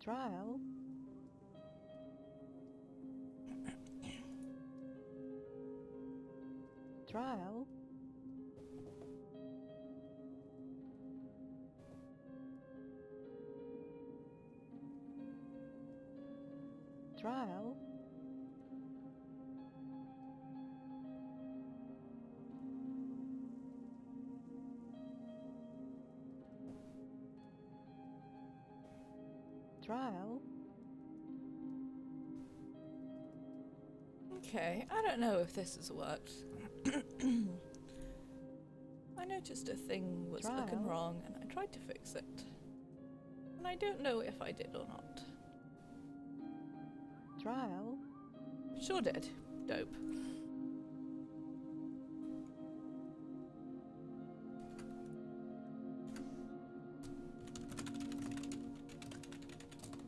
Trial. Trial. Trial. Trial. Okay, I don't know if this has worked. I noticed a thing was looking wrong and I tried to fix it. And I don't know if I did or not. Trial. Sure did. Dope.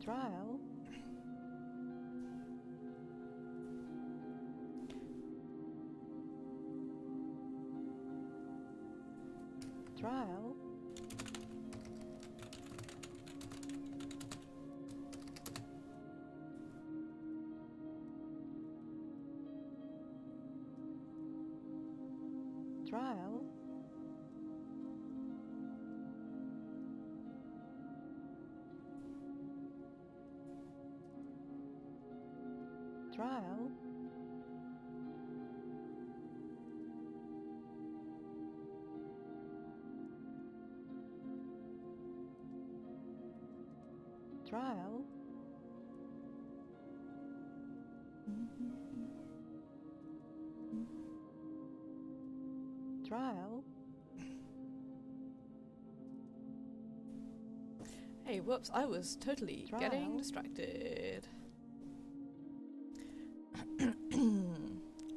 Trial. Trial. Trial. Trial. Trial. Trial. Hey, whoops, I was totally getting distracted.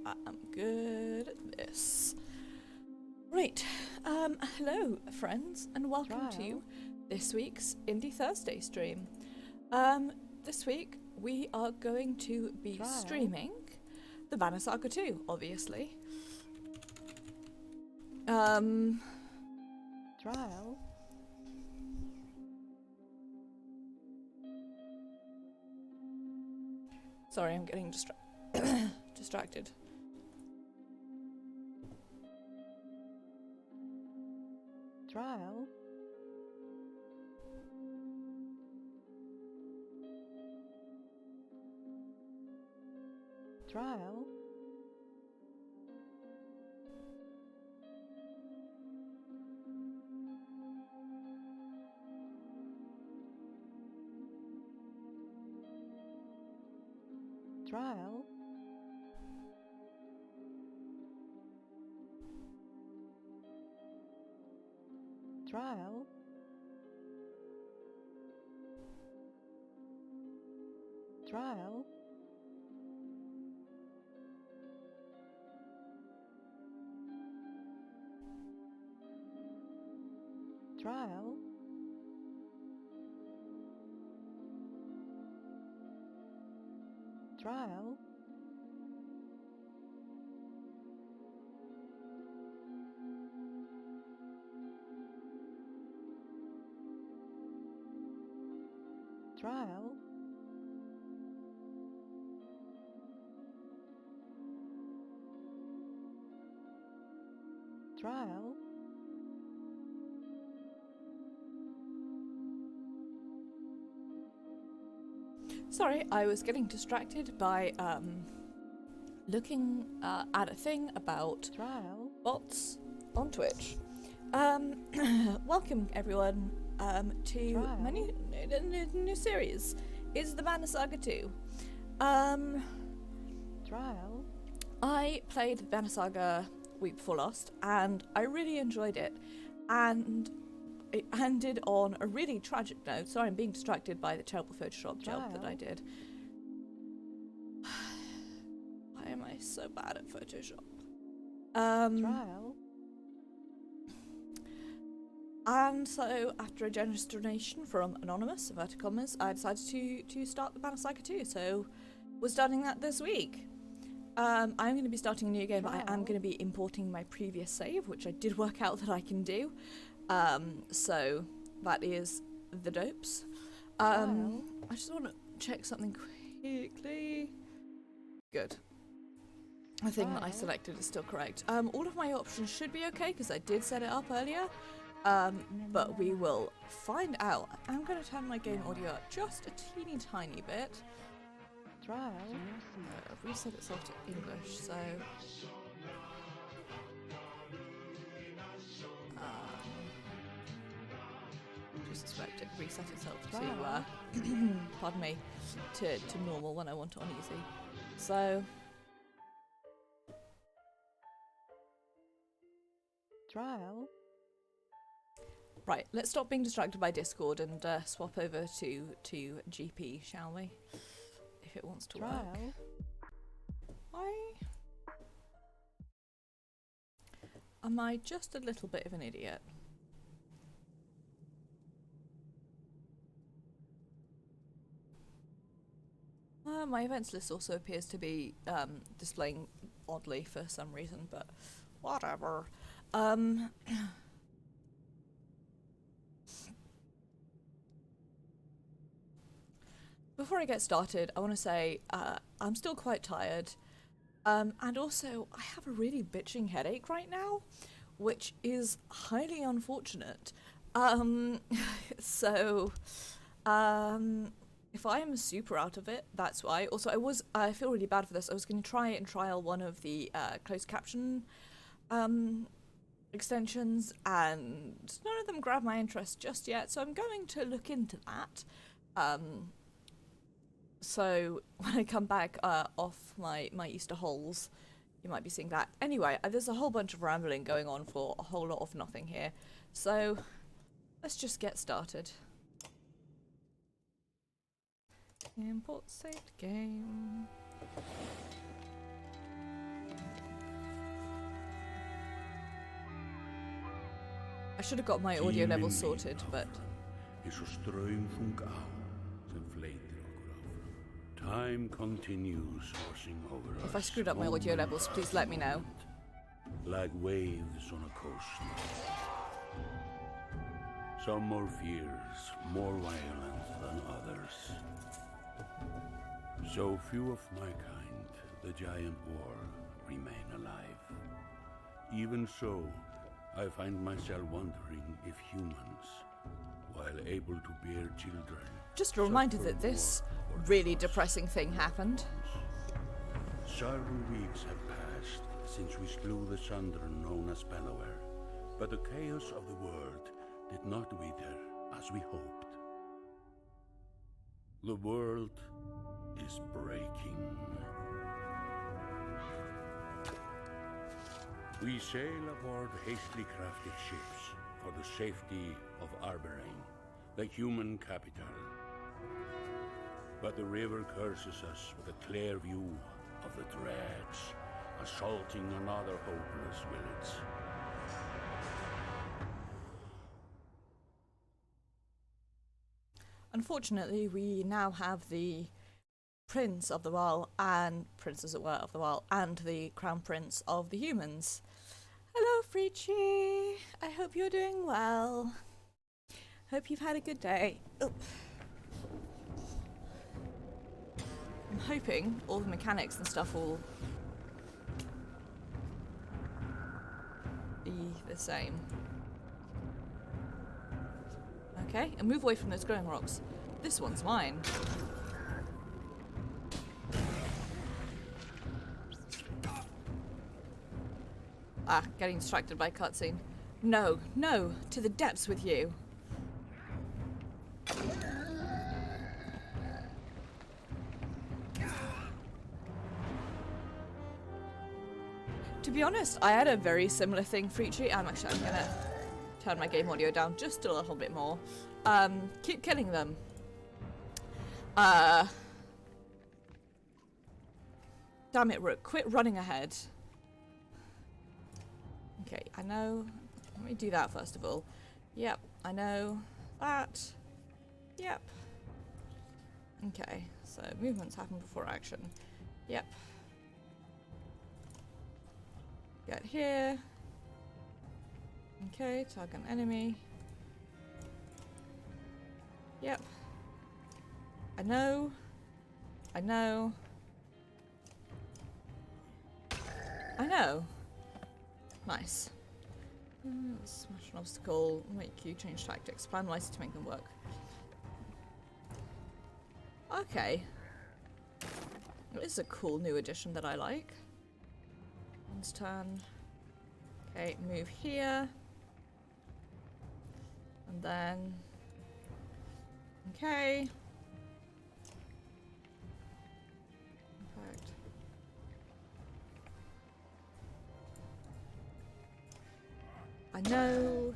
I'm good at this. Right, hello friends and welcome to this week's Indie Thursday stream. This week we are going to be streaming the Banner Saga 2, obviously. Trial. Sorry, I'm getting distracted. Trial. Trial. Trial. Trial. Trial. Trial. Trial. Trial. Trial. Sorry, I was getting distracted by looking at a thing about bots on Twitch. Welcome everyone to my new series. It's the Banner Saga 2. Trial. I played the Banner Saga week before last and I really enjoyed it, and it ended on a really tragic note. Sorry, I'm being distracted by the terrible Photoshop job that I did. Why am I so bad at Photoshop? Trial. And so, after a generous donation from Anonymous, inverted commas, I decided to start the Banner Saga 2. So, we're starting that this week. I'm going to be starting a new game, but I am going to be importing my previous save, which I did work out that I can do. So that is the dopes. I just want to check something quickly. Good. The thing that I selected is still correct. All of my options should be okay because I did set it up earlier. But we will find out. I'm going to turn my game audio up just a teeny tiny bit. Reset itself to English, so... I suspect it reset itself to, pardon me, to normal when I want it on easy. So... Trial. Right, let's stop being distracted by Discord and swap over to GP, shall we? If it wants to work. Why? Am I just a little bit of an idiot? My events list also appears to be displaying oddly for some reason, but whatever. Before I get started, I want to say I'm still quite tired, and also I have a really bitching headache right now, which is highly unfortunate. So, if I am super out of it, that's why. Also, I feel really bad for this. I was going to try and trial one of the closed caption extensions, and none of them grabbed my interest just yet, so I'm going to look into that. So when I come back off my Easter holes, you might be seeing that. Anyway, there's a whole bunch of rambling going on for a whole lot of nothing here. So let's just get started. Import saved game. I should have got my audio level sorted, but... Time continues washing over us. If I screwed up my audio levels, please let me know. Like waves on a coast. Some more fierce, more violent than others. So few of my kind, the giant war, remain alive. Even so, I find myself wondering if humans, while able to bear children... Just a reminder that this really depressing thing happened. Several weeks have passed since we slew the Sundren known as Bellower, but the chaos of the world did not wither as we hoped. The world is breaking. We sail aboard hastily crafted ships for the safety of Arberain, the human capital. But the river curses us with a clear view of the dregs, assaulting another hopeless village. Unfortunately, we now have the Prince of the Wall and Princess at Work of the Wall and the Crown Prince of the Humans. Hello, Frici. I hope you're doing well. Hope you've had a good day. Oh. I'm hoping all the mechanics and stuff will be the same. Okay, and move away from those glowing rocks. This one's mine. Ah, getting distracted by cutscene. No, no, to the depths with you. To be honest, I had a very similar thing, Frici. I'm gonna turn my game audio down just a little bit more. Keep killing them. Damn it, Rook, quit running ahead. Okay, I know. Let me do that first of all. Yep, I know that. Yep. Okay, so movements happen before action. Yep. Get here. Okay, target an enemy. Yep. I know. I know. I know. Nice. Smash an obstacle. Make you change tactics. Plan wisely to make them work. Okay. This is a cool new addition that I like. One's turn. Okay, move here. And then... Okay. Perfect. I know...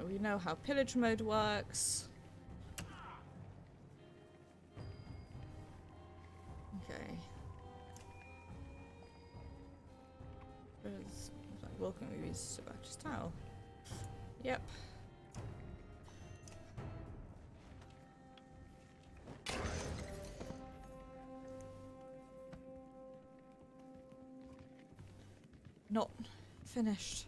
We know how pillage mode works. Okay. Welcome movies Sebastian's towel. Yep. Not finished.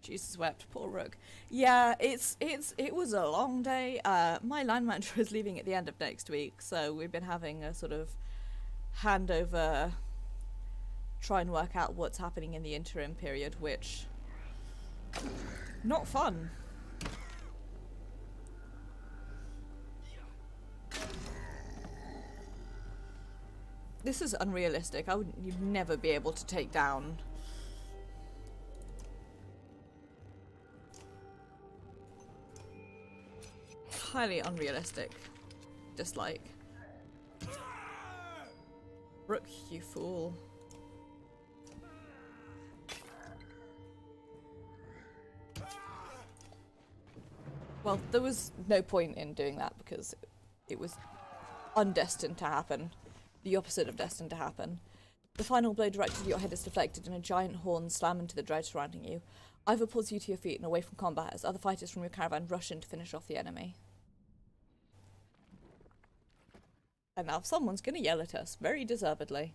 Jesus wept, poor Rook. Yeah, it was a long day. My line manager is leaving at the end of next week, so we've been having a sort of handover, try and work out what's happening in the interim period, which not fun. This is unrealistic. You'd never be able to take down highly unrealistic. Dislike. Rook, you fool. Well, there was no point in doing that because it was undestined to happen. The opposite of destined to happen. The final blow directed at your head is deflected and a giant horn slam into the dredge surrounding you. Ivor pulls you to your feet and away from combat as other fighters from your caravan rush in to finish off the enemy. And now someone's gonna yell at us, very deservedly.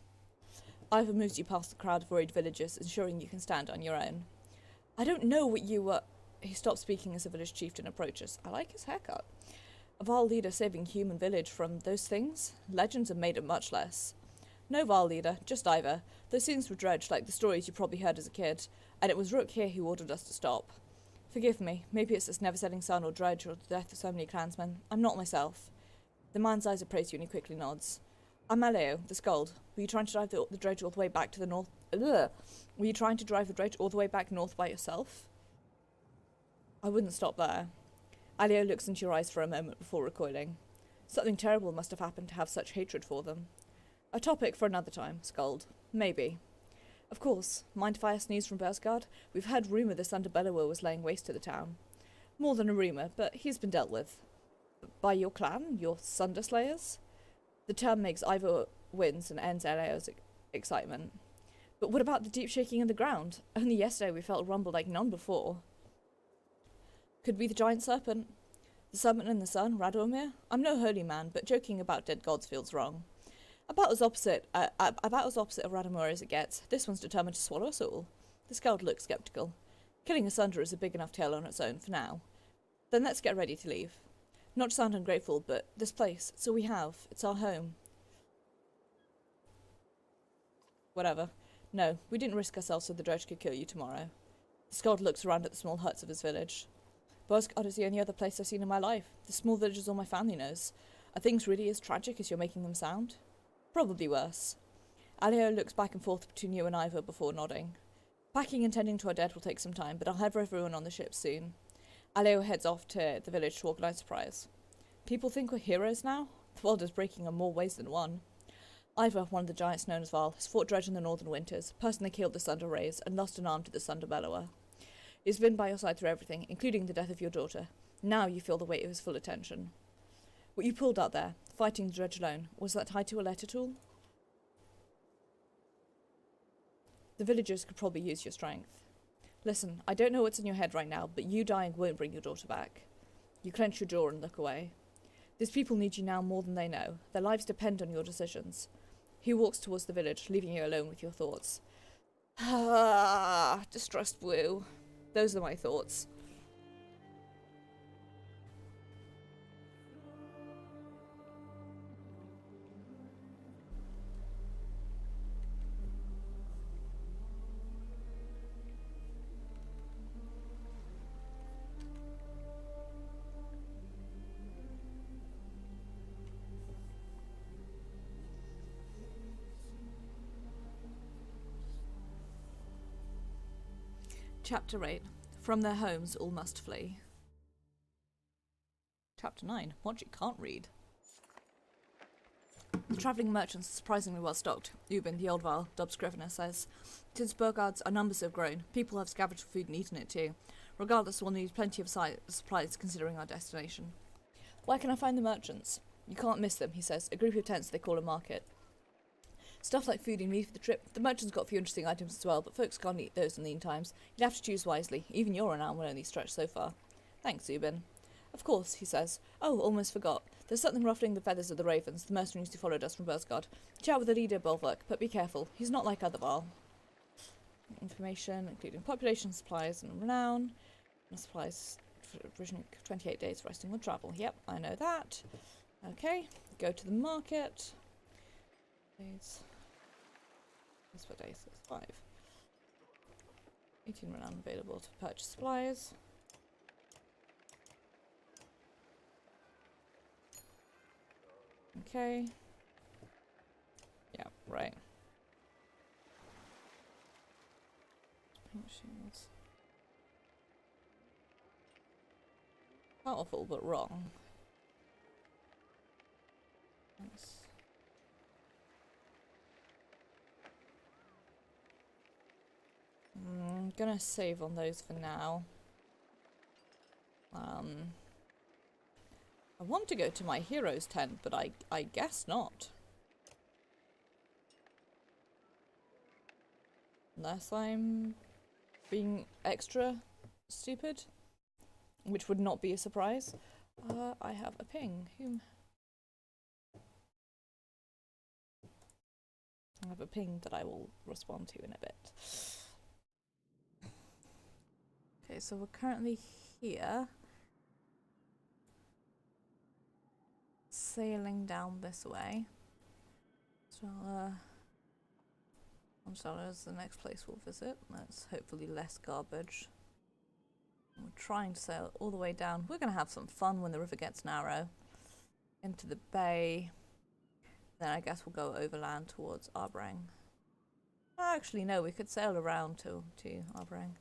Ivor moves you past the crowd of worried villagers, ensuring you can stand on your own. I don't know what you were... He stops speaking as a village chieftain approaches. I like his haircut. A Val leader saving human village from those things? Legends have made it much less. No Val leader, just Ivor. Those scenes were dredged like the stories you probably heard as a kid, and it was Rook here who ordered us to stop. Forgive me, maybe it's this never-setting sun or dredge or the death of so many clansmen. I'm not myself. The man's eyes appraise you and he quickly nods. I'm Aleo, the Skald. Were you trying to drive the dredge all the way back to the north? Ugh. Were you trying to drive the dredge all the way back north by yourself? I wouldn't stop there. Aleo looks into your eyes for a moment before recoiling. Something terrible must have happened to have such hatred for them. A topic for another time, Skald. Maybe. Of course. Mind if I sneeze from Bursgard? We've heard rumour the Sunder Bellower was laying waste to the town. More than a rumour, but he's been dealt with. By your clan? Your Sunder Slayers? The term makes Ivor wins and ends Aleo's excitement. But what about the deep shaking in the ground? Only yesterday we felt a rumble like none before. Could be the giant serpent. The serpent in the sun, Radomir? I'm no holy man, but joking about dead gods feels wrong. About as opposite of Radomir as it gets. This one's determined to swallow us all. The Skald looks sceptical. Killing a Sunder is a big enough tale on its own for now. Then let's get ready to leave. Not to sound ungrateful, but this place, it's all we have. It's our home. Whatever. No, we didn't risk ourselves so the dredge could kill you tomorrow. The Skald looks around at the small huts of his village. Bursgard is the only other place I've seen in my life. The small villages all my family knows. Are things really as tragic as you're making them sound? Probably worse. Aleo looks back and forth between you and Ivor before nodding. Packing and tending to our dead will take some time, but I'll have everyone on the ship soon. Aleo heads off to the village to organise a surprise. People think we're heroes now? The world is breaking in more ways than one. Ivor, one of the giants known as Val, has fought dredge in the northern winters, personally killed the Sunder Rays, and lost an arm to the Sunder Bellower. He's been by your side through everything, including the death of your daughter. Now you feel the weight of his full attention. What you pulled out there, fighting the dredge alone, was that tied to a letter tool? The villagers could probably use your strength. Listen, I don't know what's in your head right now, but you dying won't bring your daughter back. You clench your jaw and look away. These people need you now more than they know. Their lives depend on your decisions. He walks towards the village, leaving you alone with your thoughts. Ah, distressed woo. Those are my thoughts. Chapter 8. From their homes all must flee. Chapter 9. What you can't read. The travelling merchants are surprisingly well stocked. Ubin, the old Val, Dobbs Scrivener, says, since Burgard's our numbers have grown, people have scavenged food and eaten it too. Regardless, we'll need plenty of supplies considering our destination. Where can I find the merchants? You can't miss them, he says, a group of tents they call a market. Stuff like food you need for the trip. The merchants got a few interesting items as well, but folks can't eat those in lean times. You'd have to choose wisely. Even your renown will only stretch so far. Thanks, Ubin. Of course, he says. Oh, almost forgot. There's something ruffling the feathers of the ravens, the mercenaries who followed us from Bursgard. Chat with the leader, Bolverk, but be careful. He's not like other Val. Information, including population, supplies, and renown. And supplies for originally 28 days resting on travel. Yep, I know that. Okay, go to the market. Days. That's what days? It's 5. 18 renown available to purchase supplies. Okay. Yeah, right. Paint shields. Powerful, but wrong. That's I'm gonna save on those for now. I want to go to my hero's tent, but I guess not. Unless I'm being extra stupid, which would not be a surprise. I have a ping. Whom? I have a ping that I will respond to in a bit. Okay, so we're currently here. Sailing down this way. So, Amsterdam is the next place we'll visit. That's hopefully less garbage. We're trying to sail all the way down. We're going to have some fun when the river gets narrow. Into the bay. Then I guess we'll go overland towards Arbrang. Actually, no, we could sail around to Arbrang.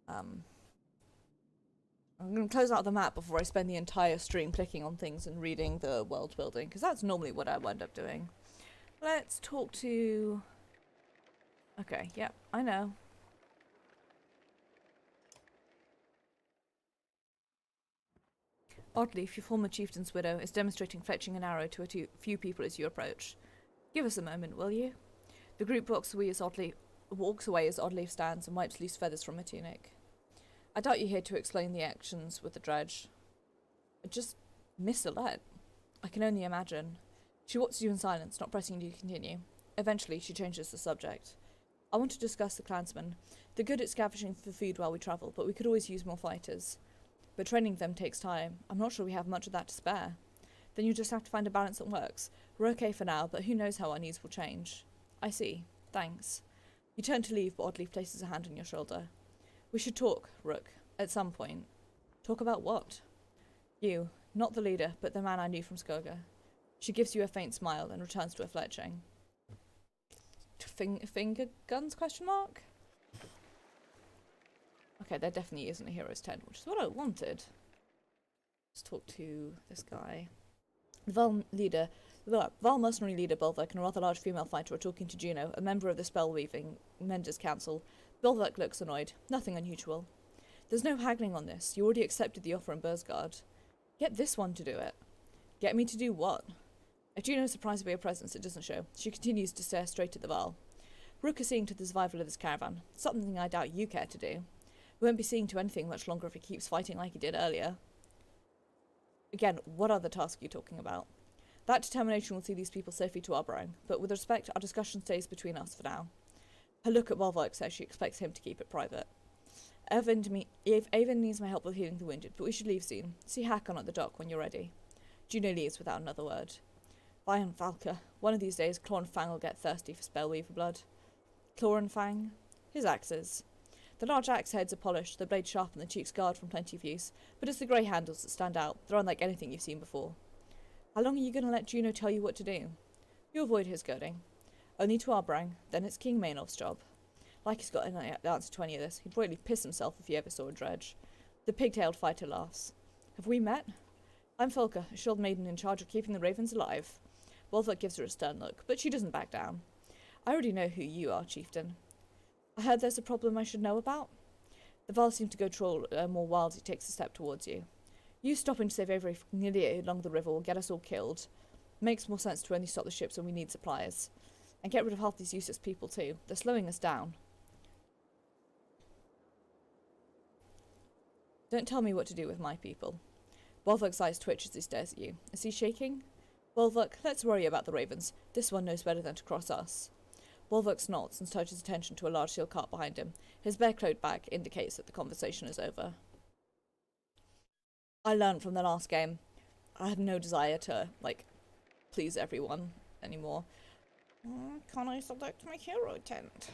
I'm going to close out the map before I spend the entire stream clicking on things and reading the world building, because that's normally what I wind up doing. Let's talk to... Okay, yep, I know. Oddleif, your former chieftain's widow, is demonstrating fletching an arrow to a few people as you approach. Give us a moment, will you? The group walks away as Oddleif stands and wipes loose feathers from her tunic. I doubt you're here to explain the actions with the dredge. I just missed a let. I can only imagine. She watches you in silence, not pressing you to continue. Eventually, she changes the subject. I want to discuss the clansmen. They're good at scavenging for food while we travel, but we could always use more fighters. But training them takes time. I'm not sure we have much of that to spare. Then you just have to find a balance that works. We're okay for now, but who knows how our needs will change. I see. Thanks. You turn to leave, but Oddleif places a hand on your shoulder. We should talk, Rook, at some point. Talk about what? You, not the leader, but the man I knew from Skoga. She gives you a faint smile and returns to her fletching. Finger guns, question mark? Okay, there definitely isn't a hero's tent, which is what I wanted. Let's talk to this guy. The Val mercenary leader Bolverk and a rather large female fighter are talking to Juno, a member of the Spellweaving Menders Council. Bolverk looks annoyed. Nothing unusual. There's no haggling on this. You already accepted the offer in Bursgard. Get this one to do it. Get me to do what? If Juno is surprised by your presence, it doesn't show. She continues to stare straight at the Val. Rook is seeing to the survival of this caravan. Something I doubt you care to do. We won't be seeing to anything much longer if he keeps fighting like he did earlier. Again, what other task are you talking about? That determination will see these people safely to Arbrang, but with respect, our discussion stays between us for now. Her look at Bolverk says she expects him to keep it private. Avon needs my help with healing the wounded, but we should leave soon. See Hakon at the dock when you're ready. Juno leaves without another word. Vian Valka. One of these days, Claw and Fang will get thirsty for Spellweaver blood. Claw and Fang? His axes. The large axe heads are polished, the blade sharp and the cheeks scarred from plenty of use, but it's the grey handles that stand out. They're unlike anything you've seen before. How long are you going to let Juno tell you what to do? You avoid his goading. Only to Arbrang, then it's King Maynard's job. Like he's got an answer to any of this. He'd really piss himself if he ever saw a dredge. The pig-tailed fighter laughs. Have we met? I'm Folka, a shield maiden in charge of keeping the ravens alive. Wolfert gives her a stern look, but she doesn't back down. I already know who you are, chieftain. I heard there's a problem I should know about. The Val seem to go troll more wild as he takes a step towards you. You stopping to save every idiot along the river will get us all killed. Makes more sense to only stop the ships when we need supplies. And get rid of half these useless people too. They're slowing us down. Don't tell me what to do with my people. Bolverk's eyes twitch as he stares at you. Is he shaking? Bolverk, let's worry about the ravens. This one knows better than to cross us. Bolverk nods and turns his attention to a large steel cart behind him. His bare-clothed back indicates that the conversation is over. I learned from the last game. I had no desire to, please everyone anymore. Can I select my hero tent?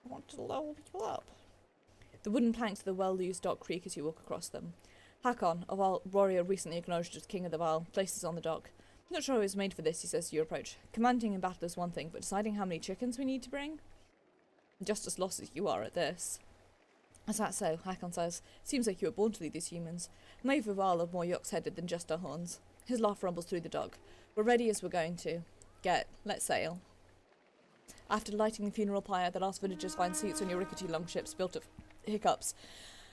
I want to level people up. The wooden planks of the well-used dock creak as you walk across them. Hakon, a warrior recently acknowledged as king of the Val, places on the dock. Not sure I was made for this, he says to your approach. Commanding in battle is one thing, but deciding how many chickens we need to bring? Just as lost as you are at this. Is that so? Hakon says. Seems like you were born to lead these humans. May Vival are more yox-headed than just our horns. His laugh rumbles through the dock. We're ready as we're going to. Let's sail. After lighting the funeral pyre, the last villagers find seats on your rickety longships built of hiccups,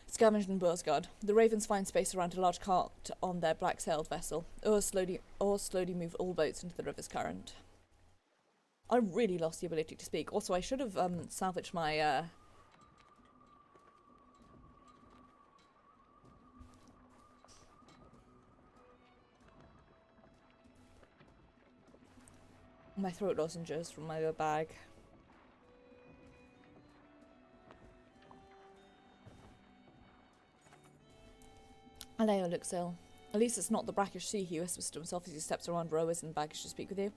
scavenged and Bursgard. The ravens find space around a large cart on their black-sailed vessel. Oars slowly move all boats into the river's current. I really lost the ability to speak. Also, I should have salvaged my my throat lozenges from my bag. Aleo looks ill. At least it's not the brackish sea he whispers to himself as he steps around rowers and baggage to speak with you.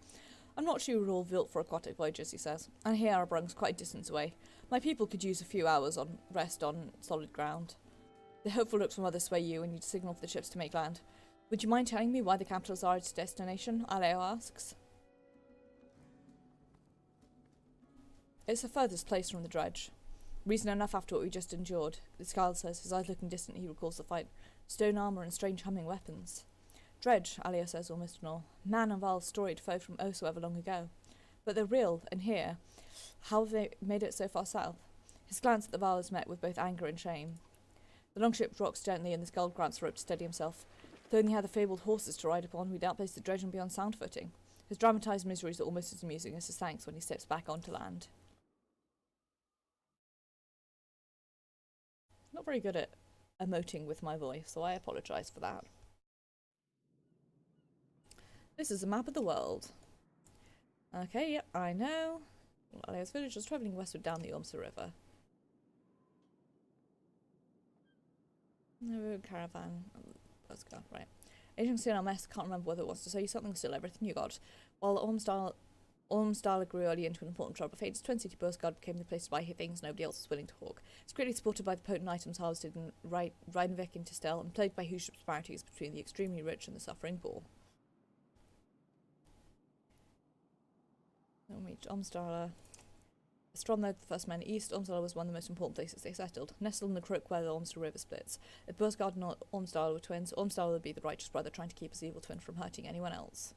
I'm not sure you're all built for aquatic voyages, he says. And here Arbrung's quite a distance away. My people could use a few hours on rest on solid ground. The hopeful looks from others sway you and you signal for the ships to make land. Would you mind telling me why the capital is our destination? Aleo asks. It's the furthest place from the dredge. Reason enough after what we just endured. The Skald says, his eyes looking distant, he recalls the fight. Stone armour and strange humming weapons. Dredge, Aleo says almost in awe. Man and Val's storied foe from oh so ever long ago. But they're real, and here, how have they made it so far south? His glance at the Val is met with both anger and shame. The longship rocks gently and the Skald grants rope to steady himself. If only he had the fabled horses to ride upon, we'd outpace the dredge and be on sound footing. His dramatised miseries are almost as amusing as his thanks when he steps back onto land. Not very good at emoting with my voice, so I apologise for that. This is a map of the world. Okay, yep, I know. Aleo's village was travelling westward down the Ormsa River. No caravan. Let's go, right. Aging soon, mess can't remember whether it wants to say something, still everything you got. While Ormsdale grew early into an important tribe of fate, its Twin City Bursgard became the place to buy things nobody else was willing to hawk. It's greatly supported by the potent items harvested in Rheinvik into Stel, and plagued by huge disparities between the extremely rich and the suffering poor. Then we reached Ormsdale. Strom led the first men east. Ormsdale was one of the most important places they settled, nestled in the crook where the Ormsdale River splits. If Bursgard and Ormsdale were twins, Ormsdale would be the righteous brother trying to keep his evil twin from hurting anyone else.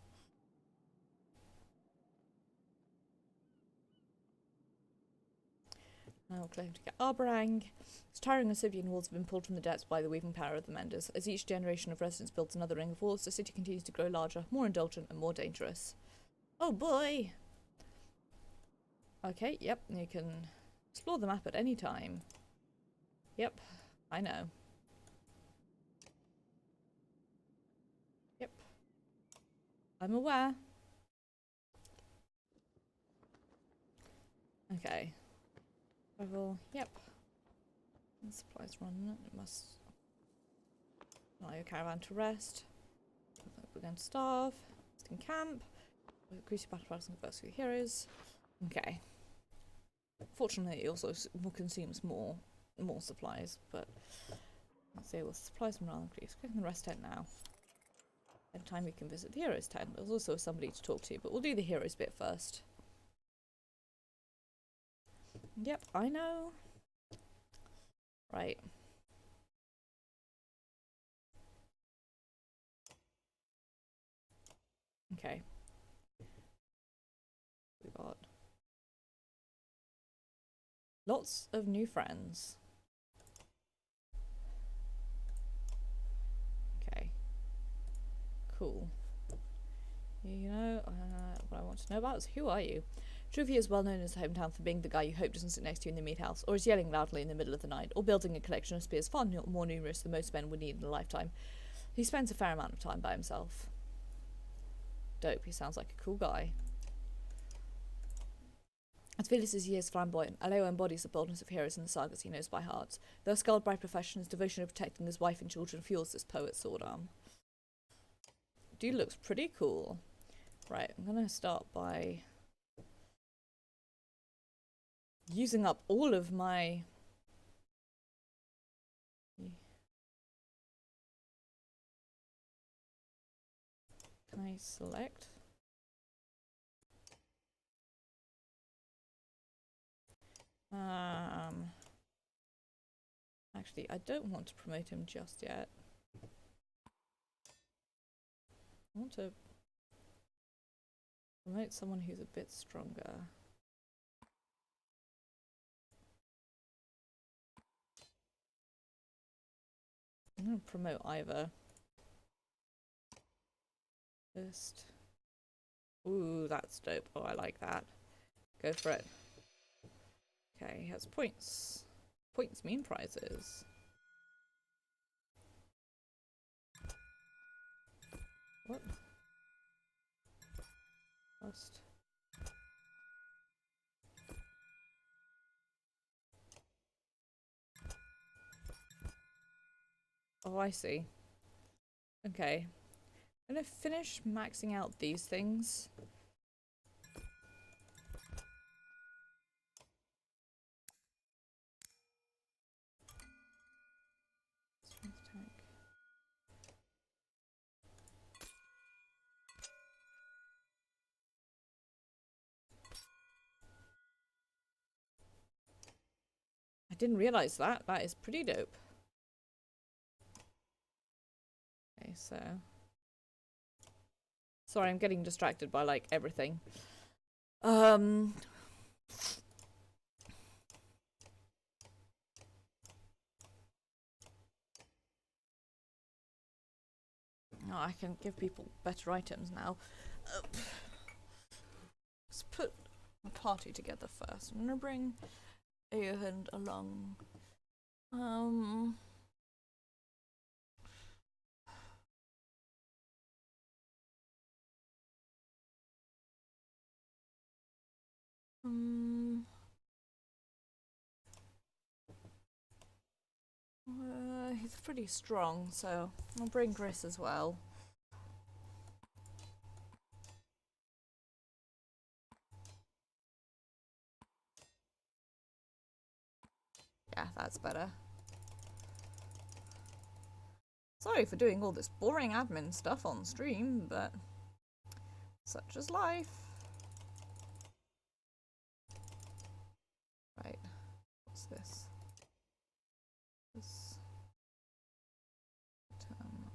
Now claim to get Arbrang. Its towering Sibian walls have been pulled from the depths by the weaving power of the Menders. As each generation of residents builds another ring of walls, the city continues to grow larger, more indulgent, and more dangerous. Oh boy! Okay, yep, you can explore the map at any time. Yep, I know. Yep. I'm aware. Okay. Travel, yep. The supplies running it must allow your caravan to rest. We're going to starve. Rest in camp. Increase your battle prowess and converse with your heroes. Okay. Fortunately, it also consumes more supplies, but let's say, well, supplies morale increase. Click on the rest tent now. Every time we can visit the heroes tent. There's also somebody to talk to, but we'll do the heroes bit first. Yep, I know. Right. Okay. We got lots of new friends. Okay. Cool. You know, what I want to know about is who are you? Truvia is well known in his hometown for being the guy you hope doesn't sit next to you in the meat house, or is yelling loudly in the middle of the night, or building a collection of spears far more numerous than most men would need in a lifetime. He spends a fair amount of time by himself. Dope, he sounds like a cool guy. As fearless as he is flamboyant, Aleo embodies the boldness of heroes in the sagas he knows by heart. Though scarred by profession, his devotion to protecting his wife and children fuels this poet's sword arm. Dude looks pretty cool. Right, I'm gonna start by using up all of my... Can I select? Actually, I don't want to promote him just yet. I want to promote someone who's a bit stronger. I'm going to promote Ivor first. Ooh, that's dope. Oh, I like that. Go for it. Okay, he has points. Points mean prizes. What? Lost. Oh, I see. Okay. I'm gonna finish maxing out these things. Strength tank. I didn't realize that. That is pretty dope. Okay, so... Sorry, I'm getting distracted by, like, everything. Oh, I can give people better items now. Let's put a party together first. I'm gonna bring Eowyn along. He's pretty strong, so I'll bring Gris as well. Yeah, that's better. Sorry for doing all this boring admin stuff on stream, but such is life. Right, what's this? This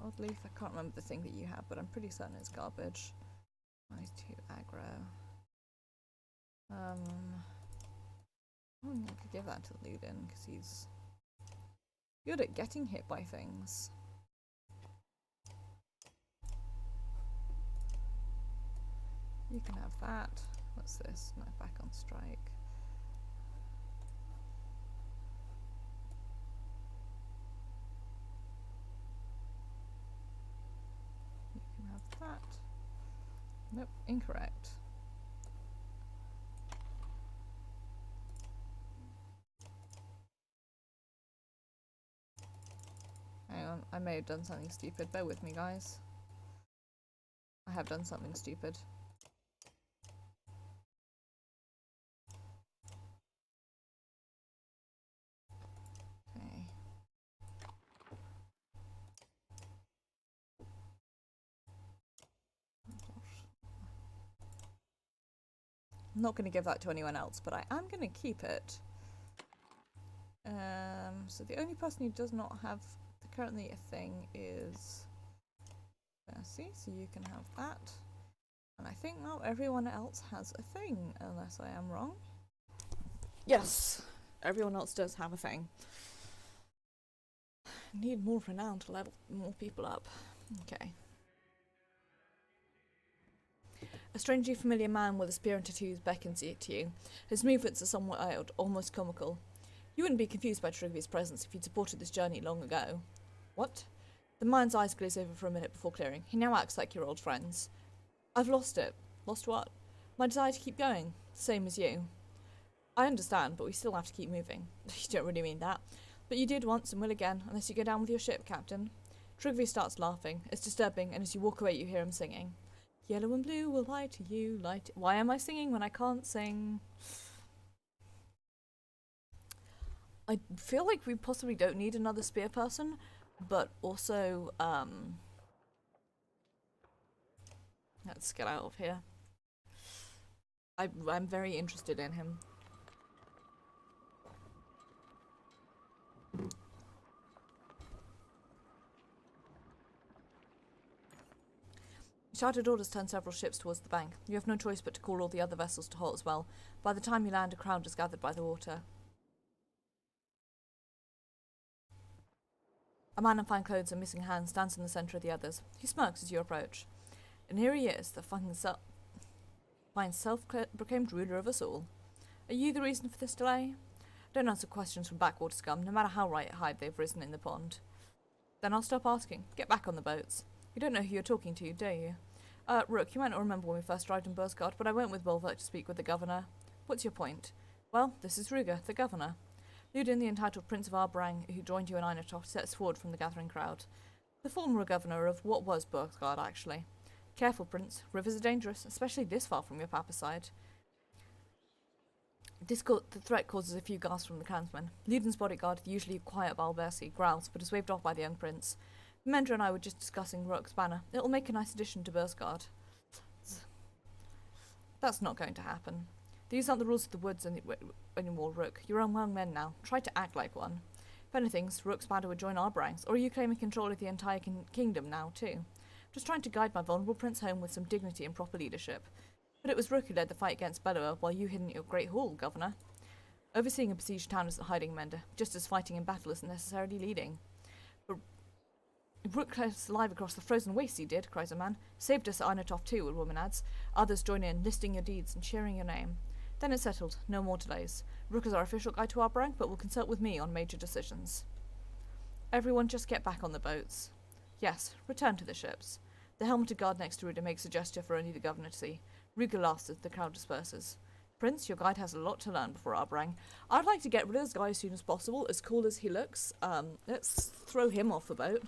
odd leaf. I can't remember the thing that you have, but I'm pretty certain it's garbage. Nice to aggro. I could give that to Ludin because he's good at getting hit by things. You can have that. What's this? No, back on strike. You can have that. Nope, incorrect. Hang on, I may have done something stupid. Bear with me, guys. I have done something stupid. Okay. I'm not going to give that to anyone else, but I am going to keep it So the only person who does not have currently a thing is Mercy, so you can have that. And I think now everyone else has a thing, unless I am wrong. Yes, everyone else does have a thing. Need more renown to level more people up. Okay. A strangely familiar man with a spear and tattoos beckons to you. His movements are somewhat odd, almost comical. You wouldn't be confused by Trigvy's presence if you'd supported this journey long ago. What? The man's eyes glaze over for a minute before clearing. He now acts like you're old friends. I've lost it. Lost what? My desire to keep going. Same as you. I understand, but we still have to keep moving. You don't really mean that. But you did once and will again, unless you go down with your ship, Captain. Trigvy starts laughing. It's disturbing, and as you walk away you hear him singing. Yellow and blue will lie to you, light. Why am I singing when I can't sing? I feel like we possibly don't need another spear person, but also, let's get out of here. I'm very interested in him. Shouted orders turn several ships towards the bank. You have no choice but to call all the other vessels to halt as well. By the time you land, a crowd is gathered by the water. A man in fine clothes and missing hands stands in the centre of the others. He smirks as you approach. And here he is, the fine self-proclaimed ruler of us all. Are you the reason for this delay? Don't answer questions from backwater scum, no matter how high they've risen in the pond. Then I'll stop asking. Get back on the boats. You don't know who you're talking to, do you? Rook, you might not remember when we first arrived in Bursgard, but I went with Bolverk to speak with the governor. What's your point? Well, this is Ruger, the governor. Ludin, the entitled Prince of Arbrang, who joined you in Einatoft, sets forward from the gathering crowd. The former governor of what was Bursgard, actually. Careful, Prince. Rivers are dangerous, especially this far from your papa's side. The threat causes a few gasps from the clansmen. Ludin's bodyguard, the usually quiet Balbersi, growls, but is waved off by the young prince. Mendra and I were just discussing Rook's banner. It'll make a nice addition to Bursgard. That's not going to happen. These aren't the rules of the woods anymore, Rook. You're among men now. Try to act like one. If anything, Rook's banner would join our ranks, or are you claiming control of the entire kingdom now, too? Just trying to guide my vulnerable prince home with some dignity and proper leadership. But it was Rook who led the fight against Bellower while you hid in your great hall, Governor. Overseeing a besieged town isn't hiding, Mender, just as fighting in battle isn't necessarily leading. But Rook led us alive across the frozen waste he did, cries a man. Saved us at Einatoft too, a woman adds. Others join in, listing your deeds and cheering your name. Then it's settled, no more delays. Rook is our official guide to Arbrang, but will consult with me on major decisions. Everyone just get back on the boats. Yes, return to the ships. The helmeted guard next to Ruda makes a gesture for only the governor to see. Ruger laughs as the crowd disperses. Prince, your guide has a lot to learn before Arbrang. I'd like to get rid of this guy as soon as possible, as cool as he looks. Let's throw him off the boat.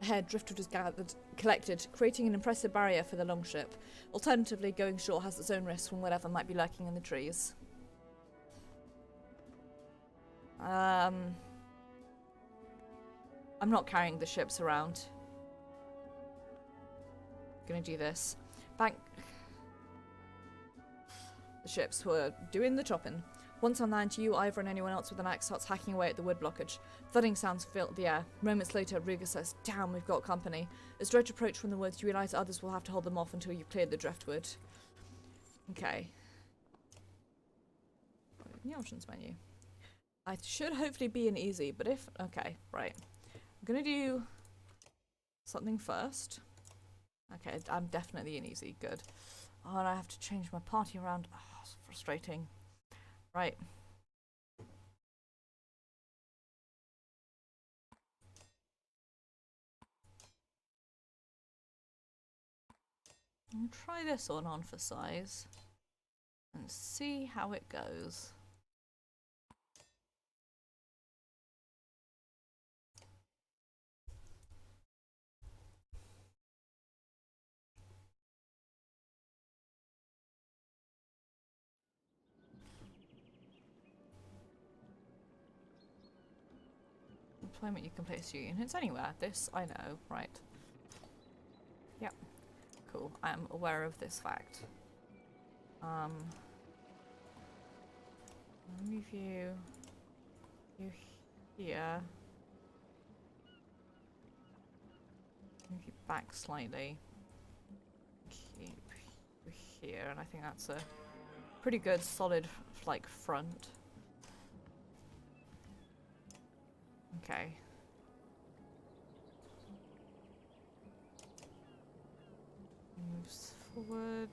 Ahead, driftwood is collected, creating an impressive barrier for the longship. Alternatively, going shore has its own risks from whatever might be lurking in the trees. I'm not carrying the ships around. Gonna do this. The ships were doing the chopping. Once on land, you, Ivor, and anyone else with an axe starts hacking away at the wood blockage. Thudding sounds fill the air. Moments later, Ruger says, "Damn, we've got company." As Dredge approach from the woods, you realise others will have to hold them off until you've cleared the driftwood. Okay. In the options menu. I should hopefully be an easy, but if... Okay, right. I'm gonna do something first. Okay, I'm definitely an easy. Good. Oh, and I have to change my party around. Oh, it's frustrating. Right. I'll try this one on for size and see how it goes. Employment, you can place your units anywhere. This I know, right? Yep. Cool. cool. I am aware of this fact. I'll move you here. Move you back slightly. Keep you here, and I think that's a pretty good, solid, like, front. Okay. Moves forward.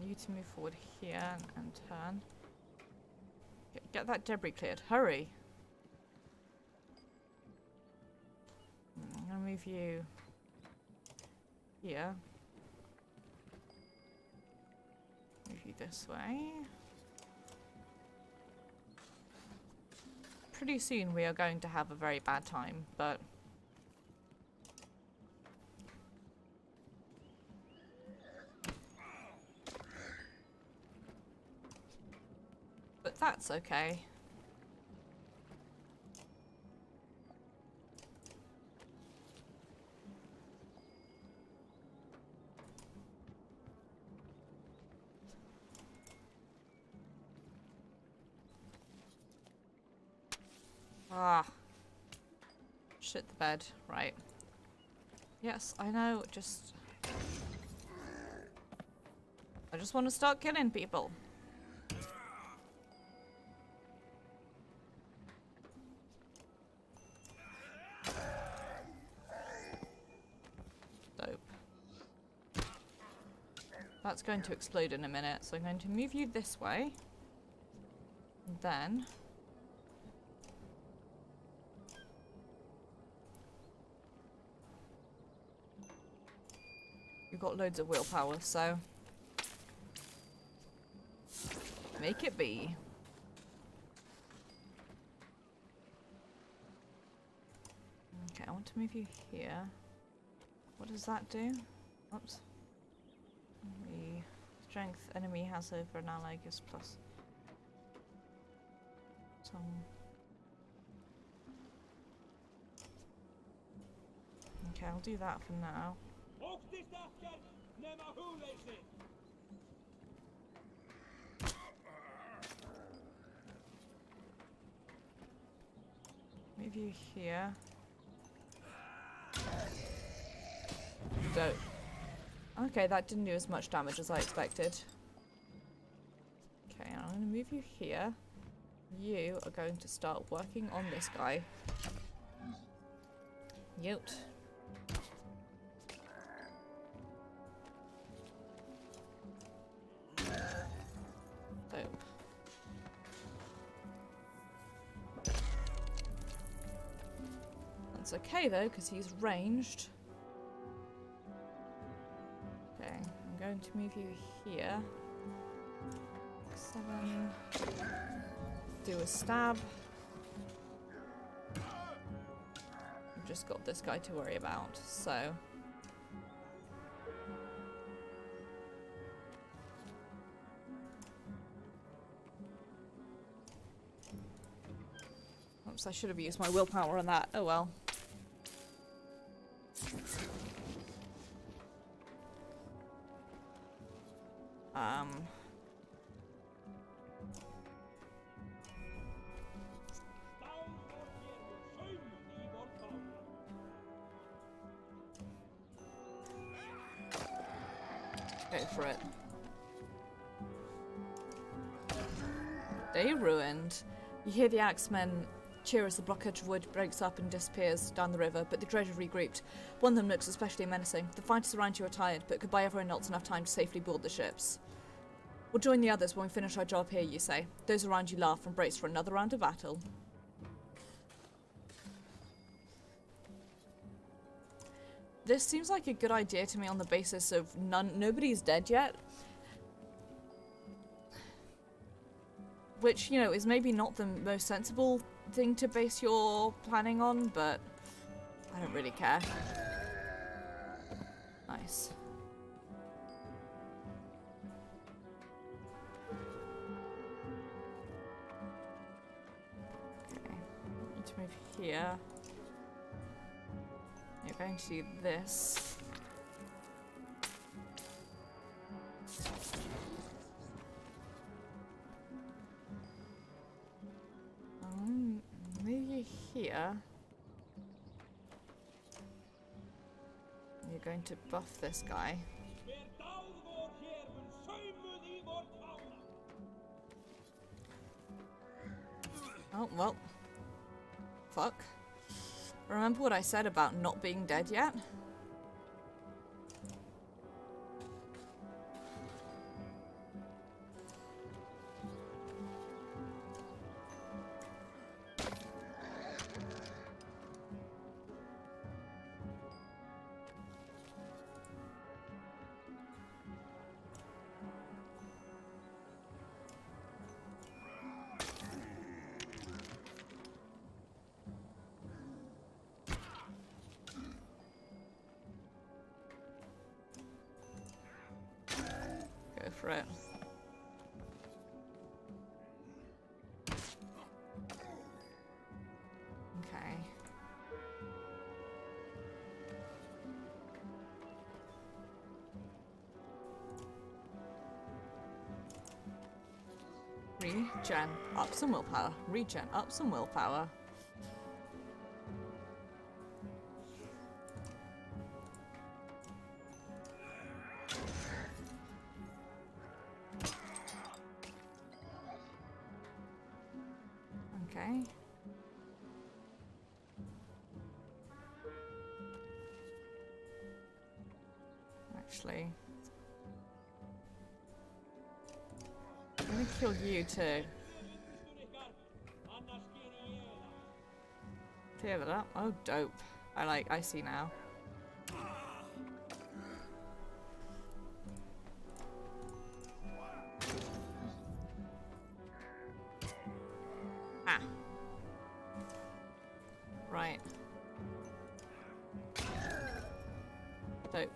You to move forward here and turn. Get that debris cleared. Hurry! I'm gonna move you here. Move you this way. Pretty soon we are going to have a very bad time, but that's okay. Ah. Shit the bed. Right. Yes, I know, I just want to start killing people. Dope. That's going to explode in a minute, so I'm going to move you this way. And then you've got loads of willpower, so make it be. Okay, I want to move you here. What does that do? Oops. The strength enemy has over an ally gives plus some. Okay, I'll do that for now. Move you here. Dope. Okay, that didn't do as much damage as I expected. Okay, I'm going to move you here. You are going to start working on this guy. Yote. Dope. That's okay though, because he's ranged. Okay, I'm going to move you here. 7. Do a stab. I've just got this guy to worry about, so. Oops, I should have used my willpower on that. Oh well. Go for it. Day ruined. You hear the axemen cheer as the blockage of wood breaks up and disappears down the river, but the dredge are regrouped. One of them looks especially menacing. The fighters around you are tired, but could buy everyone else enough time to safely board the ships. We'll join the others when we finish our job here, you say. Those around you laugh and brace for another round of battle. This seems like a good idea to me on the basis of nobody's dead yet. Which, you know, is maybe not the most sensible thing to base your planning on, but I don't really care. Nice. Okay, need to move here. You're going to do this. here. You're going to buff this guy. Oh, well. Fuck. Remember what I said about not being dead yet? Go for it. Okay. Regen. Up some willpower. Regen. Up some willpower. Okay. Actually, I'm gonna kill you too. Clear that up. Oh, dope. I see now. Ah. Right. Dope.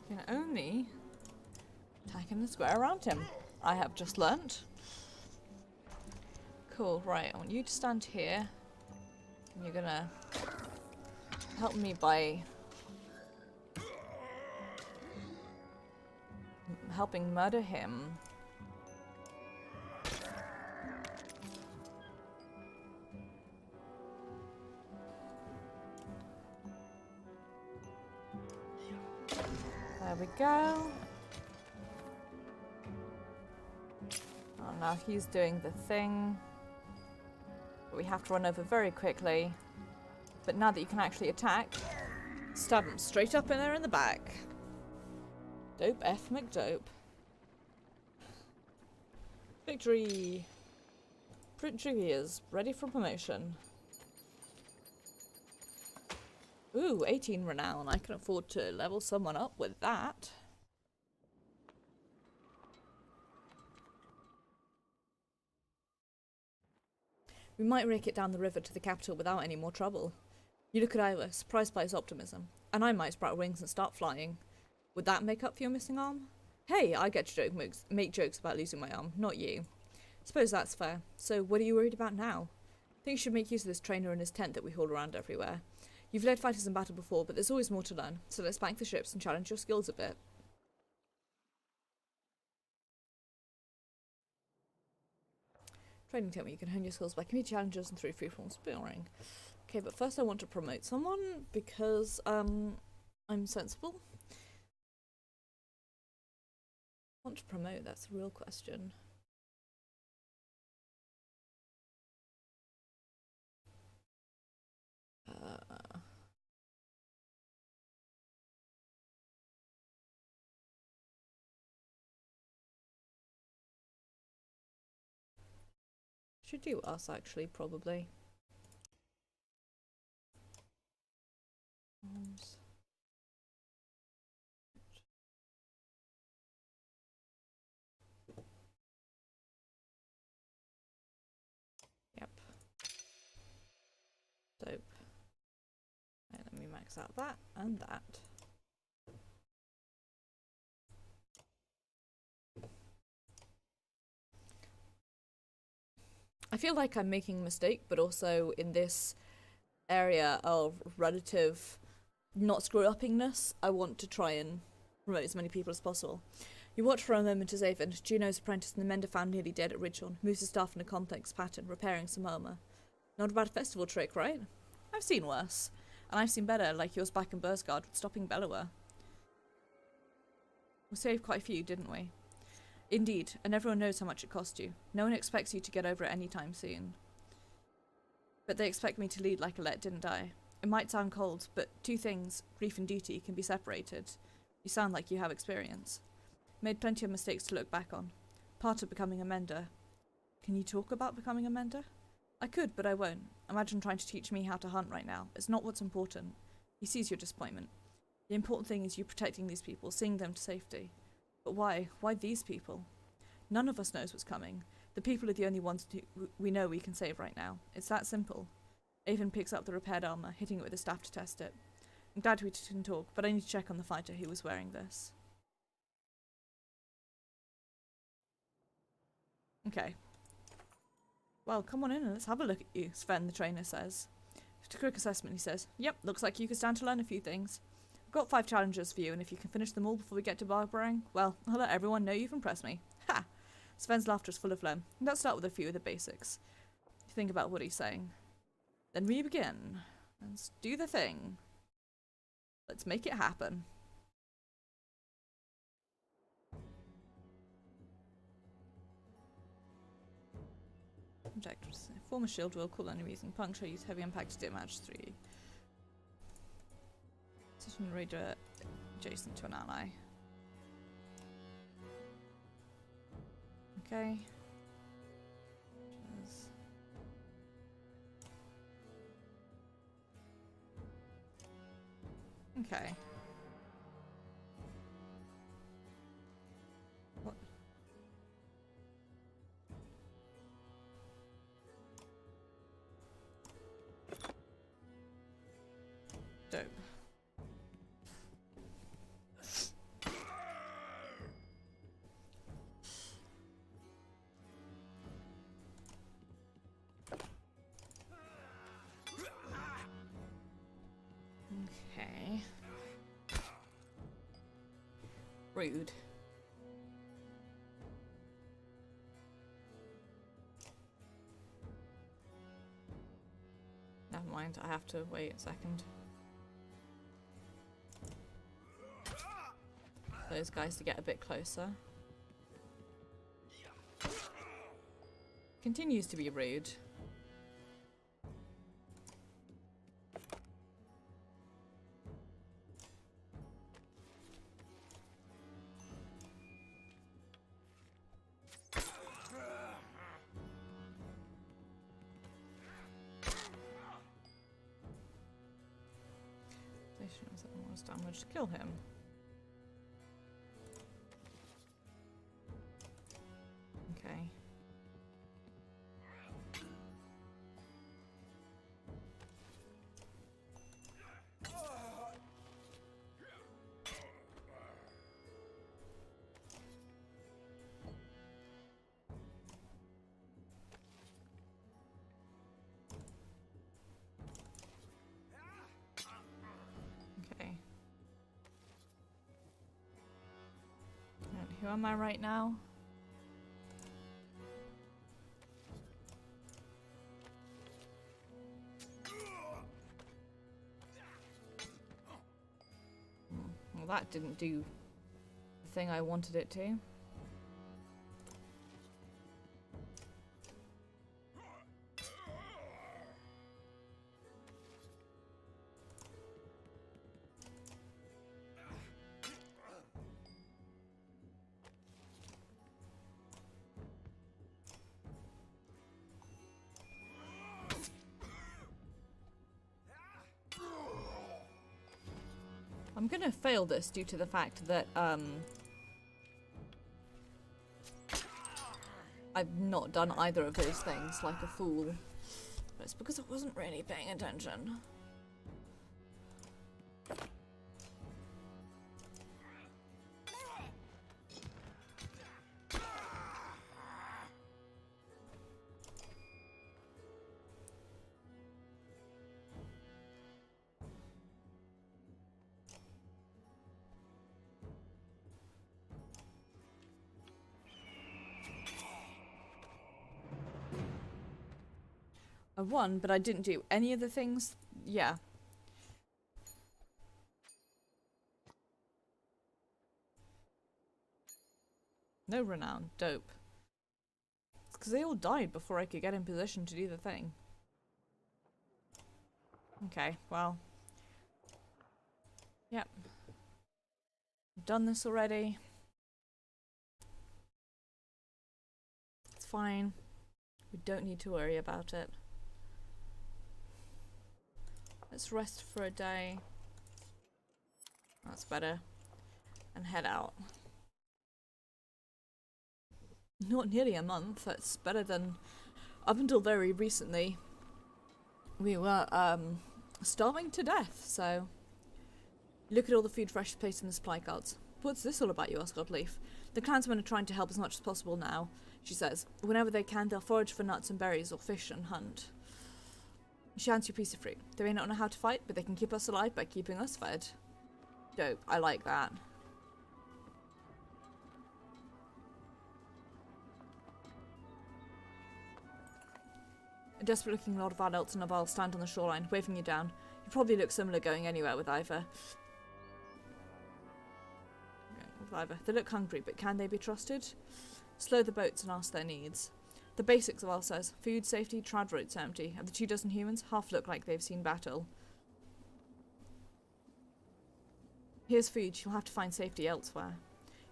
You can only attack in the square around him. I have just learnt. Cool, right, I want you to stand here. And you're gonna help me by helping murder him. There we go. Oh, now he's doing the thing. But we have to run over very quickly. But now that you can actually attack, stab him straight up in there in the back. Dope F McDope. Victory! Victory is ready for promotion. Ooh, 18 renown. I can afford to level someone up with that. We might rake it down the river to the capital without any more trouble. You look at Iowa, surprised by his optimism. And I might sprout wings and start flying. Would that make up for your missing arm? Hey, I get to make jokes about losing my arm, not you. Suppose that's fair. So what are you worried about now? I think you should make use of this trainer and his tent that we haul around everywhere. You've led fighters in battle before, but there's always more to learn, so let's bank the ships and challenge your skills a bit. Training tell me you can hone your skills by community challenges and through freeform sparring. Okay, but first I want to promote someone because I'm sensible. I want to promote, that's the real question. Should do us actually, probably. Yep. Dope. Right, let me max out that and that. I feel like I'm making a mistake, but also in this area of relative not screw-uppingness, I want to try and promote as many people as possible. You watch for a moment as Avon, Juno's apprentice and the mender found nearly dead at Ridgehorn, moves his staff in a complex pattern, repairing some armour. Not a bad festival trick, right? I've seen worse. And I've seen better, like yours back in Bursgard with stopping Bellower. We saved quite a few, didn't we? Indeed, and everyone knows how much it cost you. No one expects you to get over it anytime soon. But they expect me to lead like Alette didn't I? It might sound cold, but two things, grief and duty, can be separated. You sound like you have experience. Made plenty of mistakes to look back on. Part of becoming a mender. Can you talk about becoming a mender? I could, but I won't. Imagine trying to teach me how to hunt right now. It's not what's important. He sees your disappointment. The important thing is you protecting these people, seeing them to safety. But why? Why these people? None of us knows what's coming. The people are the only ones we know we can save right now. It's that simple. Avon picks up the repaired armour, hitting it with a staff to test it. I'm glad we can talk, but I need to check on the fighter who was wearing this. Okay. Well, come on in and let's have a look at you, Sven, the trainer says. After a quick assessment, he says, yep, looks like you could stand to learn a few things. I've got 5 challenges for you, and if you can finish them all before we get to Barbarang, well, I'll let everyone know you've impressed me. Ha! Sven's laughter is full of phlegm. Let's start with a few of the basics. Think about what he's saying. Then we begin. Let's do the thing. Let's make it happen. Objectives. Form a shield will cool enemies and puncture, use heavy impact to damage 3. Position a raider adjacent to an ally. Okay. Okay. What? Dope. Okay. Rude. Never mind, I have to wait a second. Those guys to get a bit closer. Continues to be rude. Damage to kill him. Okay. Okay. Who am I right now? Well, that didn't do the thing I wanted it to. I'm gonna fail this due to the fact that, I've not done either of those things like a fool. But it's because I wasn't really paying attention. I won, but I didn't do any of the things. Yeah. No renown. Dope. Because they all died before I could get in position to do the thing. Okay, well. Yep. I've done this already. It's fine. We don't need to worry about it. Let's rest for a day. That's better. And head out. Not nearly a month. That's better than... Up until very recently, we were starving to death, so... Look at all the food fresh placed in the supply carts. What's this all about, you ask Godleaf? The clansmen are trying to help as much as possible now, she says. Whenever they can, they'll forage for nuts and berries or fish and hunt. She hands you a piece of fruit. They may not know how to fight, but they can keep us alive by keeping us fed. Dope. I like that. A desperate-looking lot of adults in a bar stand on the shoreline, waving you down. You probably look similar going anywhere with either. They look hungry, but can they be trusted? Slow the boats and ask their needs. The basics, Val says. Food, safety, trad routes empty. And the 24 humans half look like they've seen battle. Here's food. You'll have to find safety elsewhere.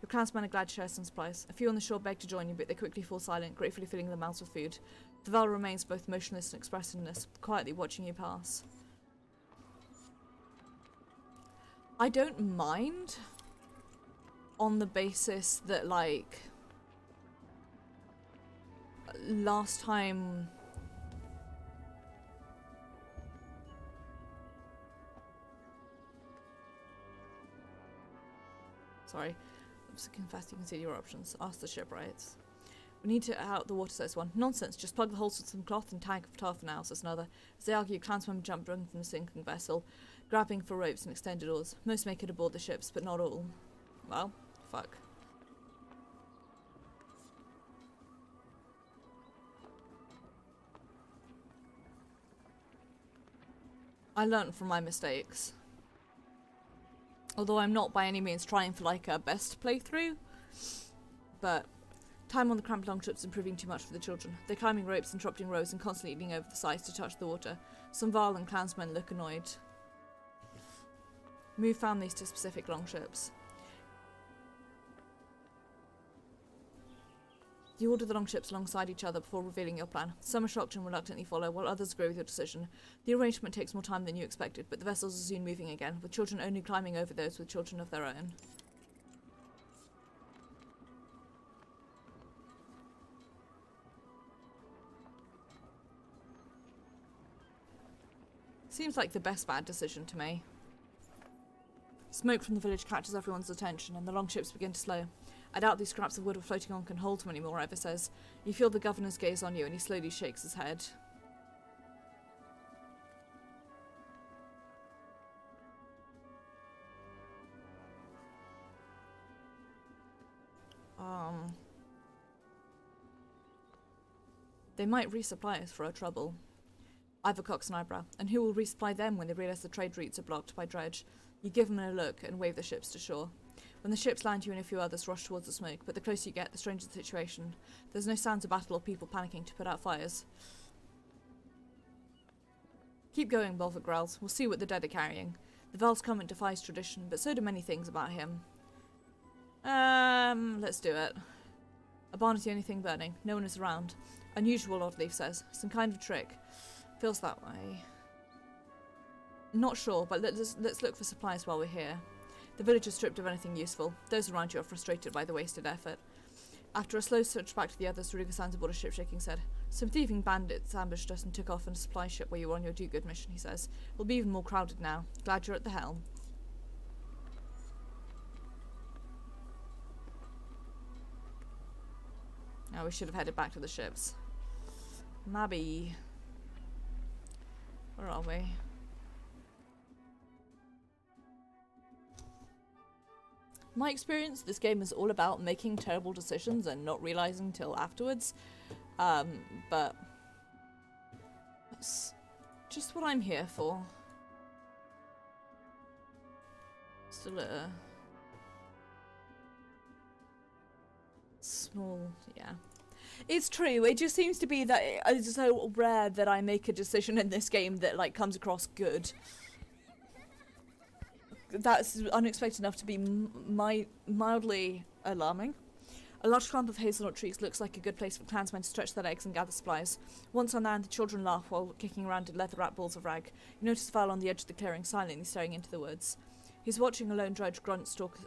Your clansmen are glad to share some supplies. A few on the shore beg to join you, but they quickly fall silent, gratefully filling their mouths with food. The Val remains both motionless and expressionless, quietly watching you pass. I don't mind, on the basis that, like, last time... Sorry, I'm just confessing, consider your options. Ask the shipwrights. We need to out the water, says one. Nonsense, just plug the holes with some cloth and tag of tar for now, says another. As they argue, clansmen jump drunk from the sinking vessel, grabbing for ropes and extended oars. Most make it aboard the ships, but not all. Well, fuck. I learnt from my mistakes. Although I'm not by any means trying for like a best playthrough. But time on the cramped longships is proving too much for the children. They're climbing ropes, interrupting rows and constantly leaning over the sides to touch the water. Some Varl and clansmen look annoyed. Move families to specific longships. You order the longships alongside each other before revealing your plan. Some are shocked and reluctantly follow, while others agree with your decision. The arrangement takes more time than you expected, but the vessels are soon moving again, with children only climbing over those with children of their own. Seems like the best bad decision to me. Smoke from the village catches everyone's attention, and the longships begin to slow. I doubt these scraps of wood we're floating on can hold them anymore, Ivor says. You feel the governor's gaze on you, and he slowly shakes his head. They might resupply us for our trouble. Ivor cocks an eyebrow. And who will resupply them when they realise the trade routes are blocked by dredge? You give them a look and wave the ships to shore. When the ships land, you and a few others rush towards the smoke, but the closer you get, the stranger the situation. There's no sounds of battle or people panicking to put out fires. Keep going, Bolver growls. We'll see what the dead are carrying. The Val's comment defies tradition, but so do many things about him. Let's do it. A barn is the only thing burning. No one is around. Unusual, Oddleaf says. Some kind of trick. Feels that way. Not sure, but let's look for supplies while we're here. The village is stripped of anything useful. Those around you are frustrated by the wasted effort. After a slow search back to the others, Ruga stands aboard a ship shaking said, Some thieving bandits ambushed us and took off in a supply ship where you were on your do-good mission, he says. It'll be even more crowded now. Glad you're at the helm. Now we should have headed back to the ships. Maybe. Where are we? My experience, this game is all about making terrible decisions and not realising till afterwards. But It's just what I'm here for. Still a small, yeah. It's true, it just seems to be that it's so rare that I make a decision in this game that, like, comes across good. That's unexpected enough to be mildly alarming. A large clump of hazelnut trees looks like a good place for clansmen to stretch their legs and gather supplies. Once on land, the children laugh while kicking around in leather-wrapped balls of rag. You notice Val on the edge of the clearing, silently staring into the woods. He's watching a lone drudge grunt stalk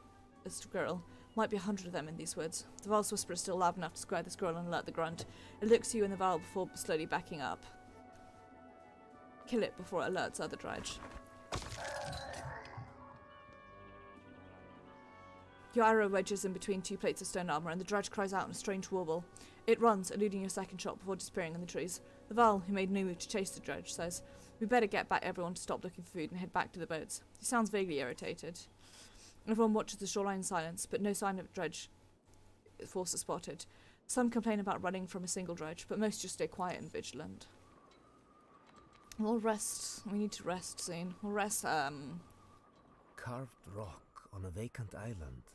a squirrel. Might be 100 of them in these woods. The Val's whisper is still loud enough to square the squirrel and alert the grunt. It looks at you in the Val before slowly backing up. Kill it before it alerts other drudge. Your arrow wedges in between two plates of stone armour, and the drudge cries out in a strange warble. It runs, eluding your second shot before disappearing in the trees. The Val, who made no move to chase the drudge, says, "We better get back everyone to stop looking for food and head back to the boats." He sounds vaguely irritated. Everyone watches the shoreline in silence, but no sign of drudge force is spotted. Some complain about running from a single drudge, but most just stay quiet and vigilant. We'll rest. We need to rest soon. We'll rest, Carved rock on a vacant island.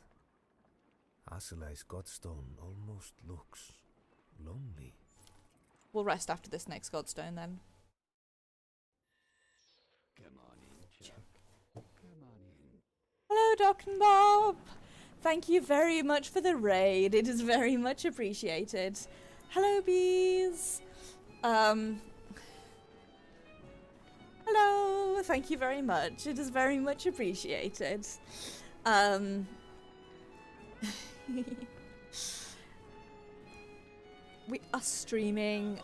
Aselai's godstone almost looks lonely. We'll rest after this next godstone then. Come on in, chap. Come on in. Hello, Doc and Bob! Thank you very much for the raid. It is very much appreciated. Hello, bees! Hello! Thank you very much. It is very much appreciated. We are streaming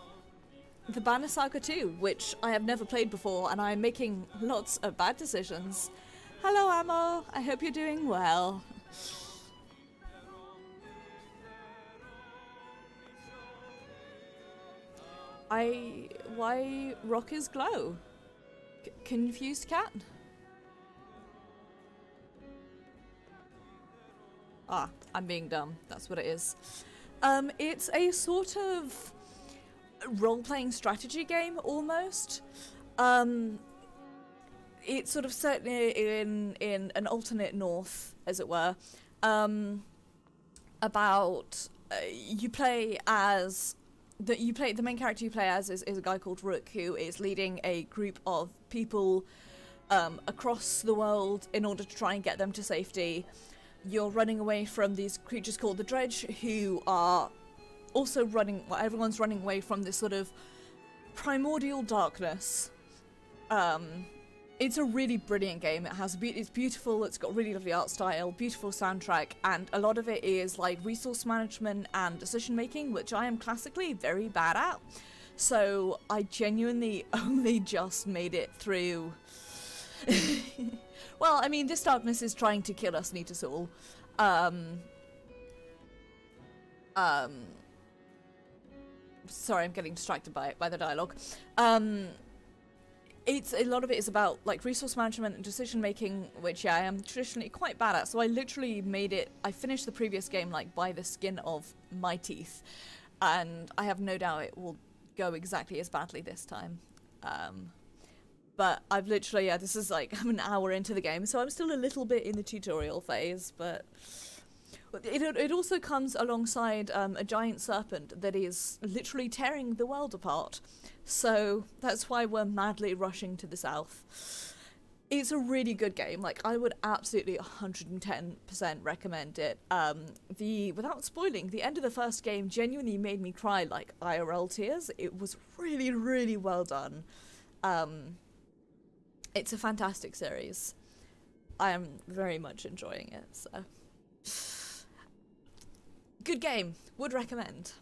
the Banner Saga 2, which I have never played before, and I'm making lots of bad decisions. Hello, Ammo. I hope you're doing well. Why rock is glow? Confused cat? Ah, I'm being dumb. That's what it is. It's a sort of role-playing strategy game, almost. It's sort of set in an alternate North, as it were. You play as the main character you play as is a guy called Rook, who is leading a group of people across the world in order to try and get them to safety. You're running away from these creatures called the Dredge, who are also everyone's running away from this sort of primordial darkness. It's a really brilliant game. It's beautiful, it's got really lovely art style, beautiful soundtrack, and a lot of it is like resource management and decision making, which I am classically very bad at. So I genuinely only just made it through. Well, I mean, this darkness is trying to kill us, need us all. Sorry, I'm getting distracted by the dialogue. It's a lot of it is about like resource management and decision making, which I am traditionally quite bad at. So I literally I finished the previous game like by the skin of my teeth, and I have no doubt it will go exactly as badly this time. But I've literally, this is like, I'm an hour into the game, so I'm still a little bit in the tutorial phase, but it also comes alongside a giant serpent that is literally tearing the world apart. So that's why we're madly rushing to the south. It's a really good game. Like, I would absolutely 110% recommend it. Without spoiling, the end of the first game genuinely made me cry like IRL tears. It was really, really well done. It's a fantastic series. I am very much enjoying it, so. Good game. Would recommend.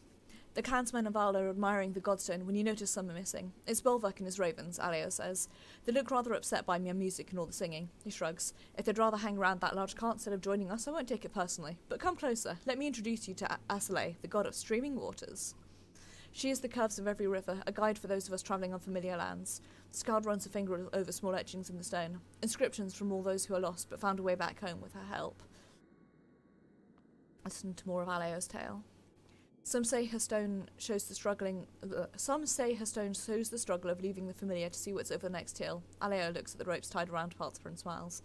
The clansmen of Val are admiring the godstone when you notice some are missing. It's Bolvuk and his ravens, Aleo says. They look rather upset by my music and all the singing. He shrugs. If they'd rather hang around that large cart instead of joining us, I won't take it personally. But come closer. Let me introduce you to Aselai, the god of streaming waters. She is the curves of every river, a guide for those of us travelling on familiar lands. Scard runs a finger over small etchings in the stone. Inscriptions from all those who are lost but found a way back home with her help. Listen to more of Aleo's tale. Some say her stone shows the struggle of leaving the familiar to see what's over the next hill. Aleo looks at the ropes tied around Paltzer and smiles.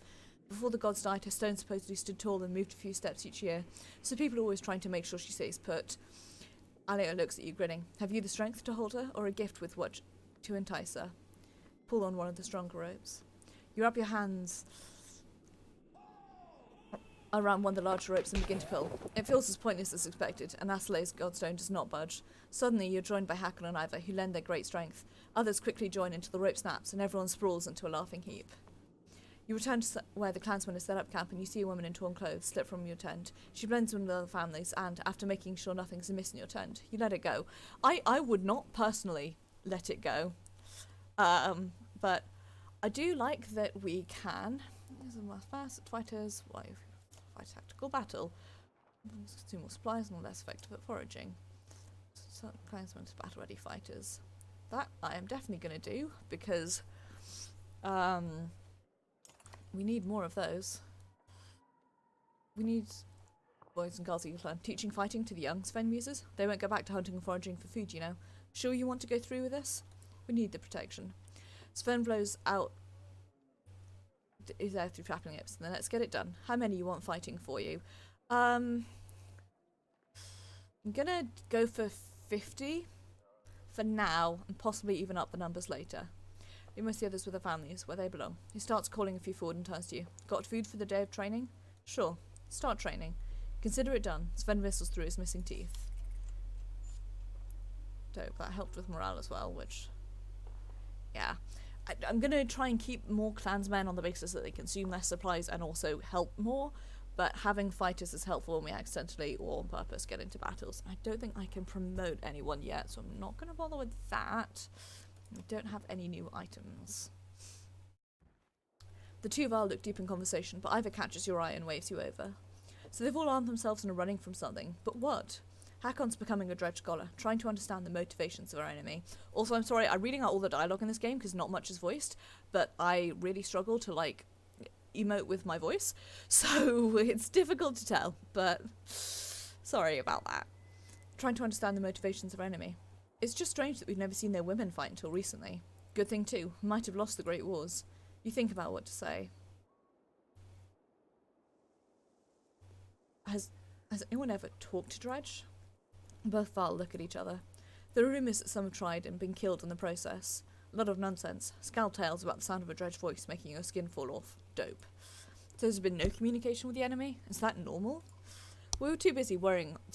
Before the gods died, her stone supposedly stood tall and moved a few steps each year, so people are always trying to make sure she stays put. Aleo looks at you, grinning. Have you the strength to hold her, or a gift with what to entice her? Pull on one of the stronger ropes. You wrap your hands around one of the larger ropes and begin to pull. It feels as pointless as expected, and Asile's godstone does not budge. Suddenly, you're joined by Hakon and Iva, who lend their great strength. Others quickly join until the rope snaps, and everyone sprawls into a laughing heap. You return to where the clansmen have set up camp, and you see a woman in torn clothes slip from your tent. She blends in with other families, and after making sure nothing's amiss in your tent, you let it go. I would not personally let it go, but I do like that we can. These are more fast fighters. Why? Fight tactical battle. Consume more supplies and less effective at foraging. Certain clansmen to battle-ready fighters. That I am definitely going to do because we need more of those. We need boys and girls you learn teaching fighting to the young Sven users. They won't go back to hunting and foraging for food, you know. Sure you want to go through with this? We need the protection. Sven blows out his air through flapping lips. Then let's get it done. How many you want fighting for you? I'm gonna go for 50 for now, and possibly even up the numbers later. Leave most of the others with their families, where they belong. He starts calling a few forward and turns to you. Got food for the day of training? Sure. Start training. Consider it done. Sven whistles through his missing teeth. Dope. That helped with morale as well, which... yeah. I'm going to try and keep more clansmen on the basis that they consume less supplies and also help more, but having fighters is helpful when we accidentally or on purpose get into battles. I don't think I can promote anyone yet, so I'm not going to bother with that. We don't have any new items. The two of Val look deep in conversation, but Iva catches your eye and waves you over. So they've all armed themselves and are running from something, but what? Hakon's becoming a dredge scholar, trying to understand the motivations of our enemy. Also, I'm sorry, I'm reading out all the dialogue in this game because not much is voiced, but I really struggle to, like, emote with my voice, so it's difficult to tell, but sorry about that. Trying to understand the motivations of our enemy. It's just strange that we've never seen their women fight until recently. Good thing, too. We might have lost the Great Wars. You think about what to say. Has anyone ever talked to Dredge? Both Val look at each other. There are rumours that some have tried and been killed in the process. A lot of nonsense. Scalp tales about the sound of a Dredge voice making your skin fall off. Dope. So there's been no communication with the enemy? Is that normal? We were too busy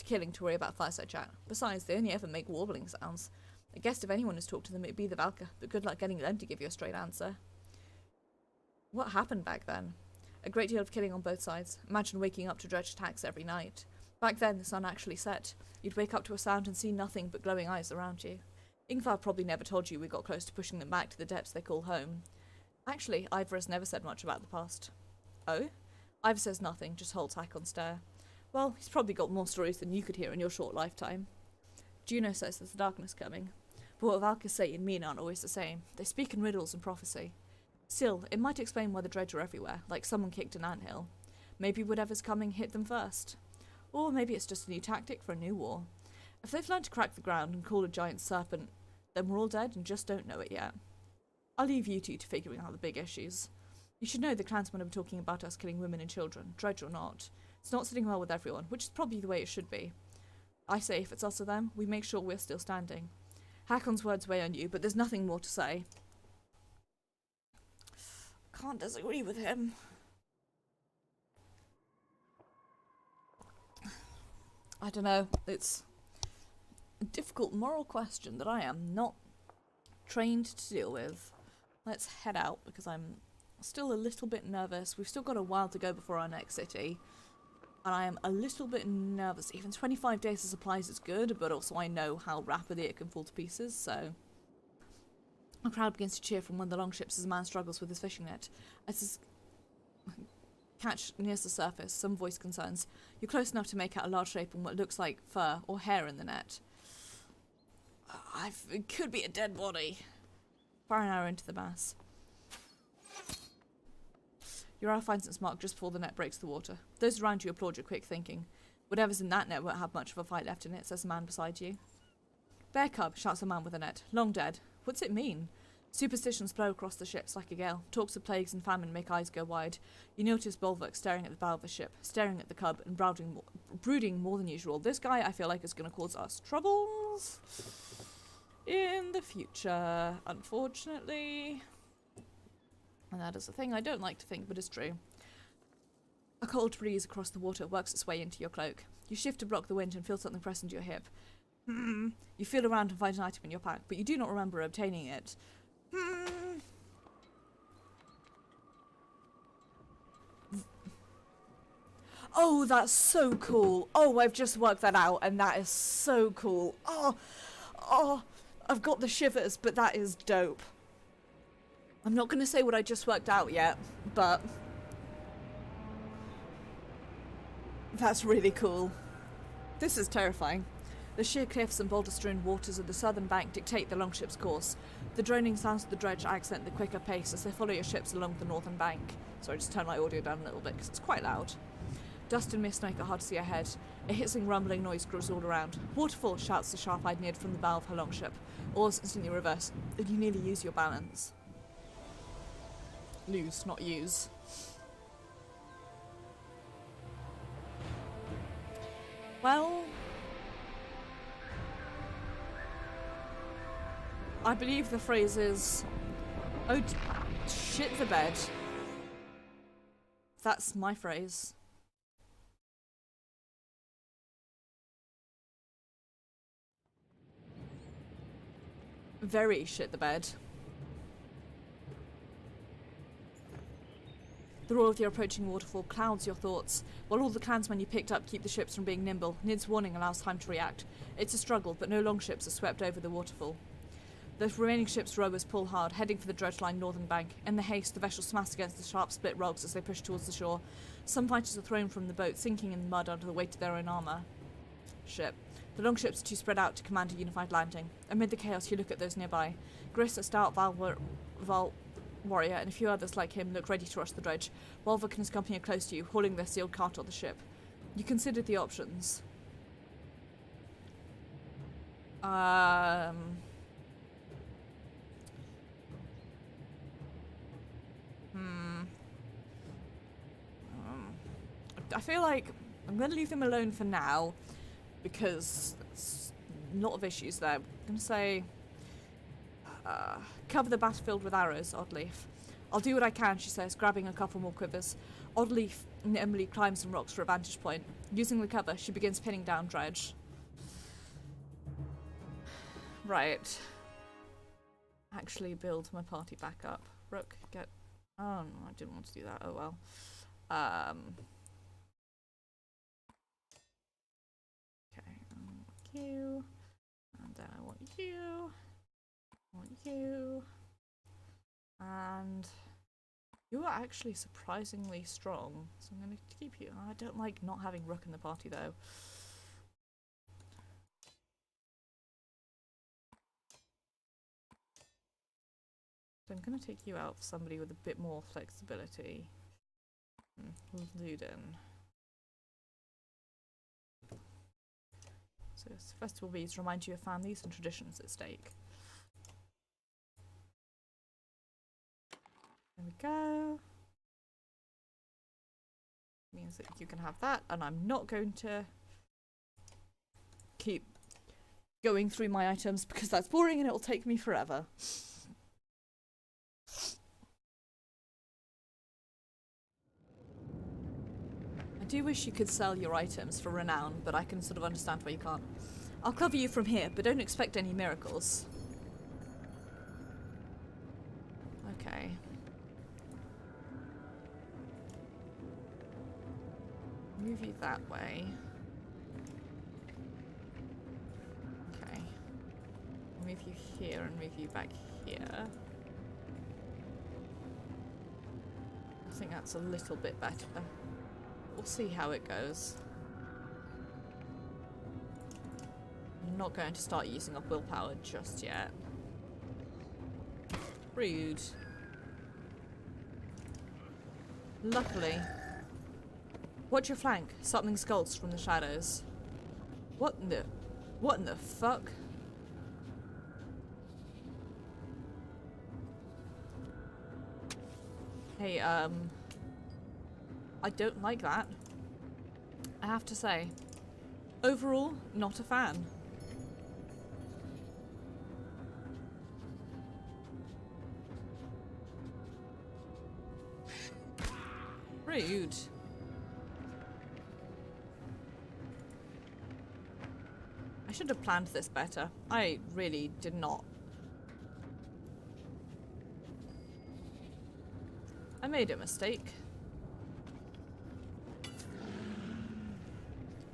killing to worry about fireside chat. Besides, they only ever make warbling sounds. I guessed if anyone has talked to them, it'd be the Valka, but good luck getting them to give you a straight answer. What happened back then? A great deal of killing on both sides. Imagine waking up to Dredge attacks every night. Back then, the sun actually set. You'd wake up to a sound and see nothing but glowing eyes around you. Ingvar probably never told you we got close to pushing them back to the depths they call home. Actually, Ivor has never said much about the past. Oh? Ivor says nothing, just holds Hakon's stare. Well, he's probably got more stories than you could hear in your short lifetime. Juno says there's the darkness coming. But what Valkas say and mean aren't always the same. They speak in riddles and prophecy. Still, it might explain why the dredge are everywhere, like someone kicked an anthill. Maybe whatever's coming hit them first. Or maybe it's just a new tactic for a new war. If they've learned to crack the ground and call a giant serpent, then we're all dead and just don't know it yet. I'll leave you two to figuring out the big issues. You should know the clansmen have been talking about us killing women and children, dredge or not. It's not sitting well with everyone, which is probably the way it should be. I say if it's us or them, we make sure we're still standing. Hakon's words weigh on you, but there's nothing more to say. Can't disagree with him. I don't know, it's a difficult moral question that I am not trained to deal with. Let's head out because I'm still a little bit nervous. We've still got a while to go before our next city. And I am a little bit nervous. Even 25 days of supplies is good, but also I know how rapidly it can fall to pieces, so... A crowd begins to cheer from one of the longships as a man struggles with his fishing net. As his catch nears the surface, some voice concerns. You're close enough to make out a large shape in what looks like fur or hair in the net. It could be a dead body. Fire an arrow into the mass. Your arrow finds its mark just before the net breaks the water. Those around you applaud your quick thinking. Whatever's in that net won't have much of a fight left in it, says the man beside you. Bear cub, shouts the man with the net. Long dead. What's it mean? Superstitions blow across the ships like a gale. Talks of plagues and famine make eyes go wide. You notice Bolvik staring at the bow of the ship, staring at the cub, and brooding more than usual. This guy, I feel like, is going to cause us troubles in the future, unfortunately. And that is a thing I don't like to think, but it's true. A cold breeze across the water works its way into your cloak. You shift to block the wind and feel something press into your hip. You feel around and find an item in your pack, but you do not remember obtaining it. Oh, that's so cool. Oh, I've just worked that out, and that is so cool. Oh, I've got the shivers, but that is dope. I'm not going to say what I just worked out yet, but that's really cool. This is terrifying. The sheer cliffs and boulder-strewn waters of the southern bank dictate the longship's course. The droning sounds of the dredge accent the quicker pace as they follow your ships along the northern bank. Sorry, just turn my audio down a little bit because it's quite loud. Dust and mist make it hard to see ahead. A hissing, rumbling noise grows all around. Waterfall, shouts the sharp-eyed Nid from the bow of her longship. Oars instantly reverse, and you nearly lose your balance. Lose, not use. Well, I believe the phrase is, oh, shit the bed. That's my phrase. Very shit the bed. The roar of the approaching waterfall clouds your thoughts. While all the clansmen you picked up keep the ships from being nimble, Nid's warning allows time to react. It's a struggle, but no longships are swept over the waterfall. The remaining ships' rowers pull hard, heading for the dredge-lined northern bank. In the haste, the vessels smash against the sharp split rocks as they push towards the shore. Some fighters are thrown from the boat, sinking in the mud under the weight of their own armour. Ship. The longships are too spread out to command a unified landing. Amid the chaos, you look at those nearby. Gris, a stout Val warrior, and a few others like him look ready to rush the dredge. Wolvik and his company are close to you, hauling their sealed cart on the ship. You consider the options. I feel like I'm going to leave them alone for now because there's a lot of issues there. I'm going to say cover the battlefield with arrows, Oddleaf. I'll do what I can, she says, grabbing a couple more quivers. Oddleaf nimbly climbs some rocks for a vantage point. Using the cover, she begins pinning down Dredge. Right. Actually build my party back up. Rook, get... Oh, no, I didn't want to do that. Oh, well. Okay, I want you. And then I want you. I want you. And you are actually surprisingly strong, so I'm going to keep you. I don't like not having Rook in the party, though. So I'm going to take you out for somebody with a bit more flexibility. Luden. So festival beads remind you of families and traditions at stake. There we go. Means that you can have that, and I'm not going to keep going through my items because that's boring and it'll take me forever. I do wish you could sell your items for renown, but I can sort of understand why you can't. I'll cover you from here, but don't expect any miracles. Okay. Move you that way. Okay. Move you here and move you back here. I think that's a little bit better. We'll see how it goes. I'm not going to start using up willpower just yet. Rude. Luckily, Watch your flank. Something skulks from the shadows. What in the fuck? Hey, I don't like that. I have to say. Overall, not a fan. Rude. I should have planned this better. I really did not. I made a mistake.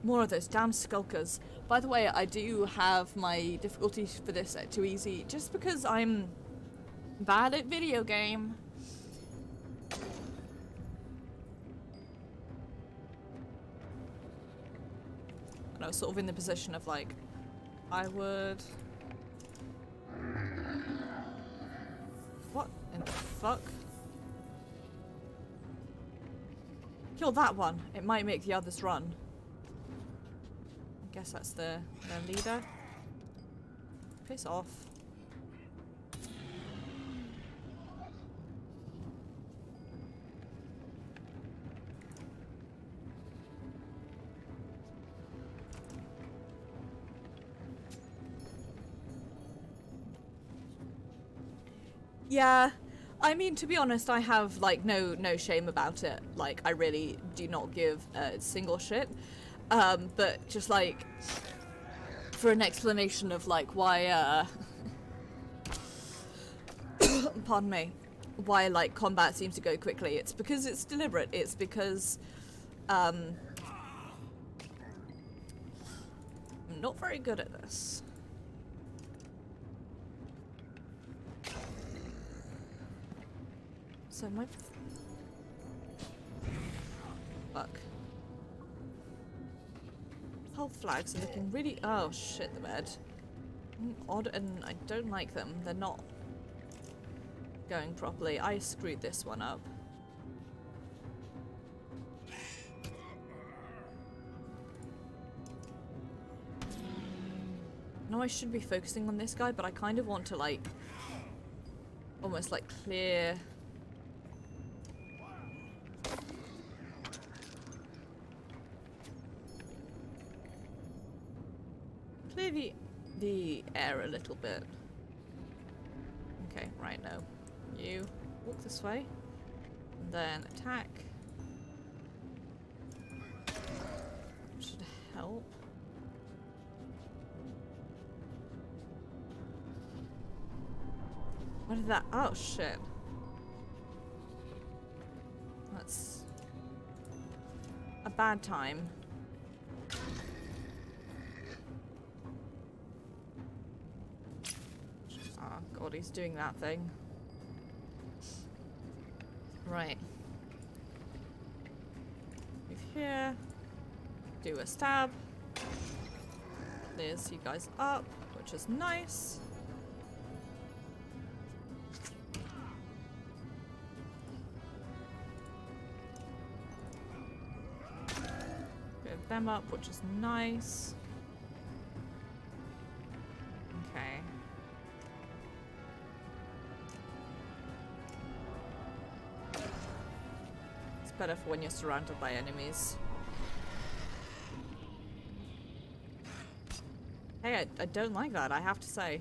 More of those damn skulkers. By the way, I do have my difficulty for this at too easy just because I'm bad at video game. And I was sort of in the position of like, I would... What in the fuck? Kill that one. It might make the others run. I guess that's their leader. Piss off. Yeah, I mean, to be honest, I have like no shame about it. Like, I really do not give a single shit. But just like for an explanation of like why pardon me, why like combat seems to go quickly. It's because it's deliberate. It's because I'm not very good at this. So my fuck. Health flags are looking really... Oh shit, the bed. Odd, and I don't like them. They're not going properly. I screwed this one up. No, I should be focusing on this guy, but I kind of want to like almost like clear... the air a little bit. Okay, right now. You walk this way. And then attack. Should help. What did that? Oh shit. That's a bad time. God, he's doing that thing. Right. Move here. Do a stab. Clears you guys up, which is nice. Clear them up, which is nice. Okay. Better for when you're surrounded by enemies. Hey, I don't like that, I have to say.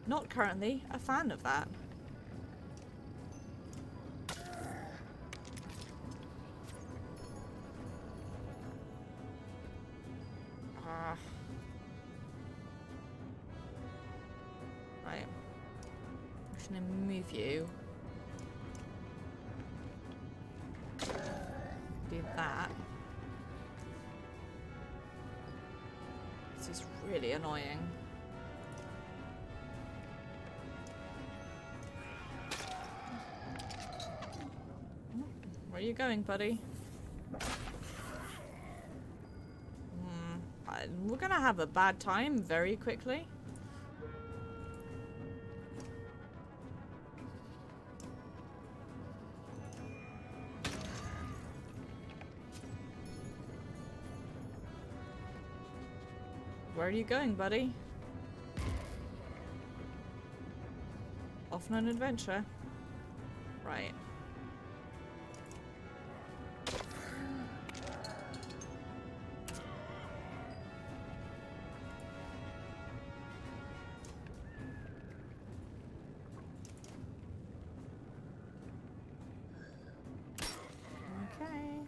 Not currently a fan of that. Right. I'm just gonna move you. Do that. This is really annoying. Where are you going, buddy? We're gonna have a bad time very quickly. Where are you going, buddy? Off on an adventure. Right. Okay.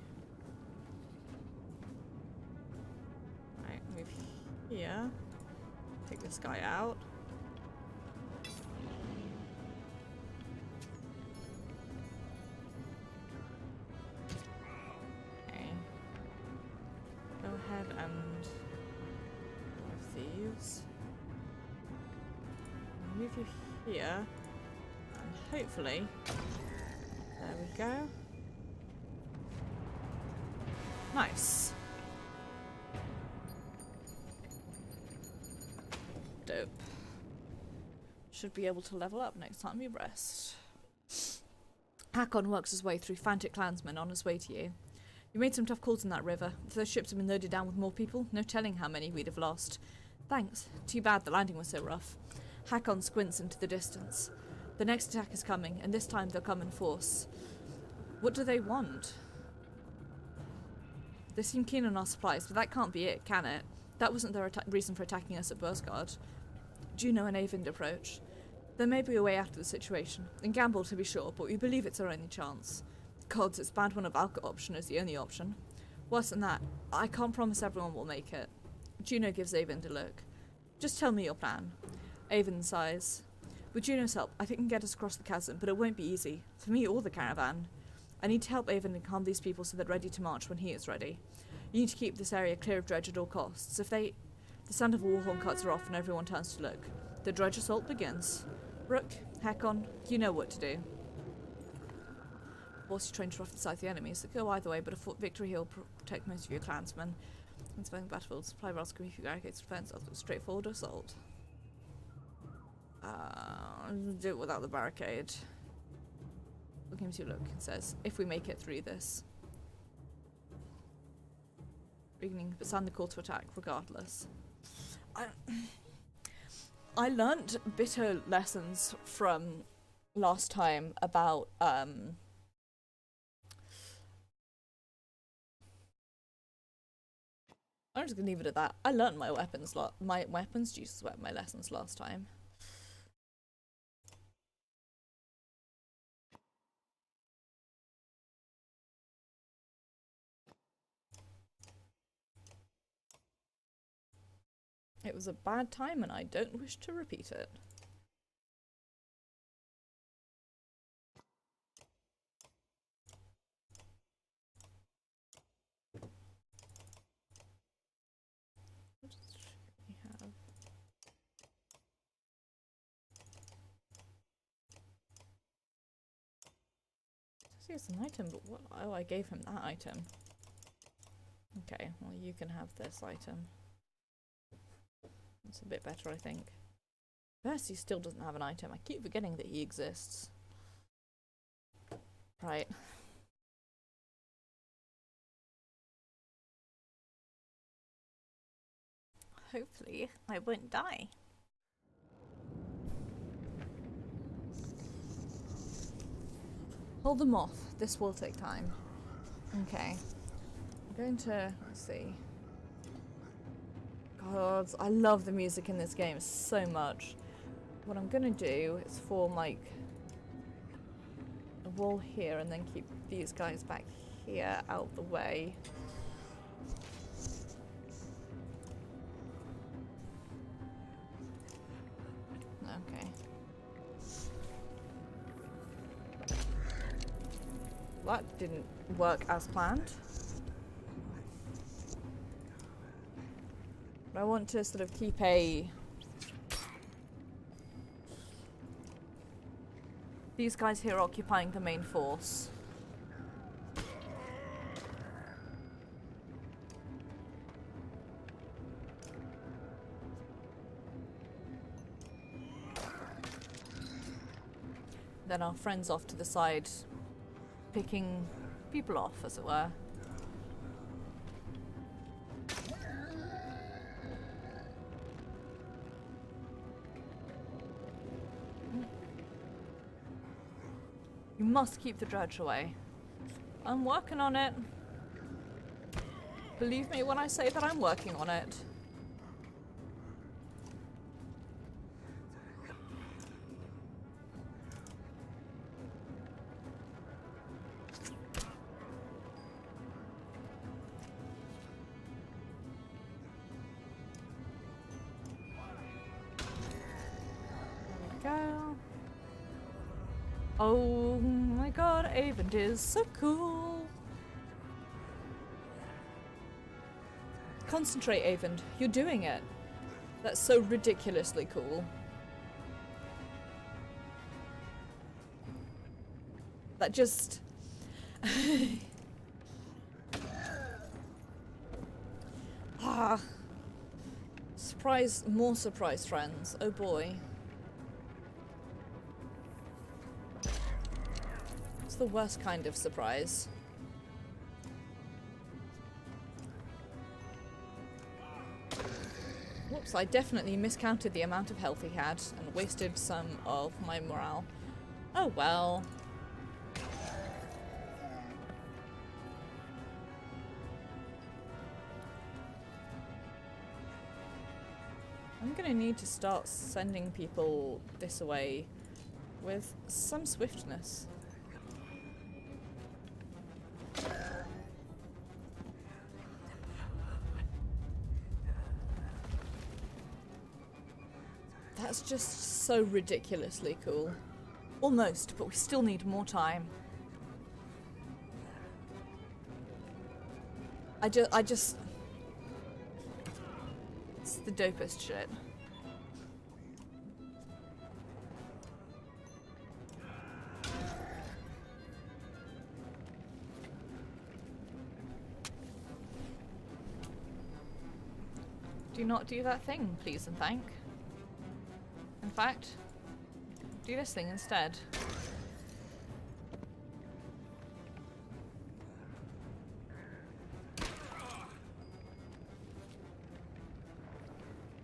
Right, move here. Take this guy out. Okay. Go ahead and move these. Move you here. And hopefully, there we go. Nice. Dope. Should be able to level up next time we rest. Hakon works his way through frantic clansmen on his way to you. You made some tough calls in that river. If those ships had been loaded down with more people, no telling how many we'd have lost. Thanks. Too bad the landing was so rough. Hakon squints into the distance. The next attack is coming, and this time they'll come in force. What do they want? They seem keen on our supplies, but that can't be it, can it? That wasn't their reason for attacking us at Bursgard. Juno and Eyvind approach. There may be a way out of the situation. And gamble to be sure, but we believe it's our only chance. Gods, it's bad when a Valka option is the only option. Worse than that, I can't promise everyone will make it. Juno gives Eyvind a look. Just tell me your plan. Eyvind sighs. With Juno's help, I think we can get us across the chasm, but it won't be easy. For me or the caravan. I need to help Eyvind and calm these people so they're ready to march when he is ready. You need to keep this area clear of dredge at all costs. If the sound of a war horn cuts are off and everyone turns to look, the dredge assault begins. Rook, Hakon, you know what to do. Force you train to rough the enemies that go either way, but a victory here will protect most of your clansmen. In surveying the battlefield, supply routes can be barricades defense of a straightforward assault. Do it without the barricade. Look him to look and says, if we make it through this. Beginning, but sound the call to attack regardless. I learnt bitter lessons from last time about I'm just gonna leave it at that. I learnt my weapons Jesus weapon my lessons last time. It was a bad time and I don't wish to repeat it. What should we have? See, it's an item, but what? Oh, I gave him that item. Okay, well you can have this item. It's a bit better, I think. Percy still doesn't have an item. I keep forgetting that he exists. Right. Hopefully, I won't die. Hold them off. This will take time. Okay. I'm going to... let's see. God, I love the music in this game so much. What I'm gonna do is form like a wall here and then keep these guys back here out of the way. Okay. That didn't work as planned. I want to sort of keep these guys here occupying the main force. Then our friends off to the side, picking people off, as it were. You must keep the dredge away. I'm working on it. Believe me when I say that I'm working on it. Go. Oh my god, Avent is so cool. Concentrate, Avent. You're doing it. That's so ridiculously cool. That just... Surprise, more surprise friends. Oh boy. It's the worst kind of surprise. Whoops, I definitely miscounted the amount of health he had and wasted some of my morale. Oh well. I'm gonna need to start sending people this way with some swiftness. That's just so ridiculously cool. Almost, but we still need more time. I just... It's the dopest shit. Do not do that thing, please and thank. In fact, do this thing instead.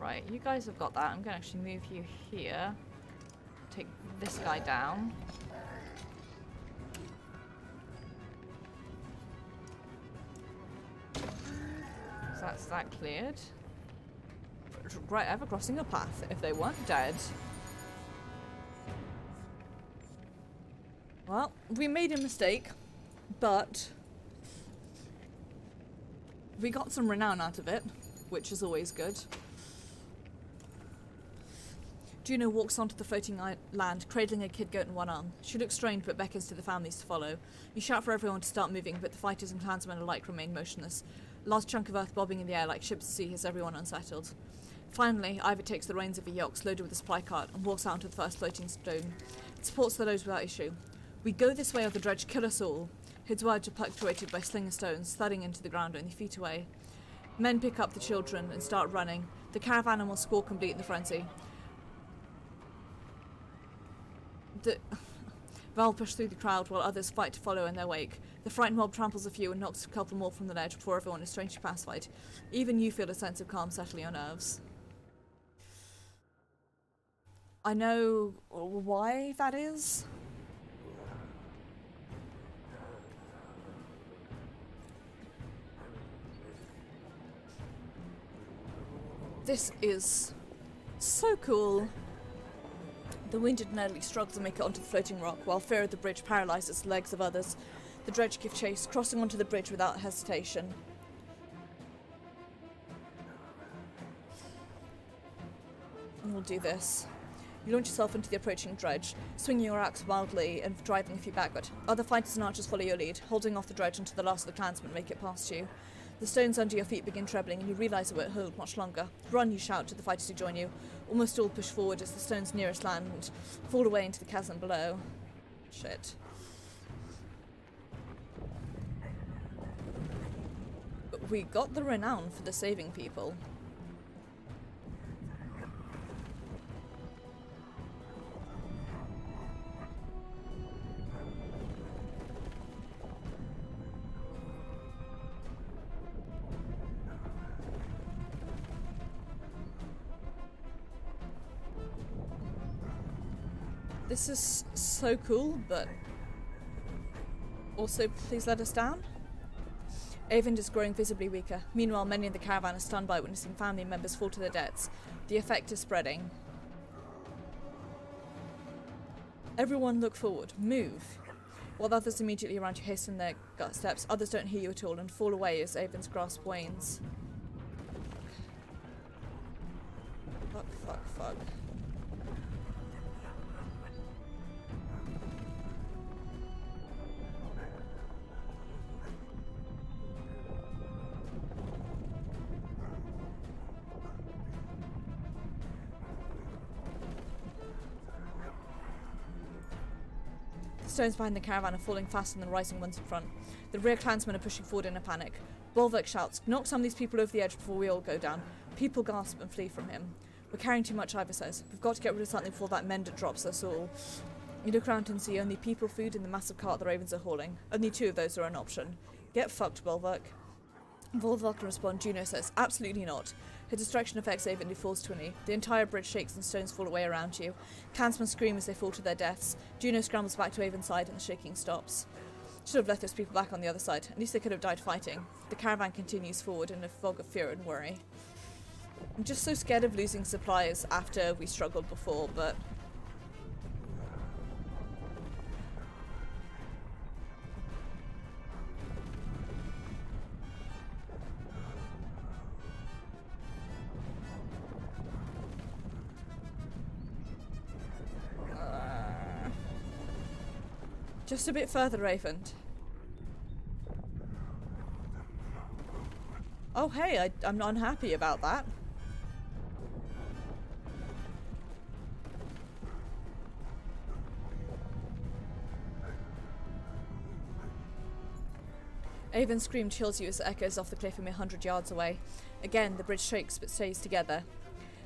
Right, you guys have got that. I'm going to actually move you here. Take this guy down. So that's that cleared. Right, ever crossing a path if they weren't dead. Well, we made a mistake, but we got some renown out of it, which is always good. Juno walks onto the floating land, cradling a kid goat in one arm. She looks strained but beckons to the families to follow. You shout for everyone to start moving, but the fighters and clansmen alike remain motionless. A large chunk of earth bobbing in the air like ships at sea has everyone unsettled. Finally, Ivor takes the reins of a yacht loaded with a supply cart and walks out onto the first floating stone. It supports the loads without issue. We go this way or the dredge kill us all. His words are punctuated by slinger stones, thudding into the ground only feet away. Men pick up the children and start running. The caravan animals squawk and bleat in the frenzy. Val push through the crowd while others fight to follow in their wake. The frightened mob tramples a few and knocks a couple more from the ledge before everyone is strangely pacified. Even you feel a sense of calm settling your nerves. I know why that is. This is so cool. The wounded and elderly struggle to make it onto the floating rock, while fear of the bridge paralyses the legs of others. The dredge give chase, crossing onto the bridge without hesitation. And we'll do this. You launch yourself into the approaching dredge, swinging your axe wildly and driving a few backward. Other fighters and archers follow your lead, holding off the dredge until the last of the clansmen make it past you. The stones under your feet begin trebling, and you realise it won't hold much longer. Run, you shout to the fighters who join you. Almost all push forward as the stones nearest land fall away into the chasm below. Shit. But we got the renown for the saving people. This is so cool, but Also, please let us down. Avon is growing visibly weaker. Meanwhile, many in the caravan are stunned by witnessing family members fall to their deaths. The effect is spreading. Everyone look forward. Move. While the others immediately around you hasten their gut steps, others don't hear you at all and fall away as Avon's grasp wanes. Fuck. The stones behind the caravan are falling faster than the rising ones in front. The rear clansmen are pushing forward in a panic. Bolverk shouts, "Knock some of these people over the edge before we all go down." People gasp and flee from him. "We're carrying too much," Ivor says. "We've got to get rid of something before that mender drops us all." You look around and see only people, food, and the massive cart the ravens are hauling. Only 2 of those are an option. "Get fucked, Bolverk." Bolverk can respond. Juno says, "Absolutely not." Her distraction affects Avon, who falls to a knee. The entire bridge shakes and stones fall away around you. Clansmen scream as they fall to their deaths. Juno scrambles back to Avon's side and the shaking stops. Should have left those people back on the other side. At least they could have died fighting. The caravan continues forward in a fog of fear and worry. I'm just so scared of losing supplies after we struggled before, but... just a bit further, Raven. Oh hey, I'm not unhappy about that. Avon's scream chills you as it echoes off the cliff a mere 100 yards away. Again, the bridge shakes but stays together.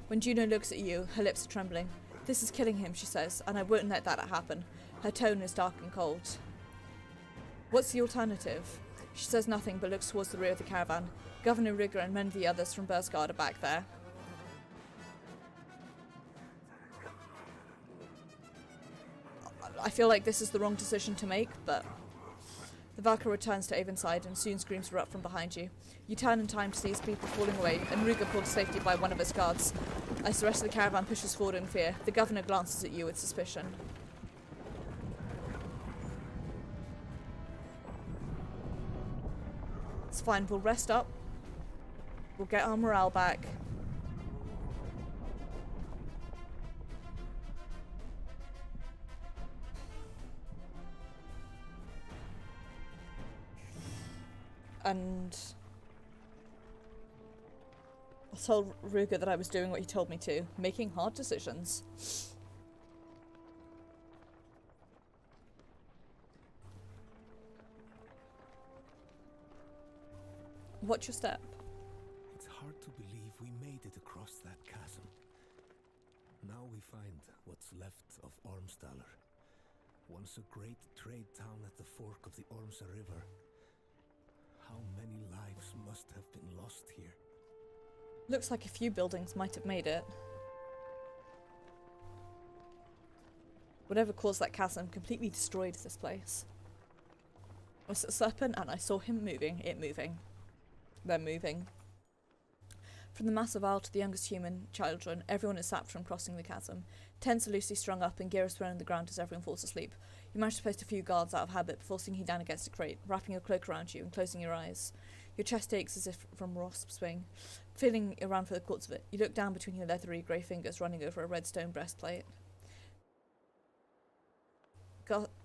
When Juno looks at you, her lips are trembling. "This is killing him," she says, "and I won't let that happen." Her tone is dark and cold. "What's the alternative?" She says nothing but looks towards the rear of the caravan. Governor Rigger and many of the others from Bursgard are back there. I feel like this is the wrong decision to make, but... The Valkyrie returns to Avon's side and soon screams erupt from behind you. You turn in time to see his people falling away and Ruger pulled to safety by one of his guards. As the rest of the caravan pushes forward in fear, the governor glances at you with suspicion. It's fine, we'll rest up. We'll get our morale back. And I told Ruger that I was doing what he told me to, making hard decisions. What's your step? It's hard to believe we made it across that chasm. Now we find what's left of Ormsdaler. Once a great trade town at the fork of the Ormsa River. How many lives must have been lost here? Looks like a few buildings might have made it. Whatever caused that chasm completely destroyed this place. I was a serpent and I saw him moving, They're moving. From the massive owl to the youngest human, children, everyone is sapped from crossing the chasm. Tents are loosely strung up and gear is thrown on the ground as everyone falls asleep. You manage to post a few guards out of habit before sinking down against a crate, wrapping your cloak around you and closing your eyes. Your chest aches as if from wasp swing. Feeling around for the cords of it, you look down between your leathery grey fingers running over a red stone breastplate.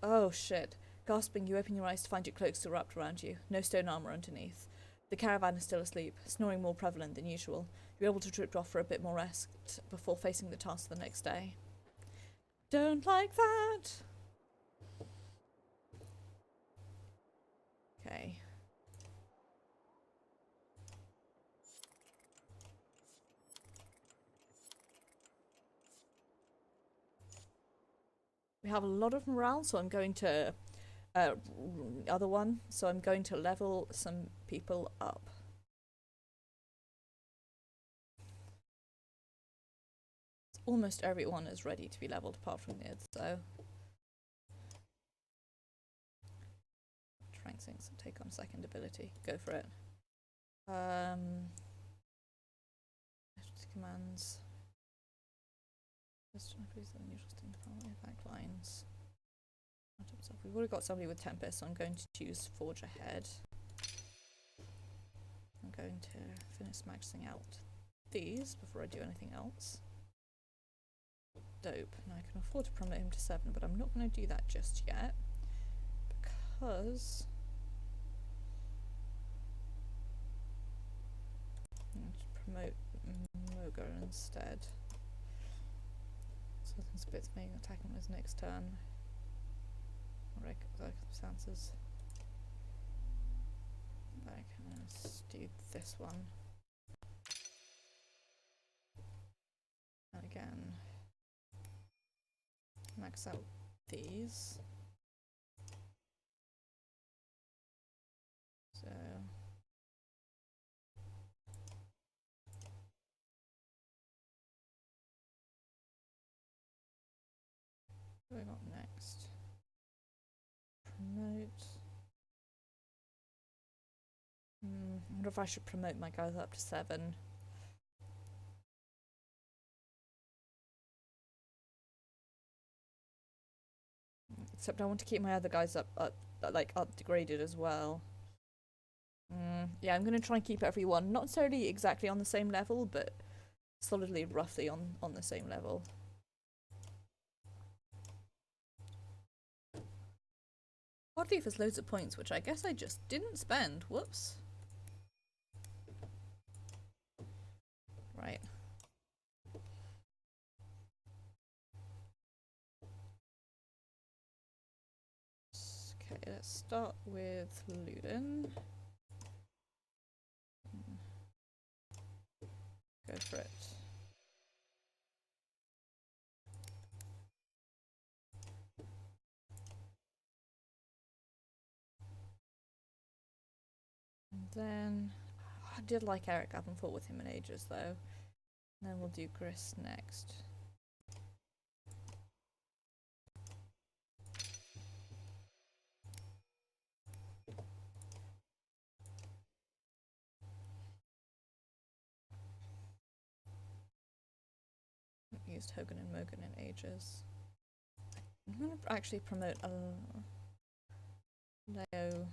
Oh shit. Gasping, you open your eyes to find your cloak still wrapped around you. No stone armour underneath. The caravan is still asleep, snoring more prevalent than usual. You're able to drift off for a bit more rest before facing the task the next day. Don't like that! Okay. We have a lot of morale, so I'm going to... other one, so I'm going to level some people up. Almost everyone is ready to be leveled apart from Nid, so... Frank thinks I'll take on second ability. Go for it. Commands. Back lines. We've already got somebody with Tempest, so I'm going to choose Forge Ahead. I'm going to finish maxing out these before I do anything else. Dope. Now I can afford to promote him to 7, but I'm not going to do that just yet because I'm going to promote Moga instead. So this bit's me attacking his next turn. Right, circumstances. Back, let's do this one. And again, max out these. So what do we got next? Promote. I wonder if I should promote my guys up to 7. Except I want to keep my other guys up degraded as well. Yeah, I'm going to try and keep everyone not necessarily exactly on the same level, but solidly roughly on the same level. Oddly, there's loads of points, which I guess I just didn't spend. Whoops. Right. Okay, let's start with Ludin. Go for it. And then I did like Eric. I haven't fought with him in ages though. And then we'll do Gris next. I've used Hogan and Mogan in ages. I'm gonna actually promote Leo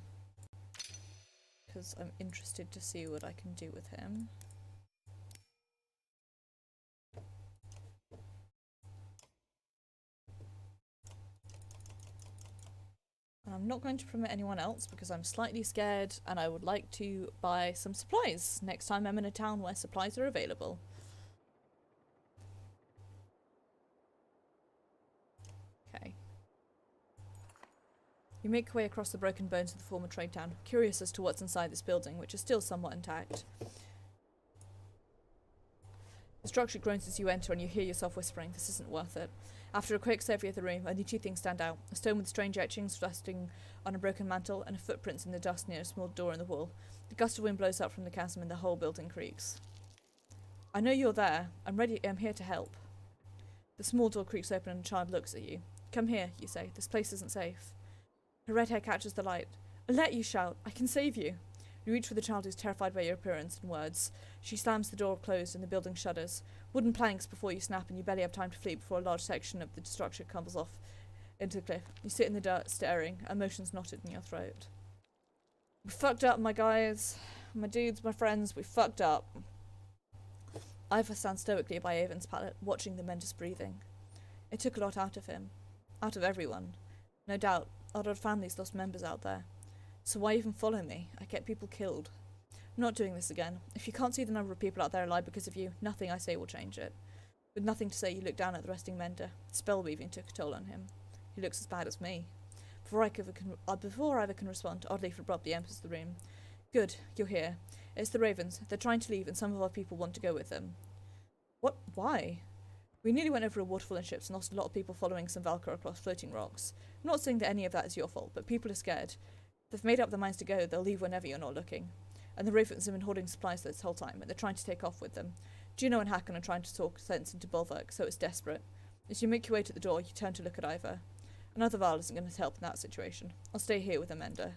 because I'm interested to see what I can do with him. I'm not going to promote anyone else because I'm slightly scared and I would like to buy some supplies next time I'm in a town where supplies are available. Okay. You make your way across the broken bones of the former trade town, curious as to what's inside this building, which is still somewhat intact. The structure groans as you enter and you hear yourself whispering, this isn't worth it. After a quick survey of the room, only 2 things stand out. A stone with strange etchings resting on a broken mantle and footprints in the dust near a small door in the wall. The gust of wind blows up from the chasm and the whole building creaks. I know you're there. I'm here to help. The small door creaks open and a child looks at you. Come here, you say. This place isn't safe. Her red hair catches the light. I'll let you shout. I can save you. You reach for the child who's terrified by your appearance and words. She slams the door closed and the building shudders. Wooden planks before you snap and you barely have time to flee before a large section of the structure comes off into the cliff. You sit in the dirt staring, emotions knotted in your throat. We fucked up, my guys. My dudes, my friends, we fucked up. Ivor stands stoically by Avon's pallet, watching the Mendes breathing. It took a lot out of him. Out of everyone. No doubt, other families lost members out there. So why even follow me? I get people killed. I'm not doing this again. If you can't see the number of people out there alive because of you, nothing I say will change it. With nothing to say, you look down at the resting mender. Spell weaving took a toll on him. He looks as bad as me. Before Ivor can respond, Oddleif abruptly enters the room. Good, you're here. It's the Ravens. They're trying to leave and some of our people want to go with them. What? Why? We nearly went over a waterfall in ships and lost a lot of people following some Valkyr across floating rocks. I'm not saying that any of that is your fault, but people are scared. They've made up their minds to go, they'll leave whenever you're not looking. And the Ravens have been hoarding supplies this whole time, and they're trying to take off with them. Juno and Hakon are trying to talk sense into Bulwark, so it's desperate. As you make your way to the door, you turn to look at Ivor. Another Val isn't going to help in that situation. I'll stay here with Amanda.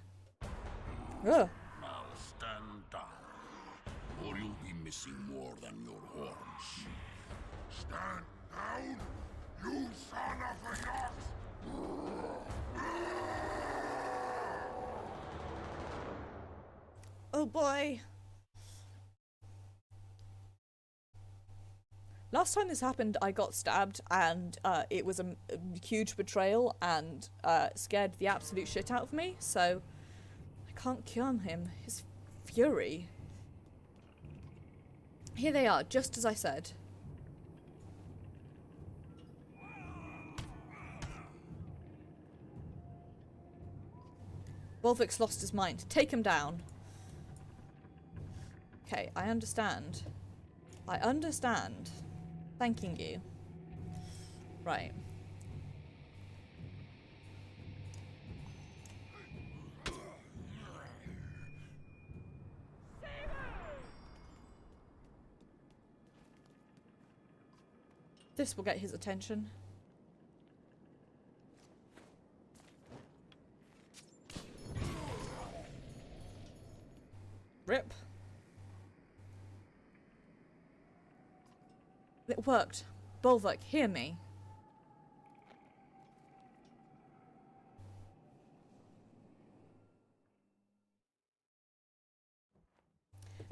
Ugh. Now stand down, or you'll be missing more than your horns. Stand down, you son of a yacht! Oh boy. Last time this happened, I got stabbed, and it was a huge betrayal and scared the absolute shit out of me, so I can't calm him. His fury. Here they are, just as I said. Volvik's lost his mind. Take him down. Okay, I understand. I understand. Thanking you. Right. This will get his attention. Rip. It worked. Bolvik, hear me.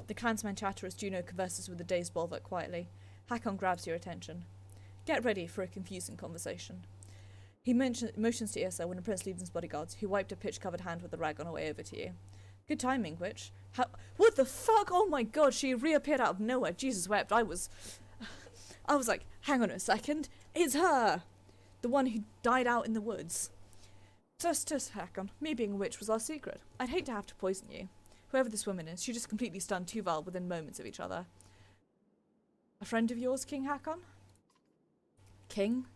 The clansmen chatter as Juno converses with the dazed Bolvik quietly. Hakon grabs your attention. Get ready for a confusing conversation. He motions to Yrsa, one of Prince Luden's bodyguards, who wiped a pitch-covered hand with the rag on her way over to you. Good timing, Witch. How— What the fuck? Oh my god, she reappeared out of nowhere. Jesus wept. I was like, hang on a second. It's her! The one who died out in the woods. Just Hakon. Me being a witch was our secret. I'd hate to have to poison you. Whoever this woman is, she just completely stunned Tuval within moments of each other. A friend of yours, King Hakon? King?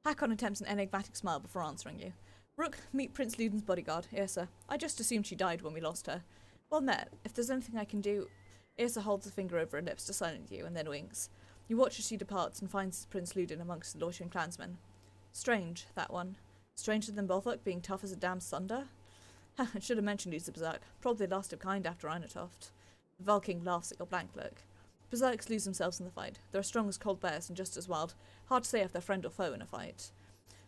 Hakon attempts an enigmatic smile before answering you. Rook, meet Prince Luden's bodyguard, Yrsa. I just assumed she died when we lost her. Well met. If there's anything I can do... Yrsa holds a finger over her lips to silence you and then winks. You watch as she departs and finds Prince Luden amongst the Lortian clansmen. Strange, that one. Stranger than Bolvik being tough as a damn sunder? Ha, I should have mentioned he's a berserk. Probably last of kind after Einatoft. The Valking laughs at your blank look. Berserks lose themselves in the fight. They're as strong as cold bears and just as wild. Hard to say if they're friend or foe in a fight.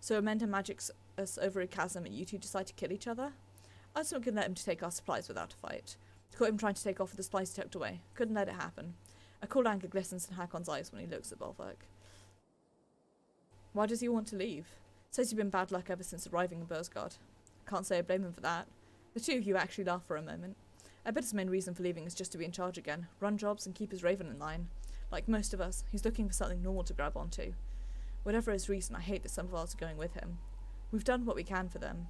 So Amenda magics us over a chasm and you two decide to kill each other? I was not going to let him to take our supplies without a fight. Caught him trying to take off with the supplies tucked away. Couldn't let it happen. A cool anger glistens in Hakon's eyes when he looks at Bolvik. Why does he want to leave? Says you've been bad luck ever since arriving in Bursgard. Can't say I blame him for that. The two of you actually laugh for a moment. I bet his main reason for leaving is just to be in charge again, run jobs and keep his raven in line. Like most of us, he's looking for something normal to grab onto. Whatever his reason, I hate that some of us are going with him. We've done what we can for them.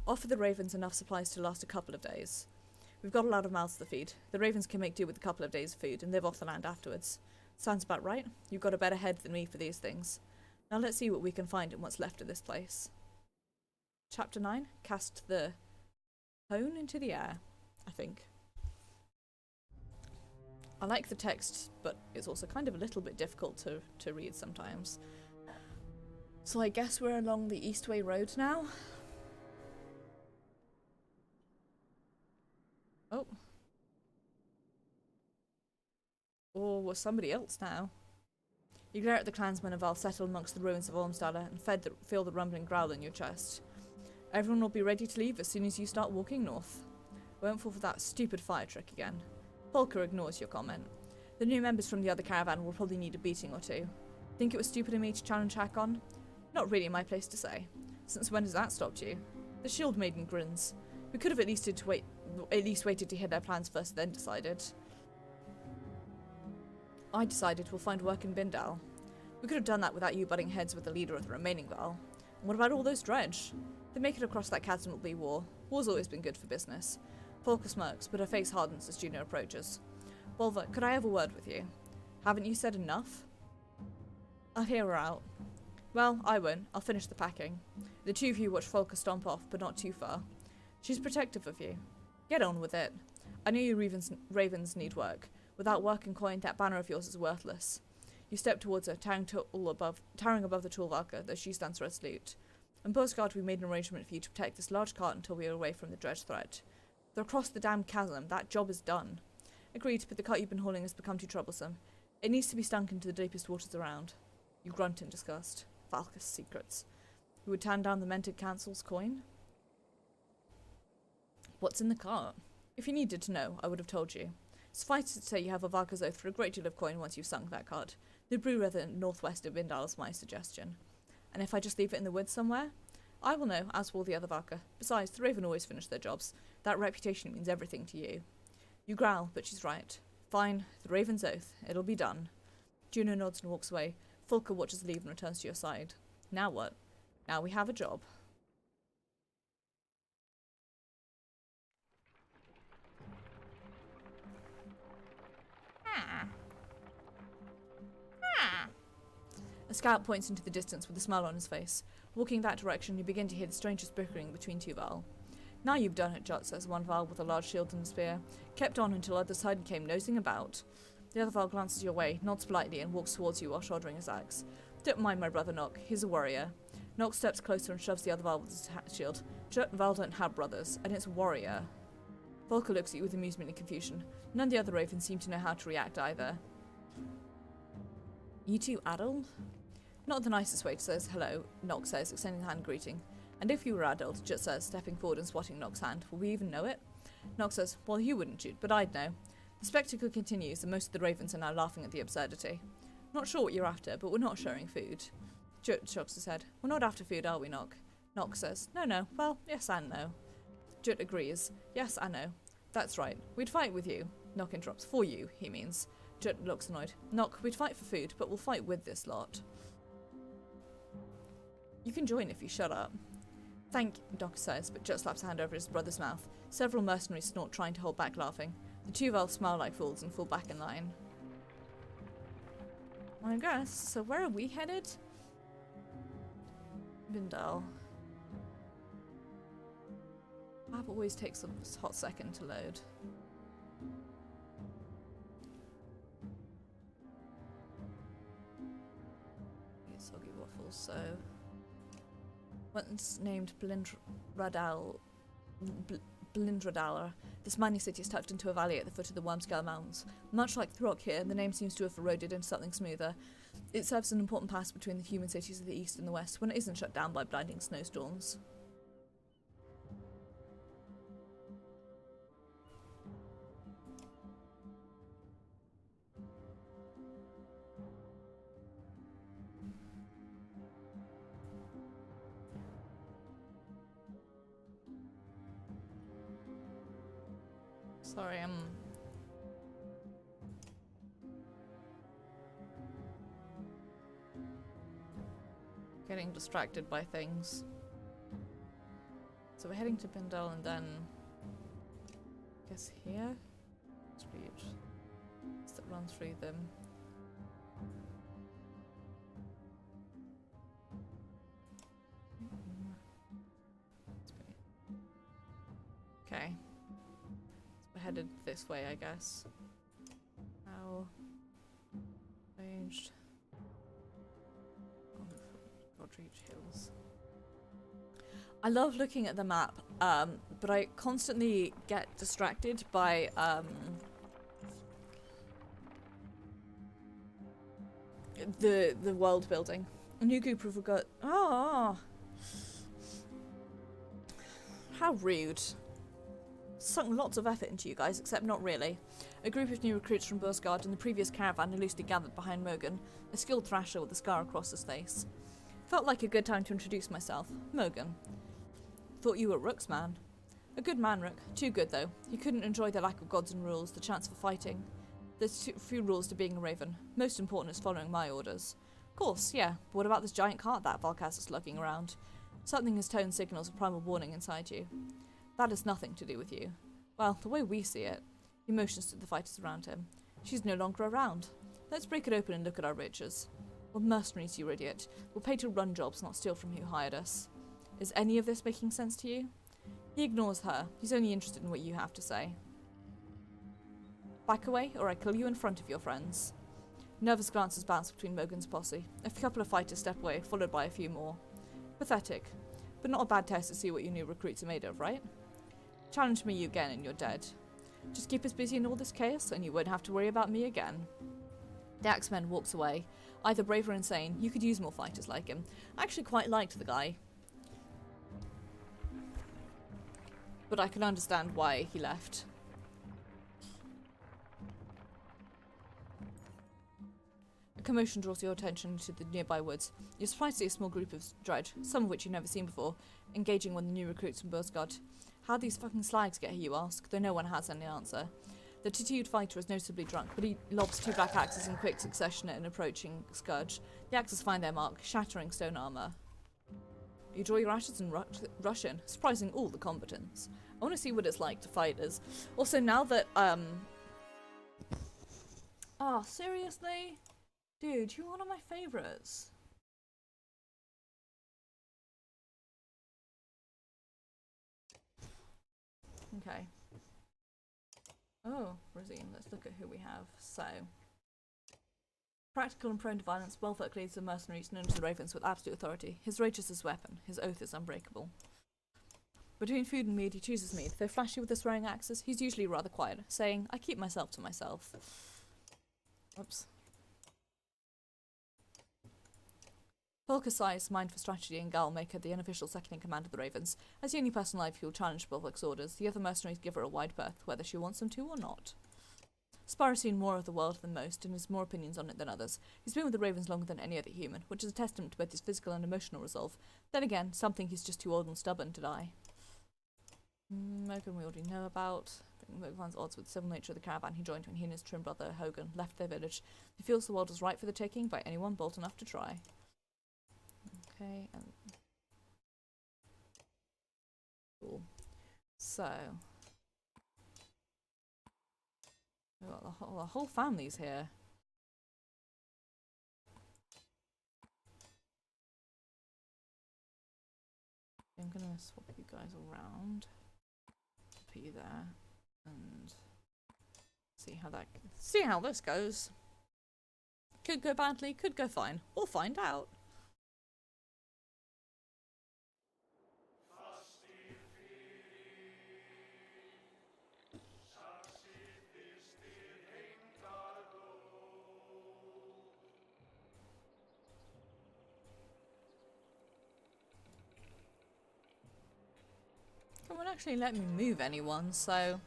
Offer the ravens enough supplies to last a couple of days. We've got a lot of mouths to feed. The ravens can make do with a couple of days of food and live off the land afterwards. Sounds about right. You've got a better head than me for these things. Now let's see what we can find in what's left of this place. Chapter 9. Cast the hone into the air, I think. I like the text, but it's also kind of a little bit difficult to read sometimes. So I guess we're along the Eastway Road now. Oh. Or was somebody else now? You glare at the clansmen of Val settled amongst the ruins of Ormsdala and feel the rumbling growl in your chest. Everyone will be ready to leave as soon as you start walking north. Won't fall for that stupid fire trick again. Volker ignores your comment. The new members from the other caravan will probably need a beating or two. Think it was stupid of me to challenge Hakon? Not really my place to say. Since when has that stopped you? The Shield Maiden grins. We could have at least waited to hear their plans first, then decided. I decided we'll find work in Bindal. We could have done that without you butting heads with the leader of the remaining Val. And what about all those dredge? They make it across that chasm will be war. War's always been good for business. Volker smirks, but her face hardens as Juno approaches. Bolvik, could I have a word with you? Haven't you said enough? I'll hear her out. Well, I won't. I'll finish the packing. The two of you watch Volker stomp off, but not too far. She's protective of you. Get on with it. I know you ravens need work. Without work and coin, that banner of yours is worthless. You step towards her, towering above the tall Valka, though she stands resolute. On Bursgard, we made an arrangement for you to protect this large cart until we are away from the dredge threat. If they're across the damn chasm, that job is done. Agreed, but the cart you've been hauling has become too troublesome. It needs to be stunk into the deepest waters around. You grunt in disgust. Valka's secrets. You would turn down the Mented Council's coin? What's in the cart? If you needed to know, I would have told you. Suffice it to say you have a Valka's oath for a great deal of coin once you've sunk that cart. The brew rather northwest of Vindal is my suggestion. And if I just leave it in the woods somewhere? I will know, as will the other Valka. Besides, the Raven always finish their jobs. That reputation means everything to you. You growl, but she's right. Fine, the Raven's oath. It'll be done. Juno nods and walks away. Fulka watches leave and returns to your side. Now what? Now we have a job. A scout points into the distance with a smile on his face. Walking that direction, you begin to hear the strangest bickering between two Val. Now you've done it, Jut, says one Val with a large shield and a spear. Kept on until other side came nosing about. The other Val glances your way, nods politely, and walks towards you while shouldering his axe. Don't mind my brother Nock, he's a warrior. Nock steps closer and shoves the other Val with his shield. Jut and Val don't have brothers, and it's warrior. Volker looks at you with amusement and confusion. None of the other Ravens seem to know how to react either. You two addled? Not the nicest way to say hello, Nock says, extending a hand greeting. And if you were addled, Jut says, stepping forward and swatting Nock's hand, will we even know it? Nock says, well, you wouldn't shoot, but I'd know. The spectacle continues, and most of the Ravens are now laughing at the absurdity. Not sure what you're after, but we're not sharing food. Jut shakes his head. We're not after food, are we, Nock? Nock says, no. Well, yes and no. Jut agrees. Yes, I know. That's right. We'd fight with you. Nock interrupts. For you, he means. Jut looks annoyed. Nock, we'd fight for food, but we'll fight with this lot. You can join if you shut up. Thank you, Nock says, but Jut slaps a hand over his brother's mouth. Several mercenaries snort, trying to hold back laughing. The two Val smile like fools and fall back in line. I guess. So where are we headed? Vindal. Map always takes a hot second to load. Soggy waffles, so once named Blindradala, this mining city is tucked into a valley at the foot of the Wormscale Mountains. Much like the rock here, the name seems to have eroded into something smoother. It serves as an important pass between the human cities of the east and the west when it isn't shut down by blinding snowstorms. Sorry, I'm getting distracted by things. So we're heading to Bindal and then I guess here? Let's read. Does that run through them? Okay. Headed this way, I guess. How ranged Godreach Hills. I love looking at the map, but I constantly get distracted by the world building. A new group of regard. Oh, how rude. Sunk lots of effort into you guys, except not really. A group of new recruits from Bursgard and the previous caravan are loosely gathered behind Mogan, a skilled thrasher with a scar across his face. Felt like a good time to introduce myself. Mogan. Thought you were Rook's man. A good man, Rook. Too good, though. He couldn't enjoy the lack of gods and rules, the chance for fighting. There's few rules to being a raven. Most important is following my orders. Of course, yeah. But what about this giant cart that Valkas is lugging around? Something in his tone signals a primal warning inside you. That has nothing to do with you. Well, the way we see it. He motions to the fighters around him. She's no longer around. Let's break it open and look at our riches. We're mercenaries, you idiot. We're paid to run jobs, not steal from who hired us. Is any of this making sense to you? He ignores her. He's only interested in what you have to say. Back away, or I kill you in front of your friends. Nervous glances bounce between Mogan's posse. A couple of fighters step away, followed by a few more. Pathetic. But not a bad test to see what your new recruits are made of, right? Challenge me again and you're dead. Just keep us busy in all this chaos and you won't have to worry about me again. The Axeman walks away, either brave or insane. You could use more fighters like him. I actually quite liked the guy. But I can understand why he left. A commotion draws your attention to the nearby woods. You're surprised to see a small group of Dredge, some of which you've never seen before, engaging one of the new recruits from Bursgard. How'd these fucking slags get here, you ask, though no one has any answer. The tattooed fighter is noticeably drunk, but he lobs 2 black axes in quick succession at an approaching scourge. The axes find their mark, shattering stone armour. You draw your ashes and rush in, surprising all the combatants. I want to see what it's like to fight as. Also, now that, oh, seriously? Dude, you're one of my favourites. Okay. Oh, Rosine, let's look at who we have. So, practical and prone to violence, well-versed leads the mercenaries known as the Ravens with absolute authority. His rage is his weapon, his oath is unbreakable. Between food and mead, he chooses mead. Though flashy with his throwing axes, he's usually rather quiet, saying, I keep myself to myself. Oops. Volker sighs, mind for strategy, and Gal make her the unofficial second-in-command of the Ravens. As the only person alive who will challenge Volker's orders, the other mercenaries give her a wide berth, whether she wants them to or not. Spar has seen more of the world than most, and has more opinions on it than others. He's been with the Ravens longer than any other human, which is a testament to both his physical and emotional resolve. Then again, some think he's just too old and stubborn to die. Mogan we already know about. Mogan's odds with the civil nature of the caravan he joined when he and his twin brother Hogan left their village. He feels the world is right for the taking by anyone bold enough to try. Okay, and cool. So we've got the whole family's here. I'm gonna swap you guys around, put you there, and see how this goes. Could go badly, could go fine. We'll find out. It won't actually let me move anyone, so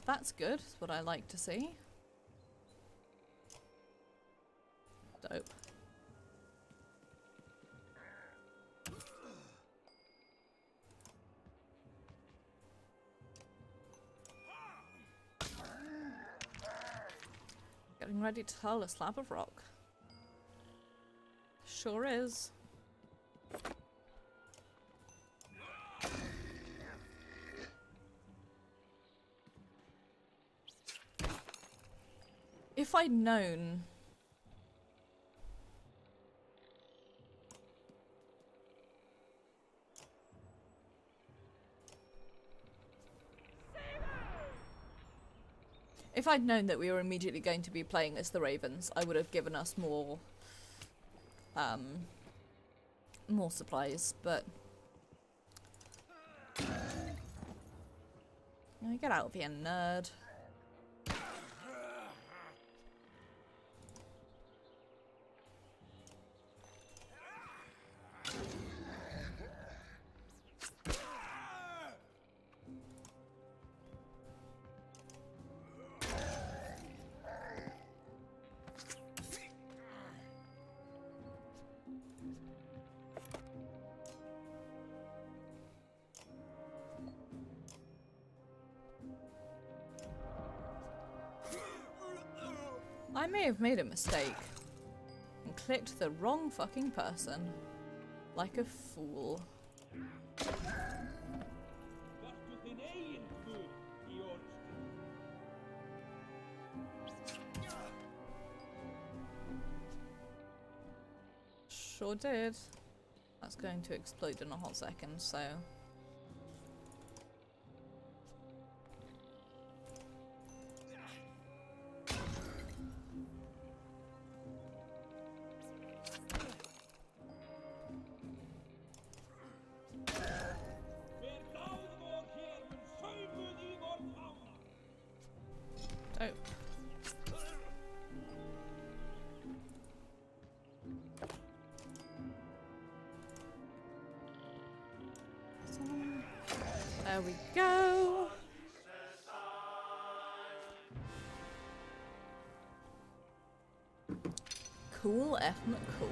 that's good. That's what I like to see. Dope. Getting ready to hurl a slab of rock. Sure is. If I'd known... If I'd known that we were immediately going to be playing as the Ravens, I would have given us more supplies, but... Oh, get out of here, nerd. I may have made a mistake and clicked the wrong fucking person. Like a fool. Sure did. That's going to explode in a hot second, so... Dope. There we go. Cool, effing cool.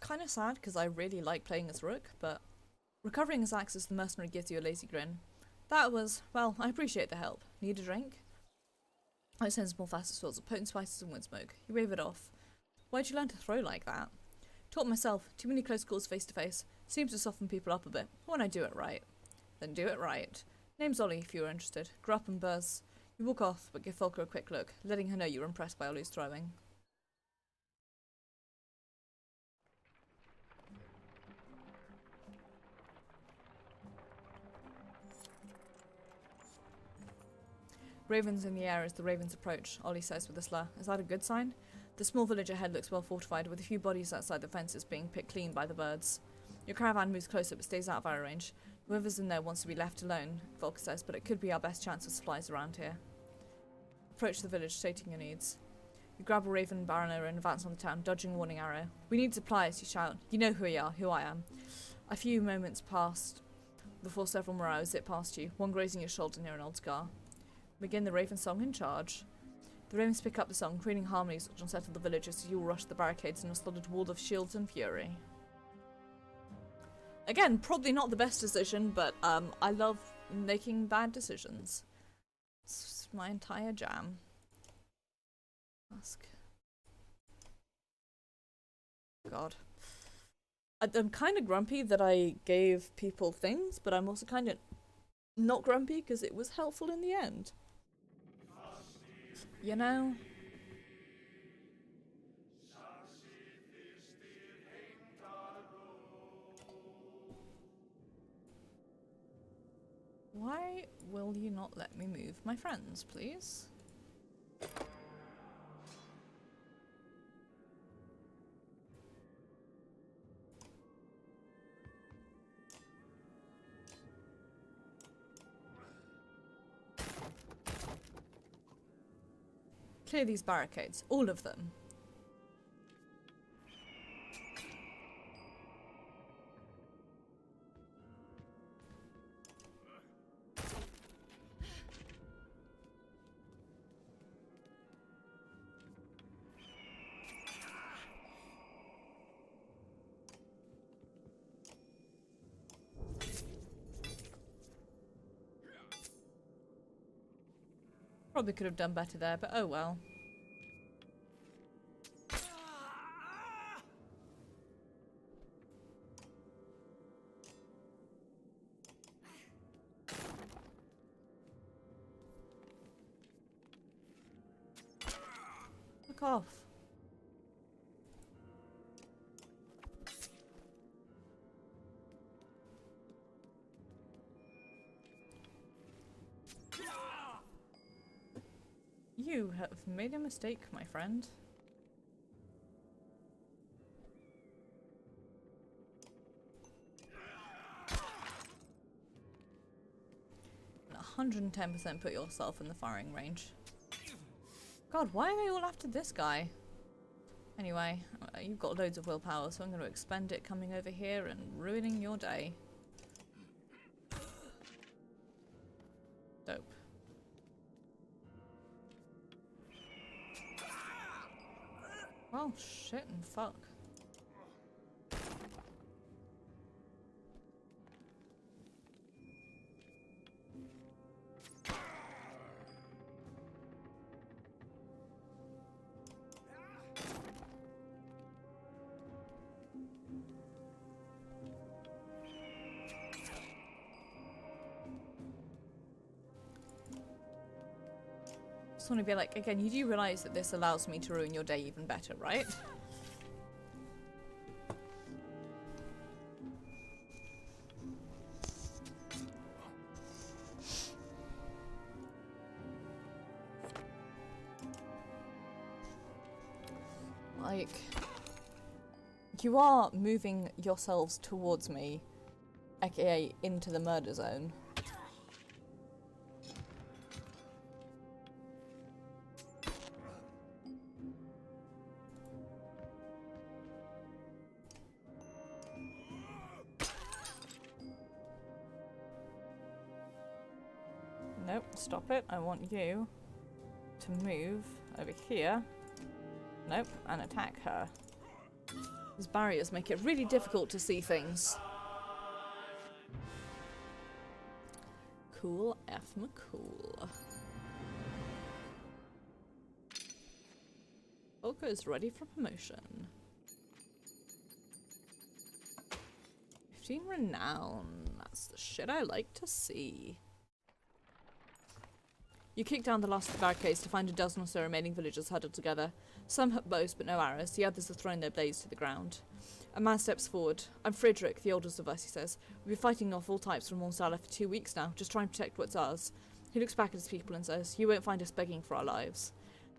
Kind of sad because I really like playing as Rook, but recovering his axe as the mercenary gives you a lazy grin. That was, well, I appreciate the help. Need a drink? I sense more faster swords of potent spices and wood smoke. You wave it off. Why'd you learn to throw like that? Taught myself. Too many close calls face to face. Seems to soften people up a bit. When I do it right. Then do it right. Name's Ollie if you're interested. Grew up in Buzz. You walk off, but give Folker a quick look, letting her know you were impressed by Ollie's throwing. Ravens in the air as the ravens approach, Ollie says with a slur. Is that a good sign? The small village ahead looks well fortified, with a few bodies outside the fences being picked clean by the birds. Your caravan moves closer but stays out of arrow range. Whoever's in there wants to be left alone, Volker says, but it could be our best chance of supplies around here. Approach the village, stating your needs. You grab a raven and barrow and advance on the town, dodging a warning arrow. We need supplies, you shout. You know who we are, who I am. A few moments passed before several morrows zip past you, one grazing your shoulder near an old scar. Begin the Raven song in charge. The ravens pick up the song, creating harmonies which unsettle the villagers as you all rush the barricades in a solid wall of shields and fury. Again, probably not the best decision, but I love making bad decisions. It's my entire jam. Ask. God. I'm kind of grumpy that I gave people things, but I'm also kind of not grumpy because it was helpful in the end. You know? Why will you not let me move my friends, please? Clear these barricades, all of them. Probably could have done better there, but oh well. Fuck off. You have made a mistake, my friend. And 110% put yourself in the firing range. God, why are they all after this guy? Anyway, you've got loads of willpower, so I'm going to expend it coming over here and ruining your day. Dope. Well, shit and fuck. Just want to be like, again, you do realise that this allows me to ruin your day even better, right? Like, You are moving yourselves towards me, aka into the murder zone. Nope, stop it. I want you to move over here. Nope, and attack her. These barriers make it really difficult to see things. Cool F McCool. Volker is ready for promotion. 15 renown. That's the shit I like to see. You kick down the last of the barricades to find a dozen or so remaining villagers huddled together. Some have bows but no arrows, the others have thrown their blades to the ground. A man steps forward. I'm Friedrich, the oldest of us, he says. We've been fighting off all types from Mornsala for 2 weeks now, just trying to protect what's ours. He looks back at his people and says, you won't find us begging for our lives.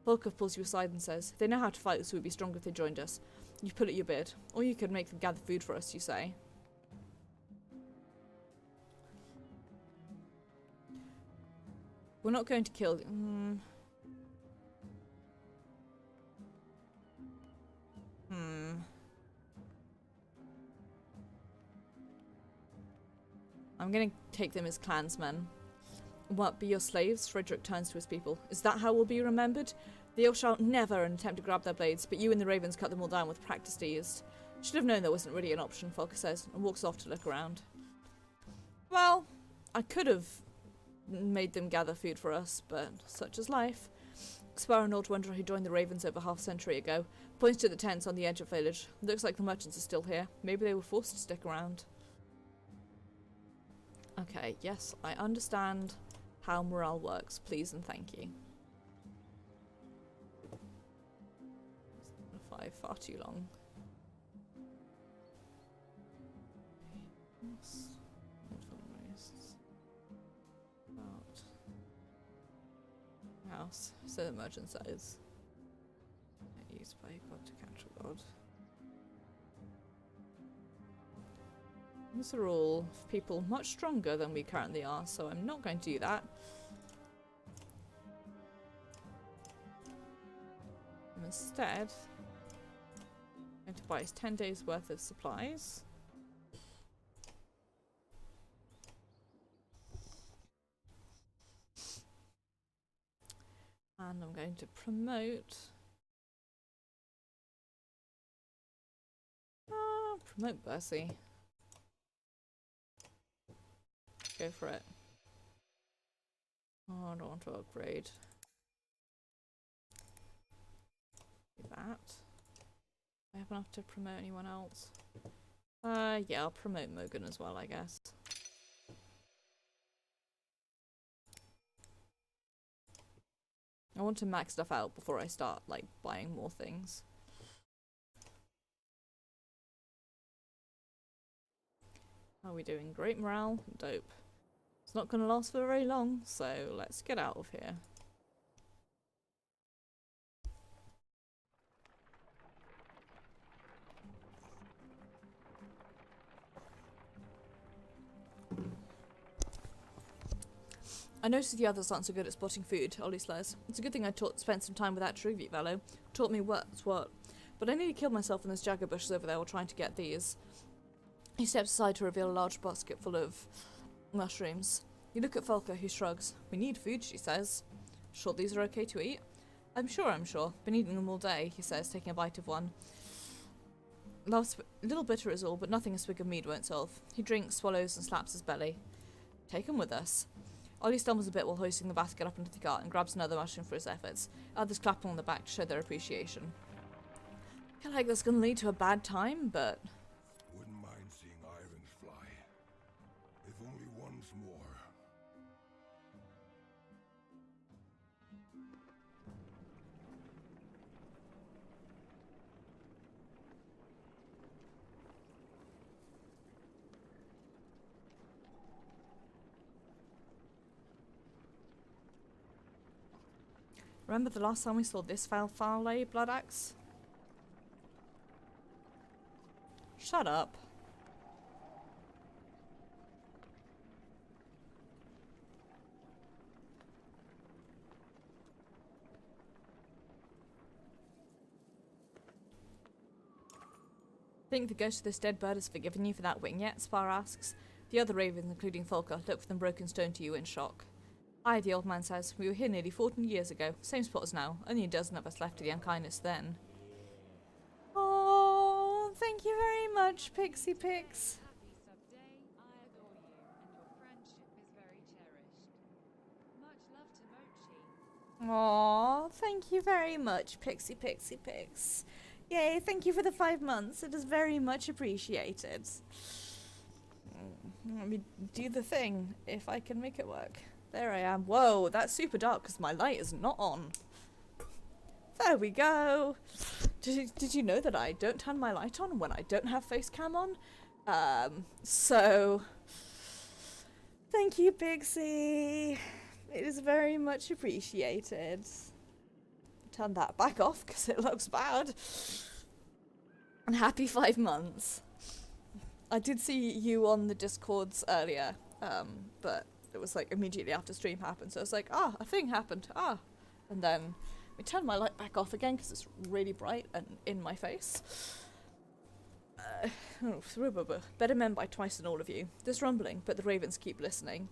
Volker pulls you aside and says, they know how to fight, so we'd be stronger if they joined us. You pull at your beard. Or you could make them gather food for us, you say. We're not going to kill them. I'm going to take them as clansmen. What, be your slaves? Frederick turns to his people. Is that how we'll be remembered? They all shout never and attempt to grab their blades, but you and the ravens cut them all down with practiced ease. Should have known that wasn't really an option, Volker says, and walks off to look around. Well, I could have made them gather food for us, but such is life. Spar, an old wanderer who joined the ravens over half a century ago, points to the tents on the edge of the village. Looks like the merchants are still here. Maybe they were forced to stick around. Okay, yes, I understand how morale works. Please and thank you. 5, far too long. Yes. House. So the merchant says. Used by God to catch a god. These are all people much stronger than we currently are, so I'm not going to do that. Instead, I'm going to buy us 10 days worth of supplies. And I'm going to promote Bercy. Go for it. Oh, I don't want to upgrade. Do that. I have enough to promote anyone else. Yeah, I'll promote Mogan as well, I guess. I want to max stuff out before I start, like, buying more things. How are we doing? Great morale? Dope. It's not going to last for very long, so let's get out of here. I noticed the others aren't so good at spotting food, Ollie slurs. It's a good thing I spent some time with that tribute fellow. Taught me what's what. But I nearly killed myself in those jagger bushes over there while trying to get these. He steps aside to reveal a large basket full of mushrooms. You look at Volker, who shrugs. We need food, she says. Sure these are okay to eat? I'm sure. Been eating them all day, he says, taking a bite of one. A little bitter is all, but nothing a swig of mead won't solve. He drinks, swallows, and slaps his belly. Take him with us. Ollie stumbles a bit while hoisting the basket up into the cart and grabs another mushroom for his efforts. Others clap him on the back to show their appreciation. I feel like that's going to lead to a bad time, but... Wouldn't mind seeing irons fly. If only once more. Remember the last time we saw this foul blood axe? Shut up. Think the ghost of this dead bird has forgiven you for that wing yet? Spar asks. The other ravens, including Folker, look from the broken stone to you in shock. Aye, the old man says. We were here nearly 14 years ago. Same spot as now. Only a dozen of us left to the unkindness then. Oh, thank you very much, Pixie Pix. Happy sub-day, I adore you, and your friendship is very cherished. Much love to Mochi. Aw, thank you very much, Pixie Pix. Yay, thank you for the 5 months. It is very much appreciated. Let me do the thing, if I can make it work. There I am. Whoa, that's super dark because my light is not on. There we go. Did you know that I don't turn my light on when I don't have face cam on? So... Thank you, Pixie. It is very much appreciated. Turn that back off because it looks bad. And happy 5 months. I did see you on the Discords earlier, but it was like immediately after stream happened, so I was like, a thing happened, and then we turned my light back off again because it's really bright and in my face. Better men by twice than all of you. There's rumbling, but the ravens keep listening.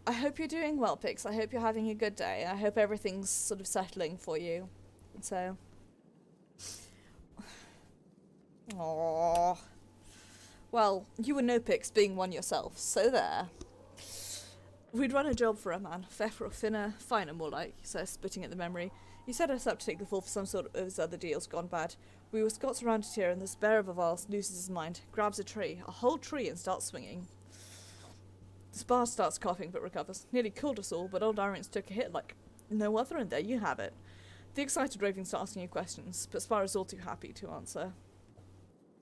I hope you're doing well, Pix. I hope you're having a good day. I hope everything's sort of settling for you. So... Aww. Well, you were no Pix being one yourself, so there. We'd run a job for a man, fair or thinner, finer more like, he says, spitting at the memory. He set us up to take the fall for some sort of his other deals gone bad. We were Scots around here, and this bear of a vase loses his mind, grabs a tree, a whole tree, and starts swinging. Spar starts coughing but recovers. Nearly killed us all, but old Irons took a hit like no other, and there you have it. The excited ravens start asking you questions, but Spar is all too happy to answer.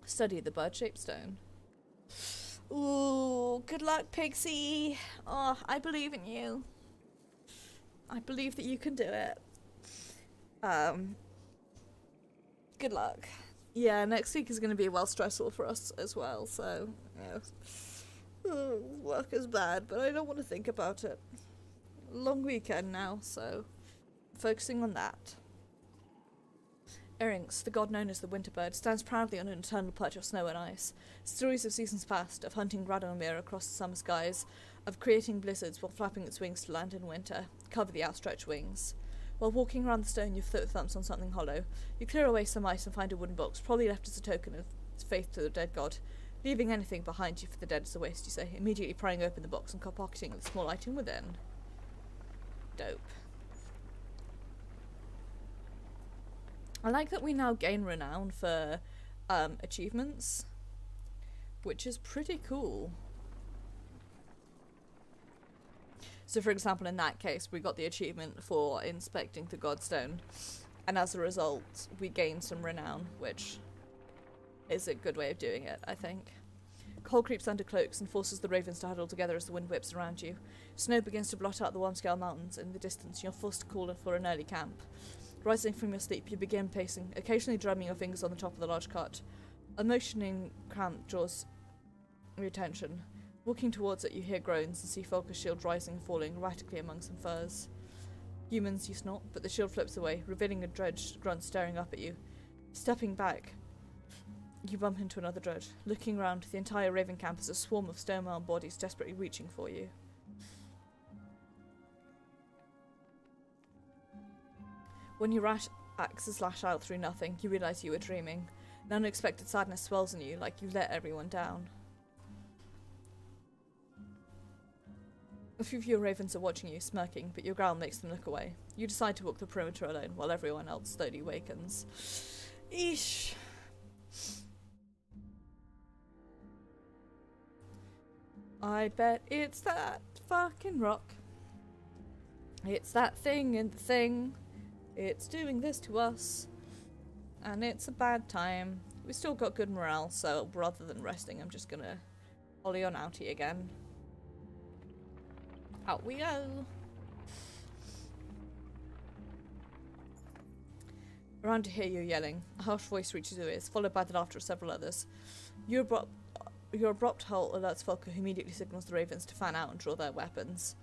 Study the bird-shaped stone. Ooh, good luck, Pixie. Oh, I believe in you. I believe that you can do it. Good luck. Yeah, next week is going to be well stressful for us as well, so, yeah. Work is bad, but I don't want to think about it. Long weekend now, so focusing on that. Erinx, the god known as the winter bird, stands proudly on an eternal perch of snow and ice. Stories of seasons past, of hunting Radomir across the summer skies, of creating blizzards while flapping its wings to land in winter, cover the outstretched wings. While walking around the stone, you flit with thumbs on something hollow. You clear away some ice and find a wooden box, probably left as a token of faith to the dead god. Leaving anything behind you for the dead is a waste, you say, immediately prying open the box and pocketing the small item within. Dope. I like that we now gain renown for achievements, which is pretty cool. So for example, in that case, we got the achievement for inspecting the Godstone, and as a result, we gain some renown, which is a good way of doing it, I think. Cold creeps under cloaks and forces the ravens to huddle together as the wind whips around you. Snow begins to blot out the Wormscale Mountains in the distance, and you're forced to call for an early camp. Rising from your sleep, you begin pacing, occasionally drumming your fingers on the top of the large cart. A motioning cramp draws your attention. Walking towards it, you hear groans and see Folker's shield rising and falling erratically among some furs. Humans, you snort, but the shield flips away, revealing a dredged grunt staring up at you. Stepping back, you bump into another dredge. Looking around, the entire raven camp is a swarm of stone-armed bodies desperately reaching for you. When your axes lash out through nothing, you realise you were dreaming. An unexpected sadness swells in you, like you let everyone down. A few of your ravens are watching you, smirking, but your growl makes them look away. You decide to walk the perimeter alone, while everyone else slowly wakens. Eesh. I bet it's that fucking rock. It's that thing in the thing. It's doing this to us. And it's a bad time. We still got good morale, so rather than resting, I'm just gonna ollie on outie again. Out we go. Around to hear you yelling. A harsh voice reaches your ears, followed by the laughter of several others. Your abrupt halt alerts Volker, who immediately signals the ravens to fan out and draw their weapons.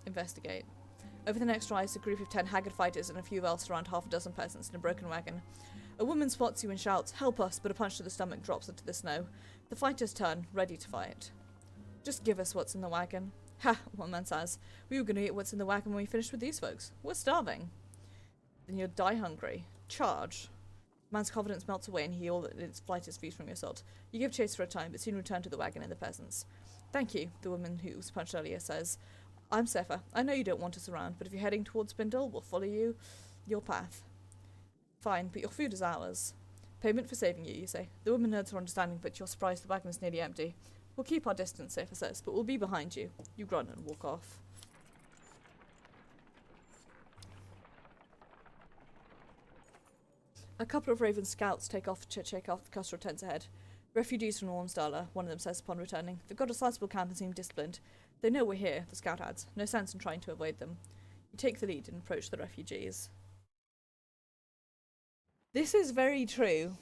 Investigate. Over the next rise, a group of 10 haggard fighters and a few elves surround half a dozen peasants in a broken wagon. A woman spots you and shouts, "Help us," but a punch to the stomach drops into the snow. The fighters turn, ready to fight. "Just give us what's in the wagon." "Ha," one man says. "We were going to eat what's in the wagon when we finished with these folks. We're starving." "Then you'll die hungry. Charge." The man's confidence melts away and he all its flight is views from your assault. You give chase for a time, but soon return to the wagon and the peasants. "Thank you," the woman who was punched earlier says. "I'm Sefa. I know you don't want us around, but if you're heading towards Spindle, we'll follow your path." "Fine, but your food is ours." "Payment for saving you," you say. The woman nods her understanding, but you're surprised the wagon is nearly empty. "We'll keep our distance," Sefa says, "but we'll be behind you." You grunt and walk off. A couple of Raven scouts take off to check out the Custral tents ahead. "Refugees from Ormsdala," one of them says upon returning. "They've got a sizable camp and seem disciplined. They know we're here," the scout adds. "No sense in trying to avoid them." You take the lead and approach the refugees. This is very true.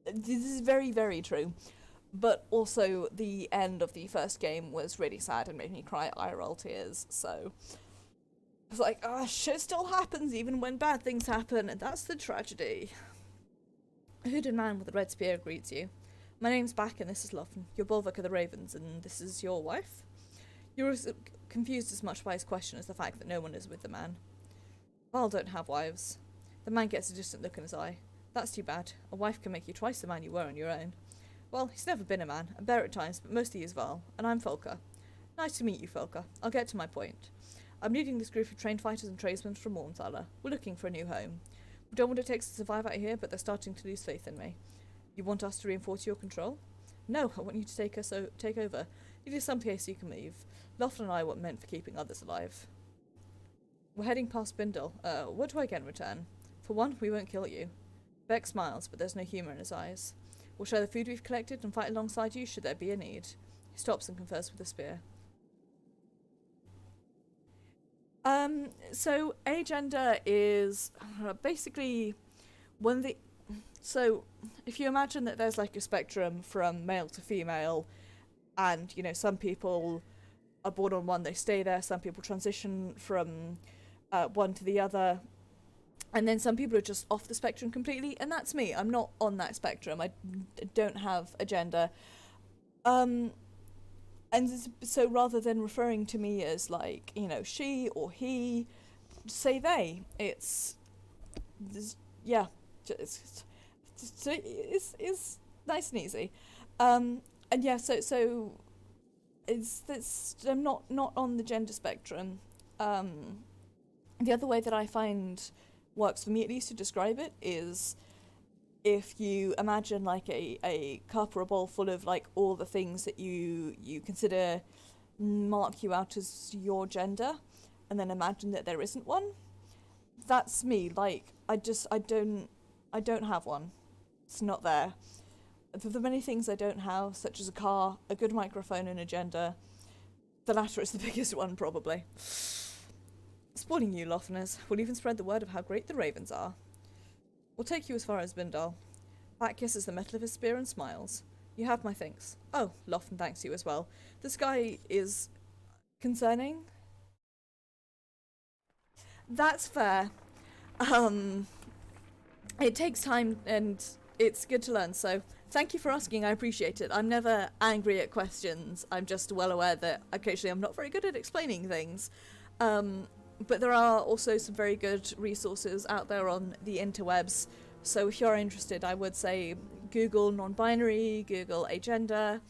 This is very, very true. But also, the end of the first game was really sad and made me cry IRL tears, so... It's like, shit still happens even when bad things happen, and that's the tragedy. A hooded man with a red spear greets you. "My name's Back, and this is Luffin. Your bulwark of the Ravens, and this is your wife?" You're confused as much by his question as the fact that no one is with the man. "Val don't have wives." The man gets a distant look in his eye. "That's too bad. A wife can make you twice the man you were on your own." "Well, he's never been a man, a bear at times, but mostly he's Val, and I'm Folker." "Nice to meet you, Folker. I'll get to my point. I'm leading this group of trained fighters and tradesmen from Ormsdala. We're looking for a new home. We don't want what it takes to survive out here, but they're starting to lose faith in me." "You want us to reinforce your control?" "No, I want you to take over. It is some place you can leave. Loughlin and I weren't meant for keeping others alive." "We're heading past Bindle. What do I get in return?" "For one, we won't kill you." Beck smiles, but there's no humour in his eyes. "We'll share the food we've collected and fight alongside you should there be a need." He stops and confers with the spear. So agender is basically one of the... So, if you imagine that there's like a spectrum from male to female, and, you know, some people are born on one, they stay there, some people transition from one to the other, and then some people are just off the spectrum completely, and that's me. I'm not on that spectrum. I don't have a gender. And so rather than referring to me as, like, you know, she or he, say they. It's nice and easy. And yeah, so I'm not on the gender spectrum. The other way that I find works for me, at least, to describe it is if you imagine like a cup or a bowl full of like all the things that you consider mark you out as your gender, and then imagine that there isn't one. That's me. Like, I don't have one. It's not there. The many things I don't have, such as a car, a good microphone, and a gender, the latter is the biggest one, probably. Spoiling you, Lofners. We'll even spread the word of how great the ravens are. We'll take you as far as Bindal. Bat kisses the metal of his spear and smiles. You have my thanks. Oh, Lofn thanks you as well. This guy is concerning. That's fair. It takes time and it's good to learn, so thank you for asking, I appreciate it. I'm never angry at questions. I'm just well aware that occasionally I'm not very good at explaining things. But there are also some very good resources out there on the interwebs, so if you're interested, I would say Google non-binary, Google agender.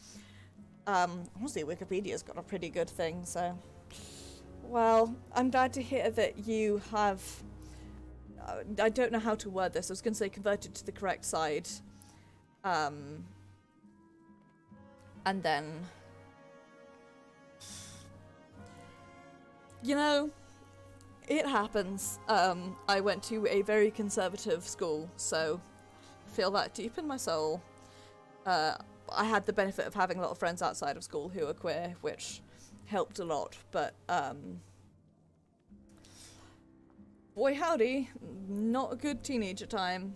Honestly, Wikipedia's got a pretty good thing, so... Well, I'm glad to hear that you have... I don't know how to word this. I was going to say converted to the correct side. And then... You know... It happens. I went to a very conservative school, so I feel that deep in my soul. I had the benefit of having a lot of friends outside of school who were queer, which helped a lot, but boy howdy, not a good teenager time.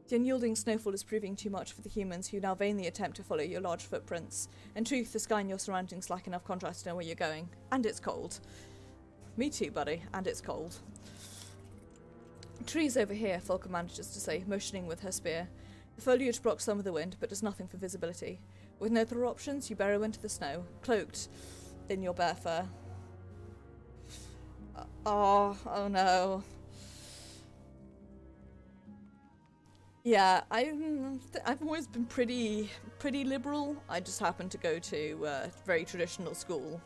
The unyielding snowfall is proving too much for the humans who now vainly attempt to follow your large footprints. In truth, the sky and your surroundings lack enough contrast to know where you're going. And it's cold. Me too, buddy. And it's cold. Trees over here, Falcon manages to say, motioning with her spear. The foliage blocks some of the wind, but does nothing for visibility. With no other options, you burrow into the snow, cloaked in your bare fur. Oh no. Yeah, I've always been pretty liberal. I just happened to go to a very traditional school,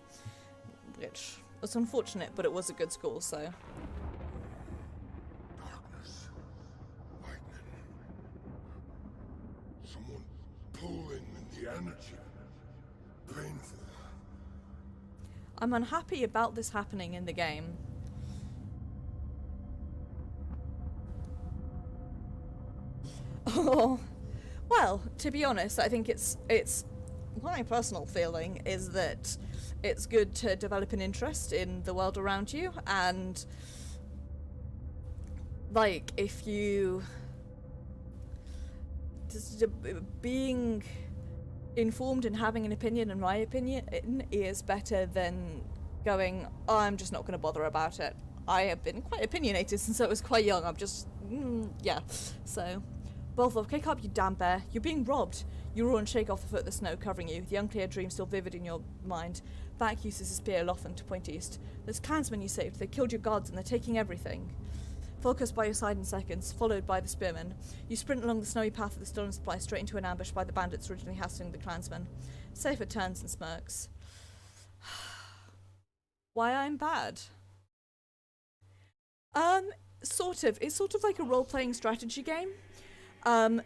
which was unfortunate, but it was a good school, so. Darkness. Lightning. Someone pulling in the energy. Painful. I'm unhappy about this happening in the game. Oh, well, to be honest, I think it's my personal feeling is that it's good to develop an interest in the world around you, and like if you just being informed and having an opinion, in my opinion, is better than going, oh, I'm just not going to bother about it. I have been quite opinionated since I was quite young. I'm just yeah, so. Bolthorpe, kick up, you damn bear. You're being robbed. You roar and shake off the foot of the snow covering you, the unclear dream still vivid in your mind. Back uses his spear aloft to point east. Those clansmen you saved, they killed your guards and they're taking everything. Focus by your side in seconds, followed by the spearmen. You sprint along the snowy path of the stolen supply straight into an ambush by the bandits originally hassling the clansmen. Safer turns and smirks. Why I'm bad? Sort of. It's sort of like a role-playing strategy game.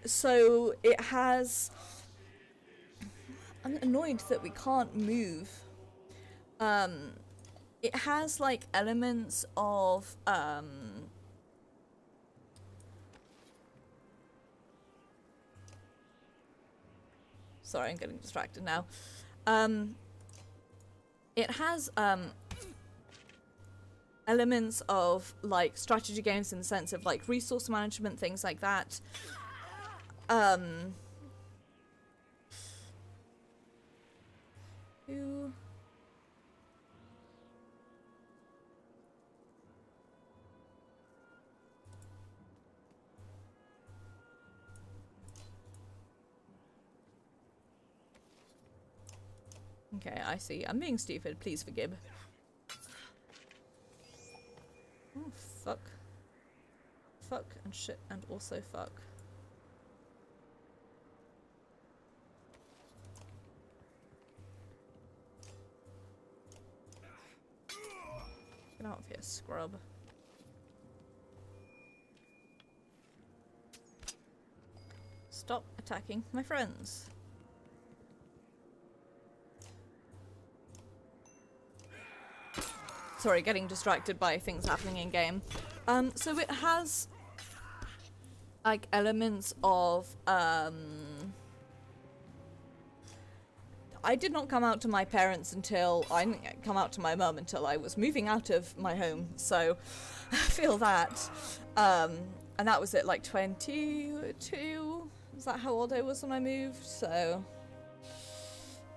So it has... I'm annoyed that we can't move. It has like elements of sorry, I'm getting distracted now. It has elements of like strategy games in the sense of like resource management, things like that. Who? Okay, I see. I'm being stupid. Please forgive. Oh, fuck. Fuck and shit and also fuck. Get out of here, scrub. Stop attacking my friends. Sorry, getting distracted by things happening in game. So it has like elements of I did not come out to my parents until I didn't come out to my mum until I was moving out of my home. So I feel that. And that was at like 22. Is that how old I was when I moved? So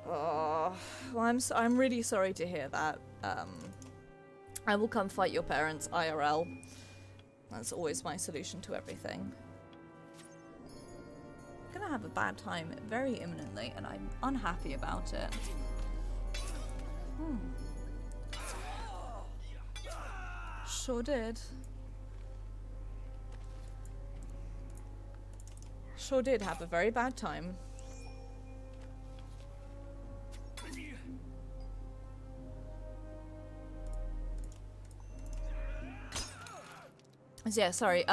well, I'm really sorry to hear that. I will come fight your parents IRL. That's always my solution to everything. I'm gonna have a bad time very imminently, and I'm unhappy about it. Sure did. Sure did have a very bad time. So yeah, sorry,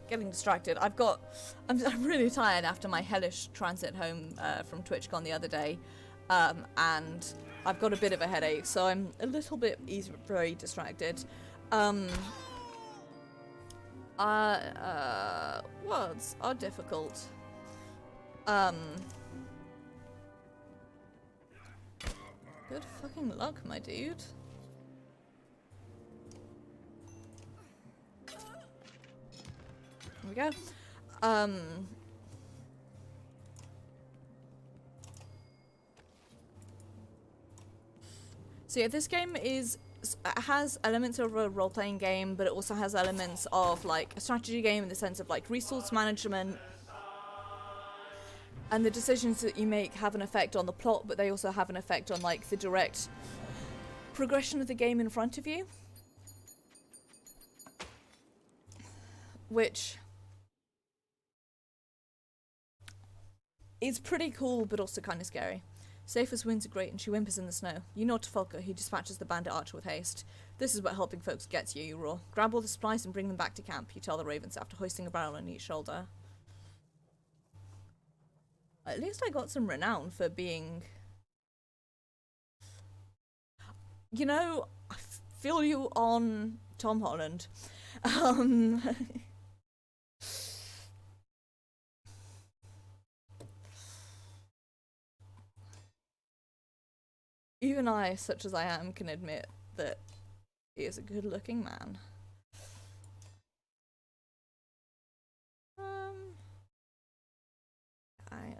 getting distracted. I'm really tired after my hellish transit home from TwitchCon the other day, and I've got a bit of a headache, so I'm a little bit very distracted. Words are difficult. Good fucking luck, my dude. we go. So yeah, this game has elements of a role-playing game, but it also has elements of like a strategy game in the sense of like resource management, and the decisions that you make have an effect on the plot, but they also have an effect on like the direct progression of the game in front of you, which is pretty cool but also kind of scary. Saphir's wounds are great and she whimpers in the snow. You nod to Falco, who dispatches the bandit archer with haste. This is what helping folks gets you, you roar. Grab all the supplies and bring them back to camp, you tell the ravens after hoisting a barrel on each shoulder. At least I got some renown for being... You know, I feel you on Tom Holland. Even I, such as I am, can admit that he is a good-looking man.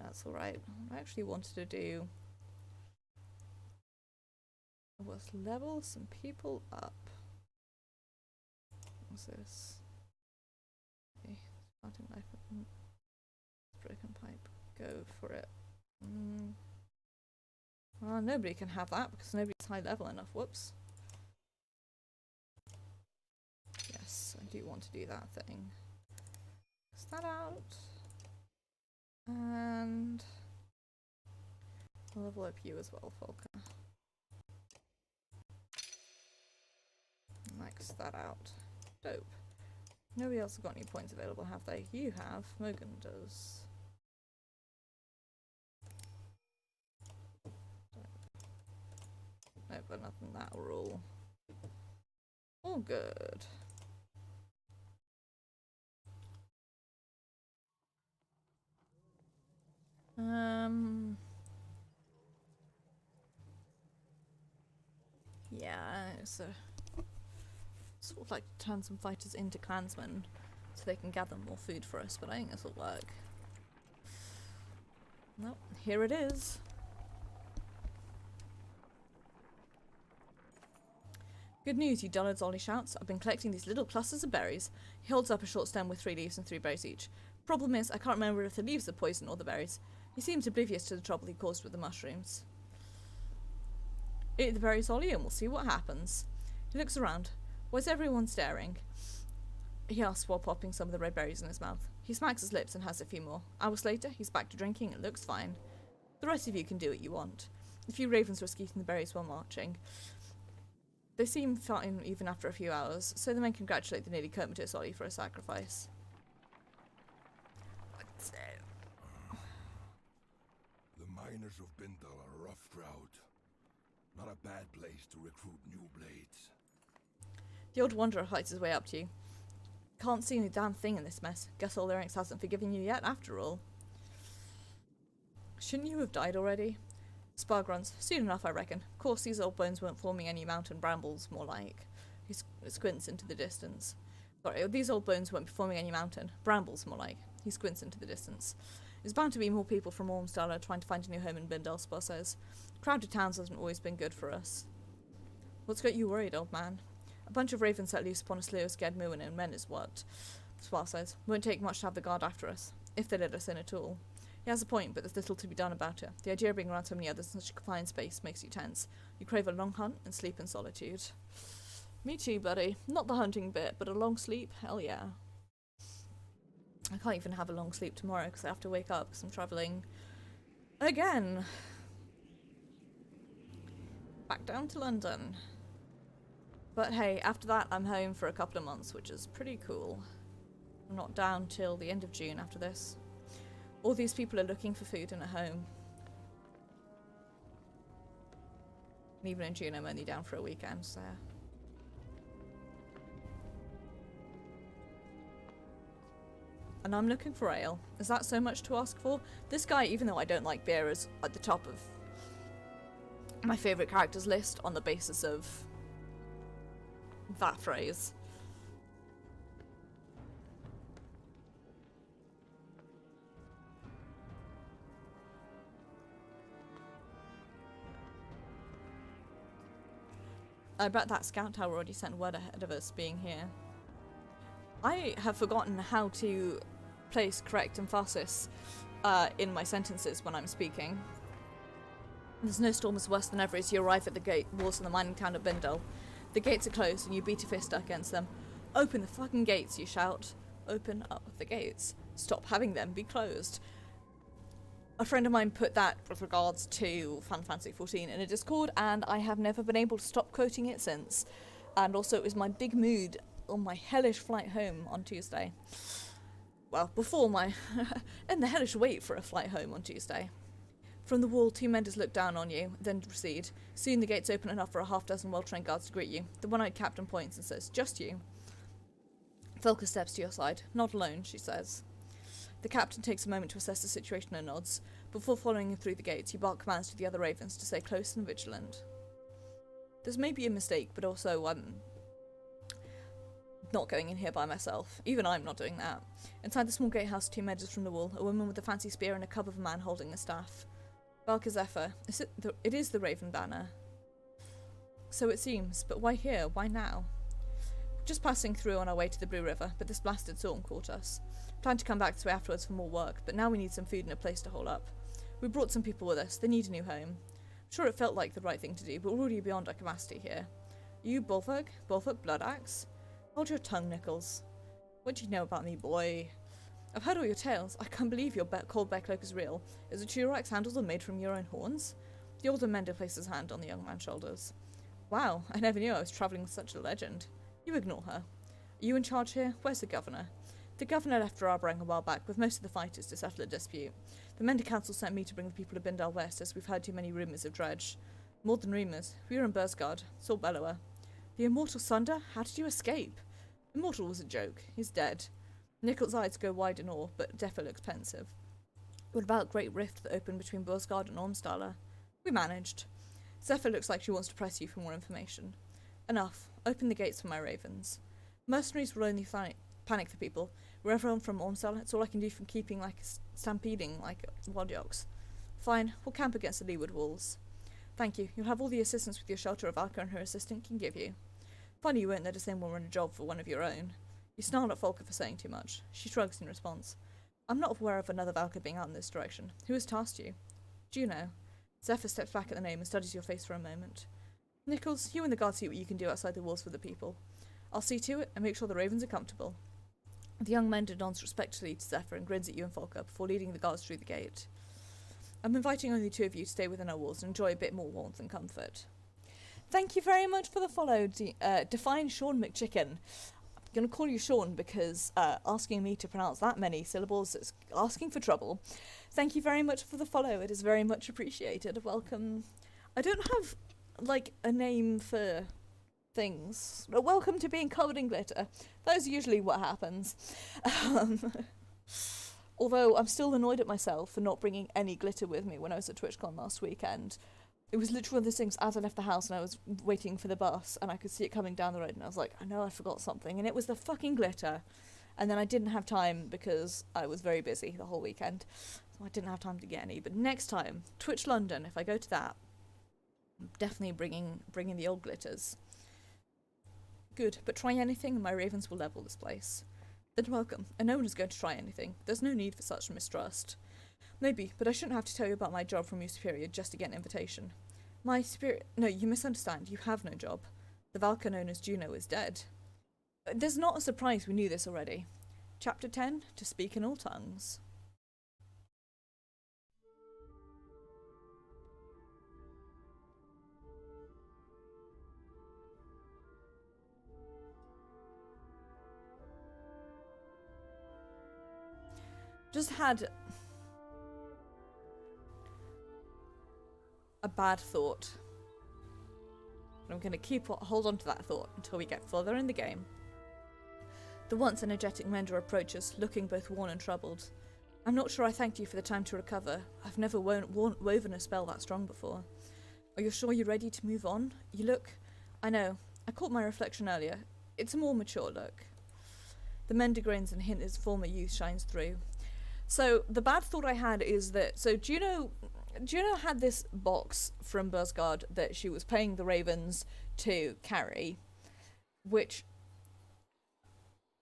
That's alright. What I actually wanted to do was level some people up. What's this? Okay, starting life, broken pipe. Go for it. Well, nobody can have that because nobody's high level enough. Whoops. Yes, I do want to do that thing. Is that out? And I'll level up you as well, Falca. Max that out. Dope. Nobody else has got any points available, have they? You have. Mogan does. No, but nothing that rule. All good. Yeah, so sort of like to turn some fighters into clansmen so they can gather more food for us, but I think this will work. Nope, here it is. Good news, you dullards, Ollie shouts. I've been collecting these little clusters of berries. He holds up a short stem with 3 leaves and 3 berries each. Problem is, I can't remember if the leaves are poison or the berries. He seems oblivious to the trouble he caused with the mushrooms. Eat the berries, Ollie, and we'll see what happens. He looks around. Why's everyone staring? He asks while popping some of the red berries in his mouth. He smacks his lips and has a few more. Hours later, he's back to drinking and looks fine. The rest of you can do what you want. A few ravens risk eating the berries while marching. They seem fine even after a few hours, so the men congratulate the nearly comatose Ollie for a sacrifice. The miners of Bindal are a rough crowd. Not a bad place to recruit new blades. The old wanderer hides his way up to you. Can't see any damn thing in this mess. Guess Old Larynx hasn't forgiven you yet, after all. Shouldn't you have died already? Spar grunts. Soon enough, I reckon. Of course, these old bones weren't forming any mountain brambles, more like. He squints into the distance. Sorry, these old bones won't be forming any mountain. Brambles, more like. He squints into the distance. There's bound to be more people from Ormsdala trying to find a new home in Bindal, Spar says. Crowded towns hasn't always been good for us. What's got you worried, old man? A bunch of ravens set loose upon a slew of scared Muin and men is what? Spar says. Won't take much to have the guard after us, if they let us in at all. He has a point, but there's little to be done about it. The idea of being around so many others in such a confined space makes you tense. You crave a long hunt and sleep in solitude. Me too, buddy. Not the hunting bit, but a long sleep? Hell yeah. I can't even have a long sleep tomorrow because I have to wake up because I'm travelling again. Back down to London. But hey, after that I'm home for a couple of months, which is pretty cool. I'm not down till the end of June after this. All these people are looking for food and a home. And even in June I'm only down for a weekend, so... And I'm looking for ale. Is that so much to ask for? This guy, even though I don't like beer, is at the top of my favourite characters list on the basis of that phrase. I bet that scout tower already sent word ahead of us being here. I have forgotten how to place correct emphasis in my sentences when I'm speaking. The snowstorm is worse than ever as you arrive at the gate walls of the mining town of Bindel. The gates are closed and you beat a fist against them. Open the fucking gates, you shout. Open up the gates. Stop having them be closed. A friend of mine put that with regards to Final Fantasy XIV in a Discord, and I have never been able to stop quoting it since. And also it was my big mood on my hellish flight home on Tuesday. Well, before my... and the hellish wait for a flight home on Tuesday. From the wall, 2 menders look down on you, then recede. Soon the gates open enough for a half-dozen well-trained guards to greet you. The one-eyed captain points and says, "Just you." Felka steps to your side. "Not alone," she says. The captain takes a moment to assess the situation and nods. Before following him through the gates, you bark commands to the other ravens to stay close and vigilant. This may be a mistake, but also I'm not going in here by myself. Even I'm not doing that. Inside the small gatehouse, 2 menders from the wall, a woman with a fancy spear and a cub of a man holding a staff. Valka Zephyr. It is the Raven Banner. So it seems, but why here? Why now? Just passing through on our way to the Blue River, but this blasted storm caught us. Planned to come back this way afterwards for more work, but now we need some food and a place to hole up. We brought some people with us. They need a new home. I'm sure it felt like the right thing to do, but we're already beyond our capacity here. You Bulwark? Bulwark Bloodaxe? Hold your tongue, Nichols. What do you know about me, boy? I've heard all your tales. I can't believe your cold bear cloak is real. Is it true your axe handles are made from your own horns? The older mender placed his hand on the young man's shoulders. Wow, I never knew I was travelling with such a legend. You ignore her. Are you in charge here? Where's the governor? The governor left for Arbrang a while back with most of the fighters to settle a dispute. The Mender Council sent me to bring the people of Bindal West as we've heard too many rumours of Dredge. More than rumours. We were in Bursgard. Saw Bellower. The Immortal Sunder? How did you escape? Immortal was a joke. He's dead. Nichols' eyes go wide in awe, but Defo looks pensive. What about Great Rift that opened between Bursgard and Ormstaller? We managed. Zephyr looks like she wants to press you for more information. Enough. Open the gates for my ravens. Mercenaries will only panic the people. We're everyone from Ormstaller. It's all I can do from keeping stampeding like wild yokes. Fine. We'll camp against the leeward walls. Thank you. You'll have all the assistance with your shelter of Alka and her assistant can give you. Funny you weren't there to say one run a job for one of your own. You snarl at Folka for saying too much. She shrugs in response. I'm not aware of another Valka being out in this direction. Who has tasked you? Juno. Zephyr steps back at the name and studies your face for a moment. Nichols, you and the guard see what you can do outside the walls for the people. I'll see to it and make sure the ravens are comfortable. The young mender nods respectfully to Zephyr and grins at you and Folka before leading the guards through the gate. I'm inviting only 2 of you to stay within our walls and enjoy a bit more warmth and comfort. Thank you very much for the follow, Define Sean McChicken. I'm going to call you Sean because asking me to pronounce that many syllables is asking for trouble. Thank you very much for the follow. It is very much appreciated. Welcome. I don't have, a name for things. Welcome to being covered in glitter. That is usually what happens. Although I'm still annoyed at myself for not bringing any glitter with me when I was at TwitchCon last weekend. It was literally one of those things, as I left the house and I was waiting for the bus and I could see it coming down the road and I was like, I know I forgot something, and it was the fucking glitter. And then I didn't have time because I was very busy the whole weekend, so I didn't have time to get any. But next time, Twitch London, if I go to that, I'm definitely bringing the old glitters. Good, but try anything and my ravens will level this place. Then welcome, and no one is going to try anything. There's no need for such mistrust. Maybe, but I shouldn't have to tell you about my job from your superior just to get an invitation. My superior... No, you misunderstand. You have no job. The Valka known as Juno is dead. There's not a surprise we knew this already. Chapter 10, To Speak in All Tongues. Just had a bad thought. I'm going to hold on to that thought until we get further in the game. The once energetic mender approaches, looking both worn and troubled. I'm not sure I thanked you for the time to recover. I've never woven a spell that strong before. Are you sure you're ready to move on? You look... I know. I caught my reflection earlier. It's a more mature look. The mender grins and his former youth shines through. So, the bad thought I had is that... So, Juno... Juno had this box from Buzzguard that she was paying the ravens to carry, which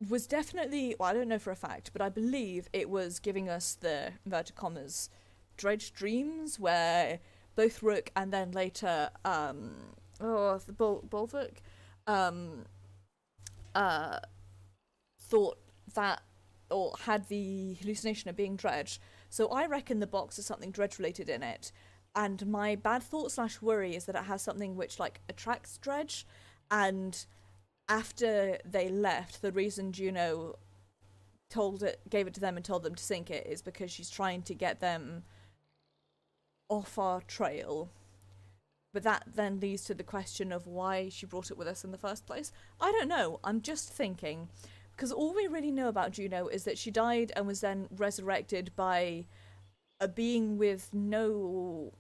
was definitely, well, I don't know for a fact, but I believe it was giving us the, inverted commas, dredge dreams, where both Rook and then later, the Bulwark, thought that, or had the hallucination of being dredge. So I reckon the box has something dredge related in it, and my bad thought / worry is that it has something which like attracts dredge, and after they left, the reason Juno gave it to them and told them to sink it is because she's trying to get them off our trail. But that then leads to the question of why she brought it with us in the first place. I don't know, I'm just thinking, because all we really know about Juno is that she died and was then resurrected by a being with no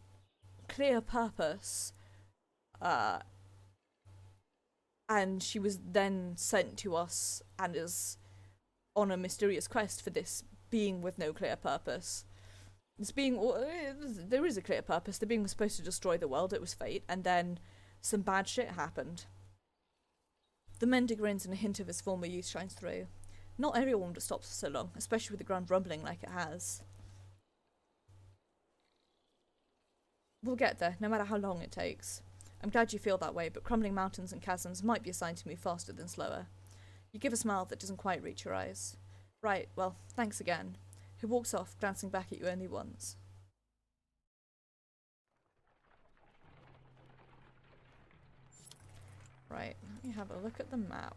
clear purpose, and she was then sent to us and is on a mysterious quest for this being with no clear purpose. This being, there is a clear purpose. The being was supposed to destroy the world. It was fate, and then some bad shit happened. The Mender grins and a hint of his former youth shines through. Not everyone would have stopped for so long, especially with the ground rumbling like it has. We'll get there, no matter how long it takes. I'm glad you feel that way, but crumbling mountains and chasms might be a sign to move faster than slower. You give a smile that doesn't quite reach your eyes. Right, well, thanks again. He walks off, glancing back at you only once. Right, let me have a look at the map.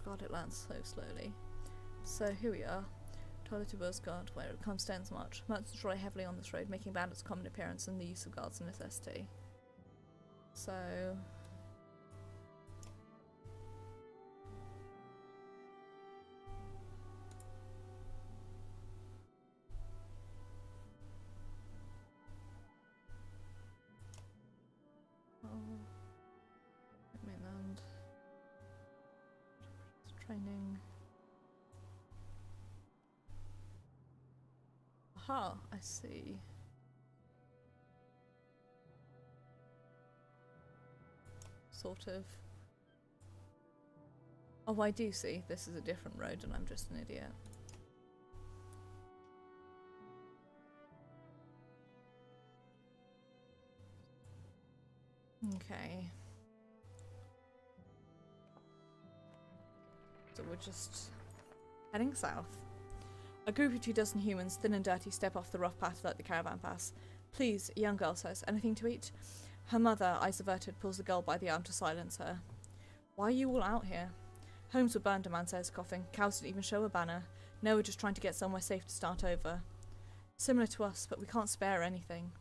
God, it lands so slowly. So here we are. Toilet to Buzzguard, where it comes stands much. Merchants rely heavily on this road, making bandits a common appearance and the use of guards a necessity. So... mainland. Training. Aha, I see. Sort of. Oh, I do see. This is a different road and I'm just an idiot. Okay. So we're just heading south. A group of 24 humans, thin and dirty, step off the rough path like the caravan pass. Please, a young girl says, anything to eat? Her mother, eyes averted, pulls the girl by the arm to silence her. Why are you all out here? Homes were burned, a man says, coughing. Cows didn't even show a banner. No, we're just trying to get somewhere safe to start over. Similar to us, but we can't spare anything.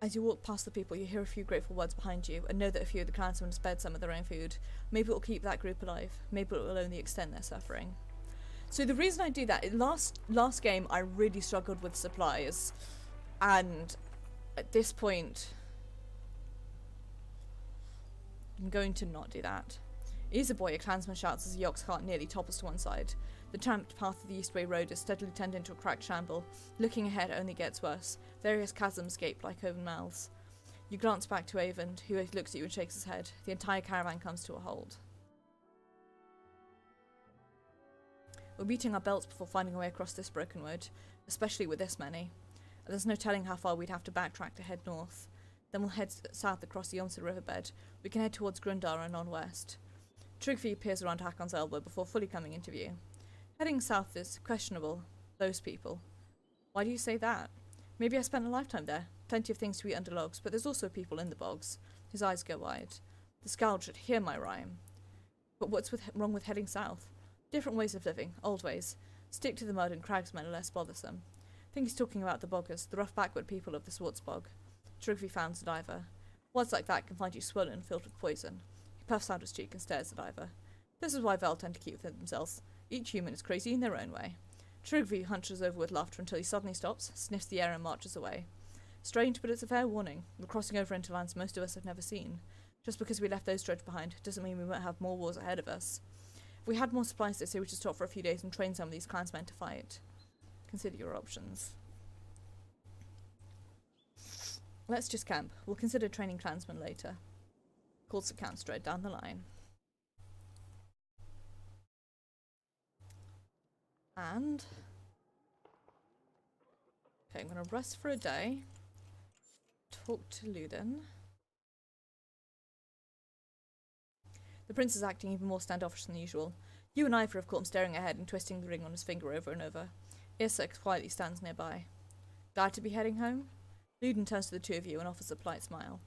As you walk past the people, you hear a few grateful words behind you, and know that a few of the clansmen spared some of their own food. Maybe it will keep that group alive. Maybe it will only extend their suffering. So the reason I do that, last game I really struggled with supplies, and at this point I'm going to not do that. He's a boy, a clansman shouts as the ox cart nearly topples to one side. The tramped path of the Eastway Road is steadily turned into a cracked shamble. Looking ahead only gets worse. Various chasms gape like open mouths. You glance back to Avon, who looks at you and shakes his head. The entire caravan comes to a halt. We're beating our belts before finding a way across this broken road, especially with this many. There's no telling how far we'd have to backtrack to head north. Then we'll head south across the Yonsa riverbed. We can head towards Grundar and on west. Trigvi appears around Hakon's elbow before fully coming into view. Heading south is questionable. Those people. Why do you say that? Maybe I spent a lifetime there. Plenty of things to eat under logs, but there's also people in the bogs. His eyes go wide. The Skald should hear my rhyme. But what's wrong with heading south? Different ways of living. Old ways. Stick to the mud and cragsmen are less bothersome. I think he's talking about the boggers, the rough backward people of the Swartzbog. Trigvi founds at Ivor. Words like that can find you swollen and filled with poison. He puffs out his cheek and stares at Ivor. This is why Vel tend to keep within themselves. Each human is crazy in their own way. Trigvi hunches over with laughter until he suddenly stops, sniffs the air and marches away. Strange, but it's a fair warning. We're crossing over into lands most of us have never seen. Just because we left those dredge behind doesn't mean we won't have more wars ahead of us. If we had more supplies, they say we should stop for a few days and train some of these clansmen to fight. Consider your options. Let's just camp. We'll consider training clansmen later. Calls to camp straight down the line. And... okay, I'm going to rest for a day. Talk to Ludin. The prince is acting even more standoffish than usual. You and Ivor have caught him staring ahead and twisting the ring on his finger over and over. Issa quietly stands nearby. Glad to be heading home? Ludin turns to the two of you and offers a polite smile.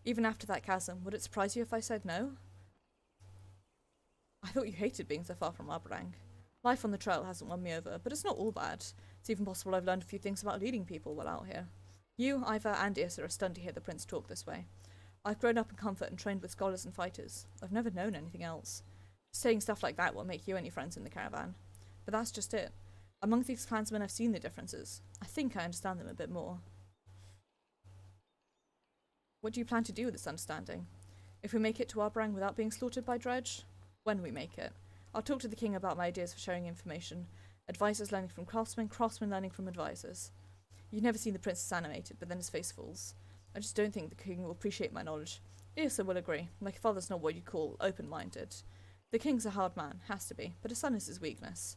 Even after that chasm, would it surprise you if I said no? I thought you hated being so far from Arbrang. Life on the trail hasn't won me over, but it's not all bad. It's even possible I've learned a few things about leading people while out here. You, Ivor, and Issa are stunned to hear the prince talk this way. I've grown up in comfort and trained with scholars and fighters. I've never known anything else. Saying stuff like that won't make you any friends in the caravan. But that's just it. Among these clansmen I've seen the differences. I think I understand them a bit more. What do you plan to do with this understanding? If we make it to Arbrang without being slaughtered by dredge? When we make it. I'll talk to the king about my ideas for sharing information. Advisors learning from craftsmen, craftsmen learning from advisors. You've never seen the princess animated, but then his face falls. I just don't think the king will appreciate my knowledge. Issa will agree. My father's not what you'd call open-minded. The king's a hard man, has to be, but a son is his weakness.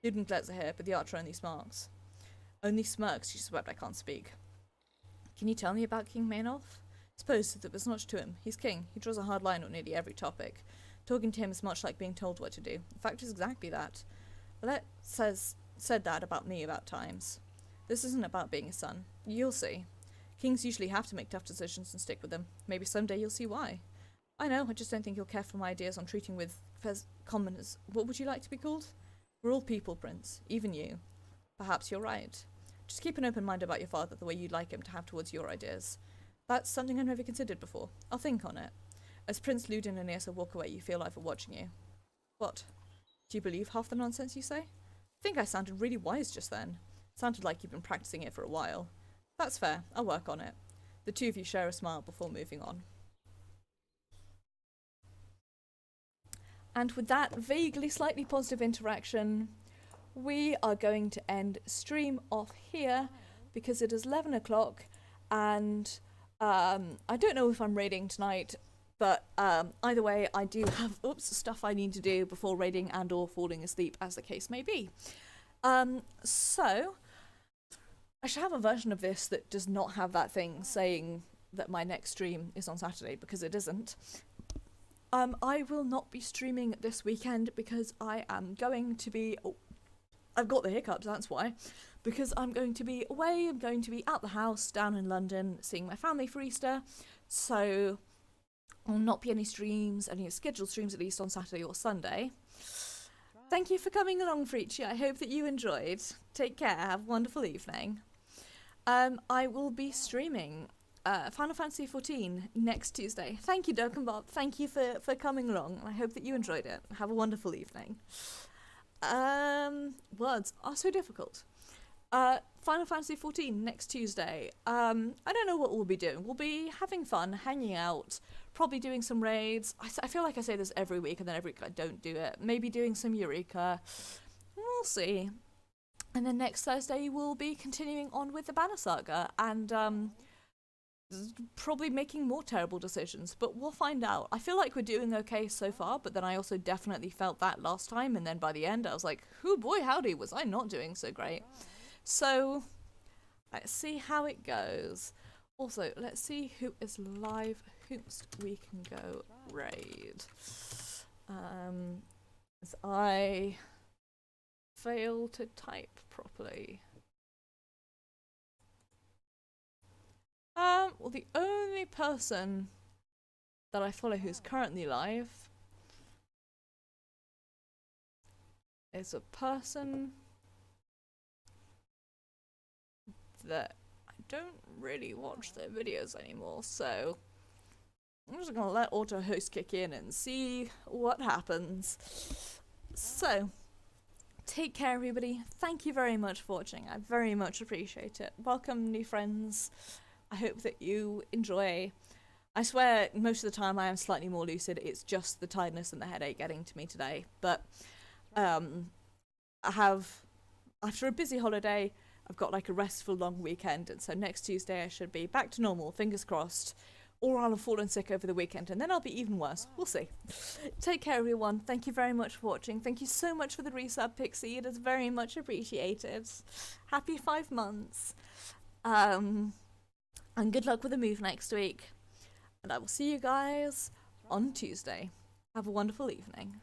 Ludin glares at her, but the archer only smirks. Only smirks, she swept, I can't speak. Can you tell me about King Maynolf? Suppose that there's much to him. He's king. He draws a hard line on nearly every topic. Talking to him is much like being told what to do. In fact, it's exactly that. Let said that about me about times. This isn't about being a son. You'll see. Kings usually have to make tough decisions and stick with them. Maybe someday you'll see why. I know, I just don't think you'll care for my ideas on treating with commoners. What would you like to be called? We're all people, Prince. Even you. Perhaps you're right. Just keep an open mind about your father the way you'd like him to have towards your ideas. That's something I've never considered before. I'll think on it. As Prince Ludin and Issa walk away, you feel like we're watching you. What? Do you believe half the nonsense you say? I think I sounded really wise just then. Sounded like you've been practicing it for a while. That's fair. I'll work on it. The two of you share a smile before moving on. And with that vaguely slightly positive interaction, we are going to end stream off here because it is 11 o'clock and I don't know if I'm raiding tonight, but either way I do have stuff I need to do before raiding and or falling asleep, as the case may be. So I should have a version of this that does not have that thing saying that my next stream is on Saturday, because it isn't. I will not be streaming this weekend because I am going to be... Oh, I've got the hiccups, that's why. Because I'm going to be away, I'm going to be at the house down in London seeing my family for Easter. So there will not be any streams, any scheduled streams at least on Saturday or Sunday. Thank you for coming along, Freachy. I hope that you enjoyed. Take care, have a wonderful evening. I will be streaming Final Fantasy XIV next Tuesday. Thank you, Dirk and Bob. Thank you for coming along. I hope that you enjoyed it. Have a wonderful evening. Words are so difficult. Final Fantasy XIV next Tuesday. I don't know what we'll be doing. We'll be having fun, hanging out, probably doing some raids. I feel like I say this every week and then every week I don't do it. Maybe doing some Eureka. We'll see. And then next Thursday we'll be continuing on with the Banner Saga and probably making more terrible decisions, but we'll find out. I feel like we're doing okay so far, but then I also definitely felt that last time, and then by the end I was like, oh boy howdy, was I not doing so great. So let's see how it goes. Also, let's see who is live, whomst we can go raid. As I fail to type properly. Well, the only person that I follow who's currently live is a person that I don't really watch their videos anymore, so I'm just gonna let auto host kick in and see what happens. So take care, everybody. Thank you very much for watching. I very much appreciate it. Welcome, new friends. I hope that you enjoy I swear most of the time I am slightly more lucid. It's just the tiredness and the headache getting to me today. But I have, after a busy holiday, I've got like a restful long weekend, and so next Tuesday I should be back to normal, fingers crossed. Or I'll have fallen sick over the weekend, and then I'll be even worse. We'll see. Take care, everyone. Thank you very much for watching. Thank you so much for the resub, Pixie. It is very much appreciated. Happy 5 months. And good luck with the move next week. And I will see you guys on Tuesday. Have a wonderful evening.